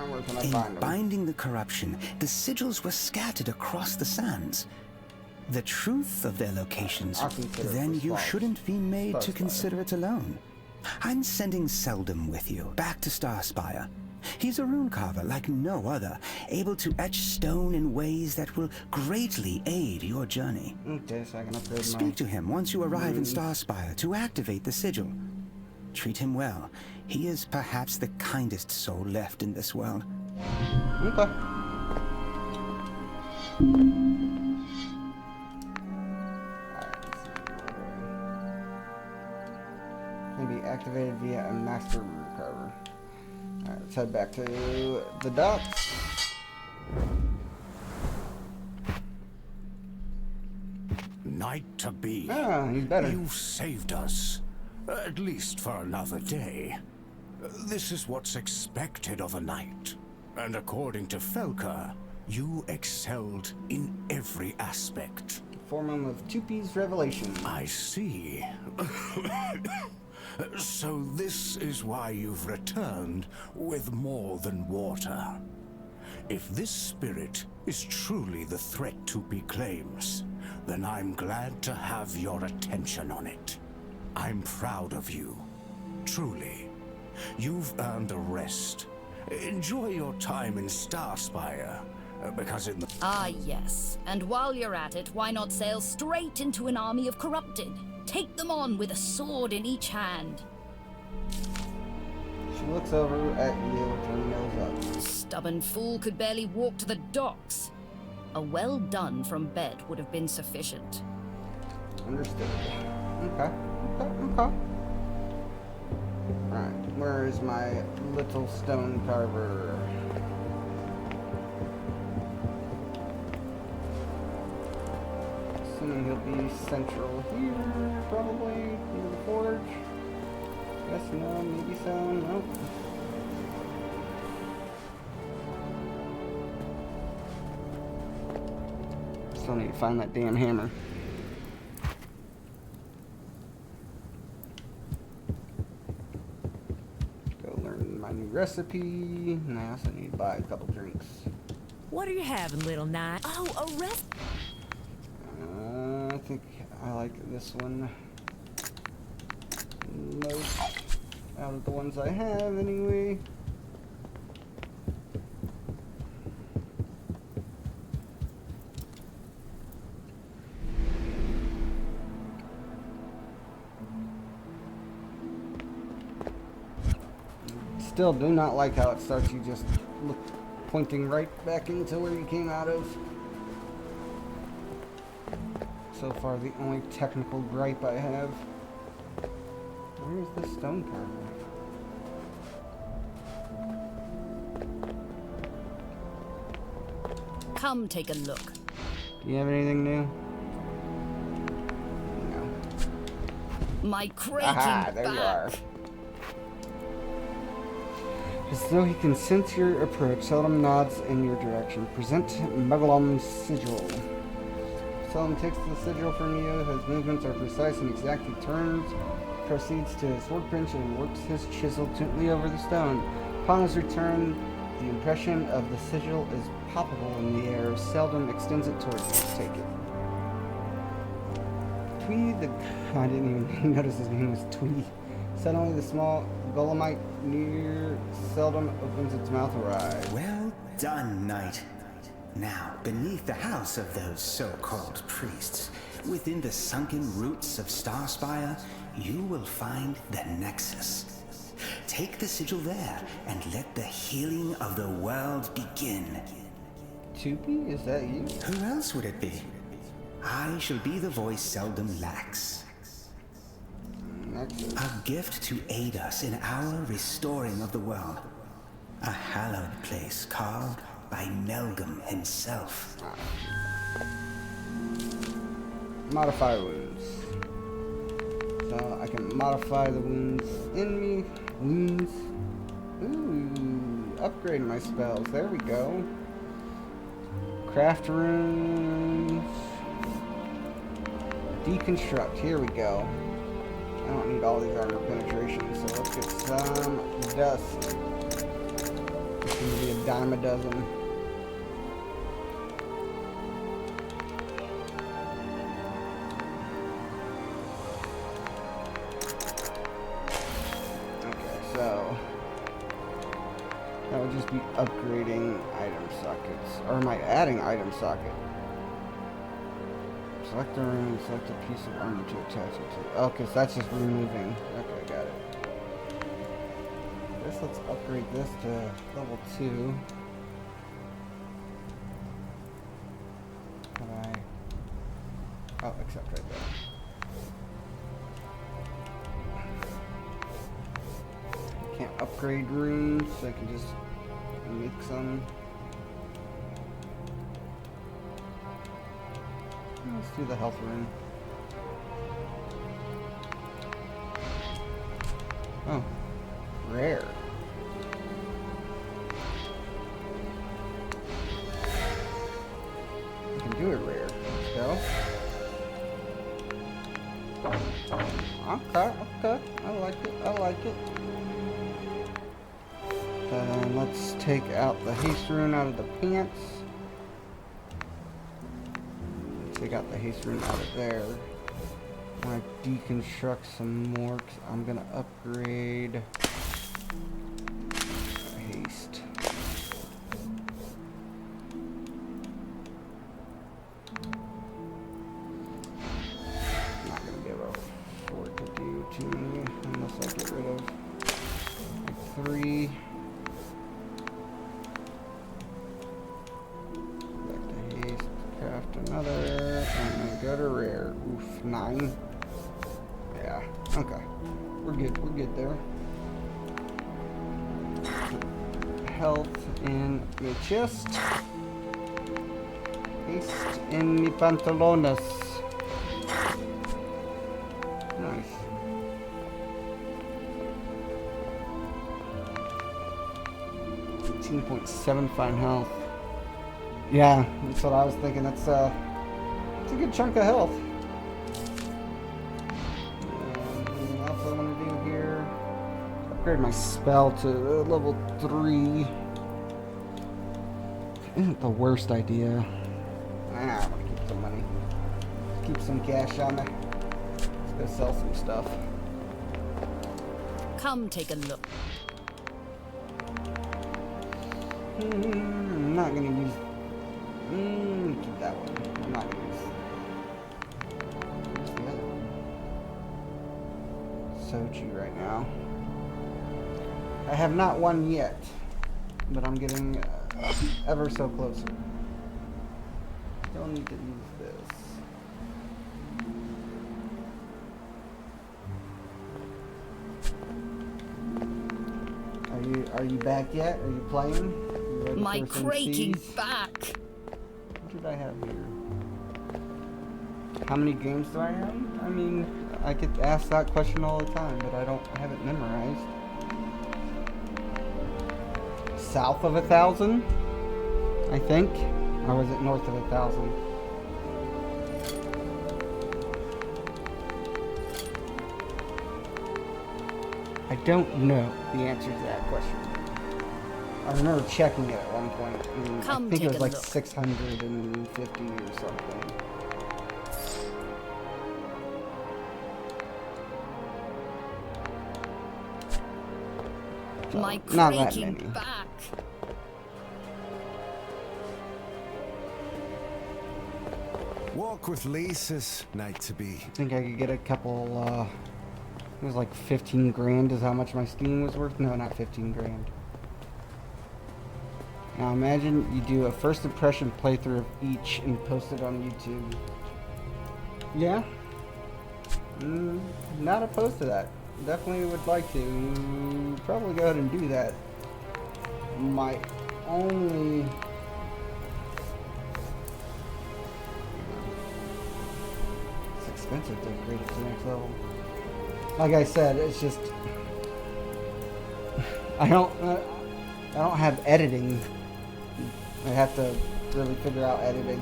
Where can I In find them? binding the corruption, the sigils were scattered across the sands. The truth of their locations, then you shouldn't be made to consider it alone. I'm sending Seldom with you, back to Starspire. He's a rune carver like no other, able to etch stone in ways that will greatly aid your journey. Okay, so I can upgrade Speak to him once you arrive in Starspire to activate the sigil. Treat him well. He is perhaps the kindest soul left in this world. Okay. Can be activated via a master root carver. Alright, let's head back to the docks. Knight to be. Ah, he's better. You've saved us. At least for another day. This is what's expected of a knight. And according to Felka, you excelled in every aspect. Foreman of Tupi's revelation. I see. So this is why you've returned with more than water. If this spirit is truly the threat Tupi claims, then I'm glad to have your attention on it. I'm proud of you. Truly. You've earned a rest. Enjoy your time in Starspire, because in the... Ah, yes. And while you're at it, why not sail straight into an army of corrupted? Take them on with a sword in each hand. She looks over at you with her nose up. Stubborn fool could barely walk to the docks. A well done from bed would have been sufficient. Understood. Okay. Alright, where is my little stone carver? Assuming he'll be central here, probably, near the forge. Guess no, maybe so, nope. Still need to find that damn hammer. Go learn my new recipe, and I also need to buy a couple drinks. What are you having, little knight? Oh, a rest. I think I like this one most out of the ones I have, anyway. Still do not like how it starts you just pointing right back into where you came out of. So far, the only technical gripe I have. Where's the stone carver? Come take a look. Do you have anything new? No. My craking Aha, there back. you are. As though he can sense your approach, Seldom nods in your direction. Present Megalom's sigil. Seldom takes the sigil from you. His movements are precise and exact. He turns, proceeds to his workbench, and works his chisel gently over the stone. Upon his return, the impression of the sigil is palpable in the air. Seldom extends it towards you. Take it. Twee the... I didn't even notice his name was Twee. Suddenly, the small golemite near Seldom opens its mouth wide. Well done, knight. Now, beneath the house of those so-called priests, within the sunken roots of Starspire, you will find the Nexus. Take the sigil there, and let the healing of the world begin. Tupi, is that you? Who else would it be? I shall be the voice Seldom lacks. Nexus. A gift to aid us in our restoring of the world. A hallowed place carved by Melgum himself. Modify wounds. So I can modify the wounds in me. Wounds. Ooh, upgrade my spells. There we go. Craft runes. Deconstruct. Here we go. I don't need all these armor penetrations, so let's get some dust. It's gonna be a dime a dozen. Okay, so that would just be upgrading item sockets. Or am I adding item socket? Select a ring, select a piece of armor to attach it to. Okay, so that's just removing. Okay, got it. Guess let's upgrade this to level 2. Oh, except right there. Can't upgrade rooms, so I can just make some. Let's do the health room. Oh, rare. I can do it rare. Let's go. Okay, okay. I like it. I like it. Then let's take out the haste rune out of the pants. Take out the haste rune out of there. I want to deconstruct some more because I'm going to upgrade haste. I'm not going to be able to afford to do too many unless I get rid of like 3. Back to haste, craft another, and then go to rare. Oof, 9. Yeah, okay. We're good there. Health in my chest. Haste in my pantalones. Nice. .75 health. Yeah, that's what I was thinking. That's a good chunk of health. Anything else I want to do here? Upgrade my spell to level 3. Isn't the worst idea. I want to keep some money. Keep some cash on me. Let's go sell some stuff. Come take a look. I'm not gonna use. Keep that one. I'm not gonna use. Where's the other one? Sochi right now. I have not won yet, but I'm getting ever so closer. Still need to use this. Are you back yet? Are you playing? My craking back. What did I have here? How many games do I have? I mean, I get asked that question all the time, but I don't have it memorized. South of 1,000, I think, or was it north of 1,000? I don't know the answer to that question. I remember checking it at one point, and I think it was like 650 or something. So, my not that craking many. back. Walk with Lisa's night to be. I think I could get a couple, it was like 15 grand is how much my Steam was worth. No, not 15 grand. Now imagine you do a first impression playthrough of each and post it on YouTube. Yeah? Not opposed to that. Definitely would like to. Probably go ahead and do that. My only... It's expensive to upgrade it to the next level. Like I said, it's just... I don't have editing. I have to really figure out editing.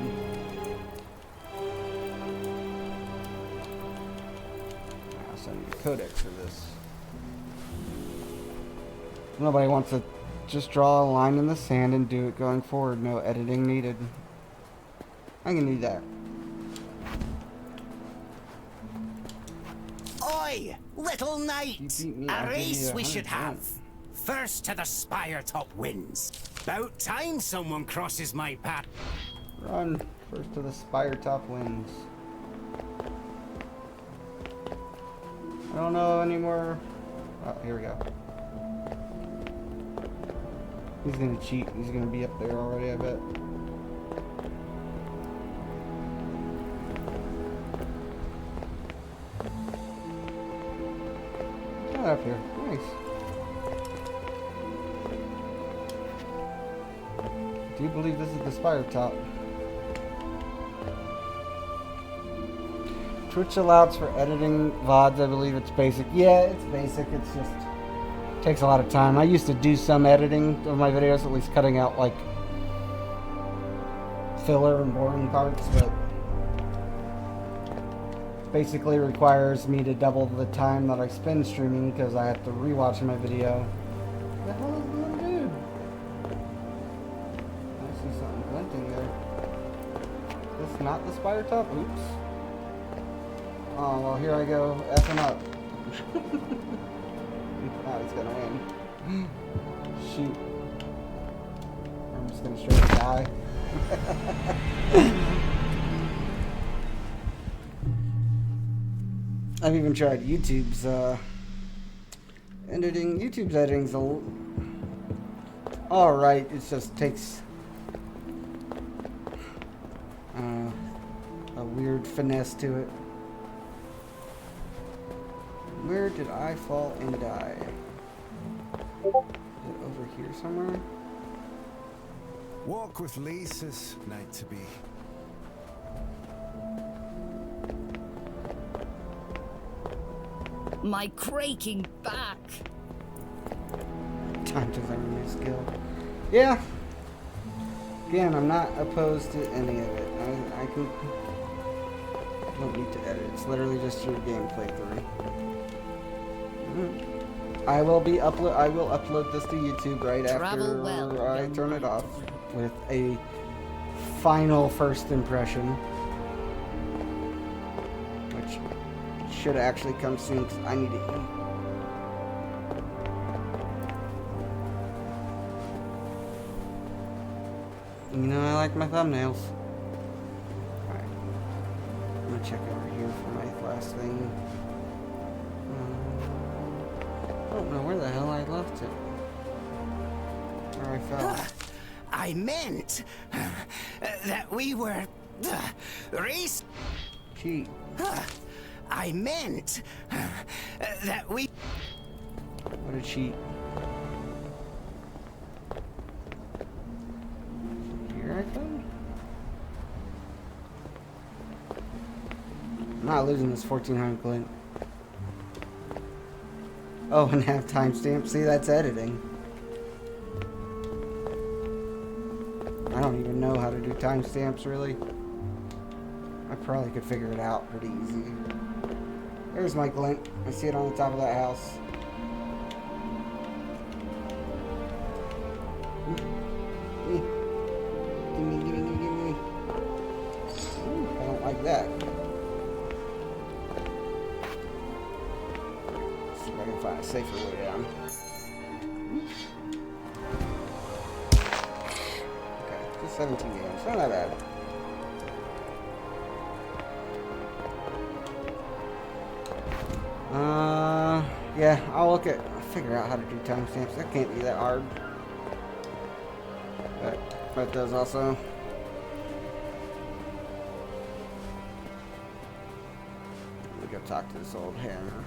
I also need a codec for this. Nobody wants to just draw a line in the sand and do it going forward. No editing needed. I can do that. Oi, little knight! A race we should have. First to the spire top wins. About time someone crosses my path. Run. First to the spire top wins. I don't know anymore. Oh, here we go. He's gonna cheat. He's gonna be up there already, I bet. Oh, up here. Nice. Do you believe this is the spire top? Twitch allows for editing VODs. I believe it's basic. Yeah, it's basic. It's just takes a lot of time. I used to do some editing of my videos, at least cutting out like filler and boring parts, but basically requires me to double the time that I spend streaming because I have to rewatch my video. What the hell is going on, dude? I see something glinting there. Is this not the spire top? Oops. Oh, well, here I go, effing up. Now he's gonna win. Shoot. I'm just gonna straight die. I've even tried YouTube's editing. YouTube's editing's alright. It just takes a weird finesse to it. Where did I fall and die? Is it over here somewhere? Walk with Lisa's night to be. My cracking back. Time to learn a new skill. Yeah. Again, I'm not opposed to any of it. I don't need to edit. It's literally just your gameplay through. I will upload this to YouTube right after I turn it off with a final first impression, which should actually come soon because I need to eat. You know I like my thumbnails. Alright. I'm gonna check over here for my last thing. I don't know where the hell I left it. Where I fell. I meant that we were race. Cheat. I meant that we. What a cheat. Here I come. I'm not losing this 1400 glint. Oh, and have timestamps. See, that's editing. I don't even know how to do timestamps, really. I probably could figure it out pretty easy. There's my glint. I see it on the top of that house. Gimme. Ooh, I don't like that. See if I can find a safer way down. Okay, just 17 games. Not that bad. Yeah, I'll figure out how to do timestamps. That can't be that hard. But it does also. Let me go talk to this old hammer.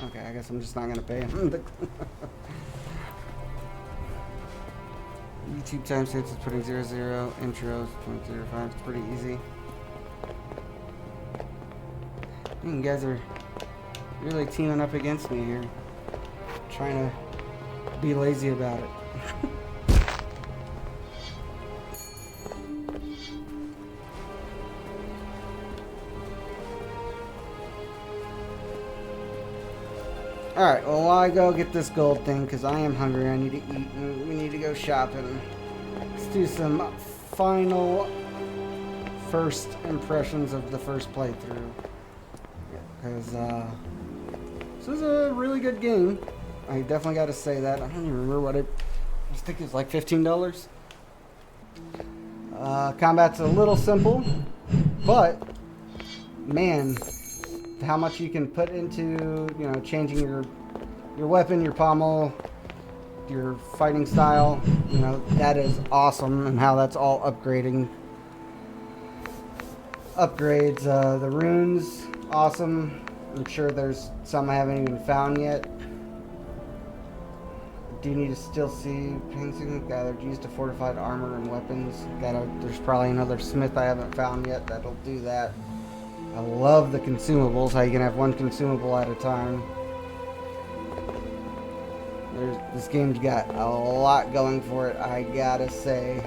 Okay, I guess I'm just not gonna pay him. YouTube timestamps is putting 00, intros 0.05. It's pretty easy. You guys are really teaming up against me here. Trying to be lazy about it. Alright, well, I go get this gold thing because I am hungry. I need to eat and we need to go shopping. Let's do some final first impressions of the first playthrough. Because this is a really good game. I definitely got to say that. I don't even remember what I think it was like $15. Combat's a little simple, but man, how much you can put into, you know, changing your weapon, your pommel, your fighting style, you know, that is awesome, and how that's all upgrades the runes, awesome. I'm sure there's some I haven't even found yet. Do you need to still see painting gathered used to fortified armor and weapons? There's probably another smith I haven't found yet that'll do that. I love the consumables, how you can have one consumable at a time. This game's got a lot going for it, I gotta say.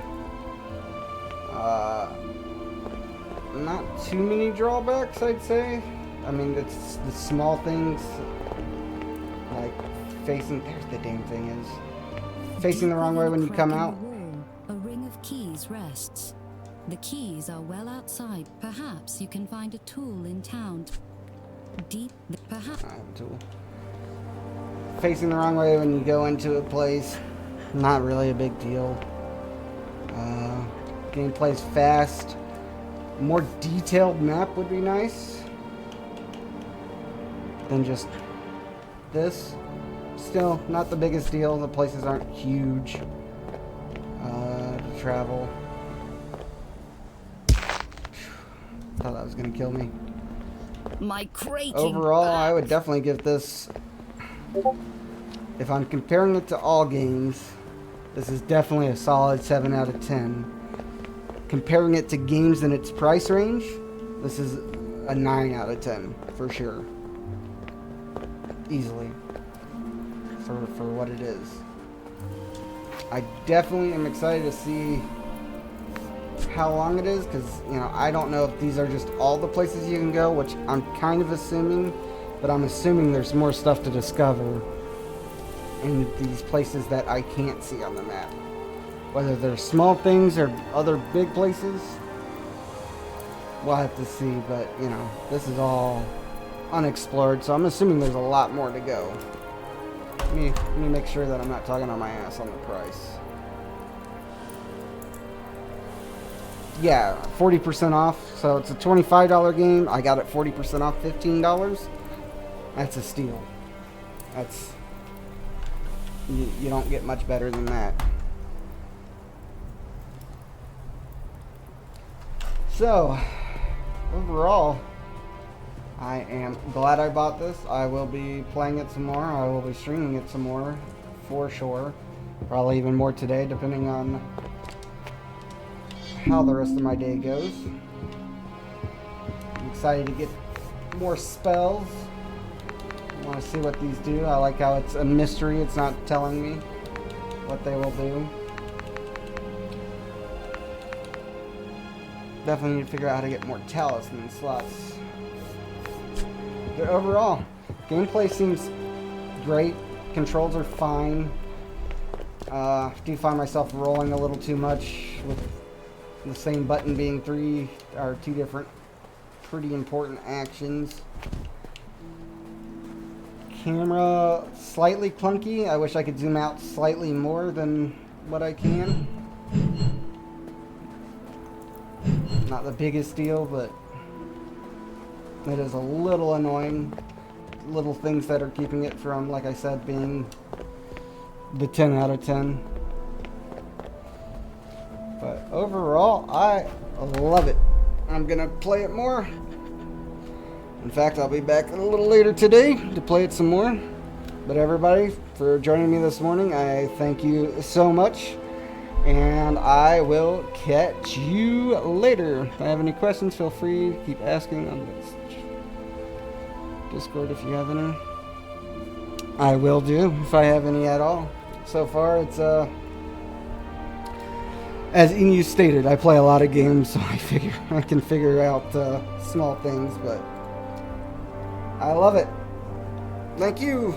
Not too many drawbacks, I'd say. I mean, it's the small things, like facing, there's the damn thing is, facing the wrong way when you come out. A ring of keys rests. The keys are well outside. Perhaps you can find a tool in town. Perhaps. I have a tool. Facing the wrong way when you go into a place, not really a big deal. Gameplay's fast. More detailed map would be nice than just this. Still, not the biggest deal. The places aren't huge to travel. Thought that was gonna kill me. My creaking Overall, I would definitely give this, if I'm comparing it to all games, this is definitely a solid 7 out of 10. Comparing it to games in its price range, this is a 9 out of 10 for sure. Easily. For what it is. I definitely am excited to see how long it is, because, you know, I don't know if these are just all the places you can go, which I'm kind of assuming, but I'm assuming there's more stuff to discover in these places that I can't see on the map. Whether they're small things or other big places, we'll have to see, but, you know, this is all unexplored, so I'm assuming there's a lot more to go. Let me make sure that I'm not talking on my ass on the price. Yeah, 40% off. So it's a $25 game. I got it 40% off, $15. That's a steal. That's, you don't get much better than that. So, overall, I am glad I bought this. I will be playing it some more. I will be streaming it some more, for sure. Probably even more today, depending on how the rest of my day goes. I'm excited to get more spells. I want to see what these do. I like how it's a mystery. It's not telling me what they will do. Definitely need to figure out how to get more talisman slots. But overall, gameplay seems great. Controls are fine. I do find myself rolling a little too much with the same button being two different pretty important actions. Camera slightly clunky. I wish I could zoom out slightly more than what I can. Not the biggest deal, but it is a little annoying. Little things that are keeping it from, like I said, being the 10 out of 10. But overall, I love it. I'm gonna play it more. In fact, I'll be back a little later today to play it some more. But everybody, for joining me this morning, I thank you so much. And I will catch you later. If I have any questions, feel free to keep asking on this Discord if you have any. I will do if I have any at all. So far, it's as Inu stated, I play a lot of games, so I can figure out small things, but I love it. Thank you.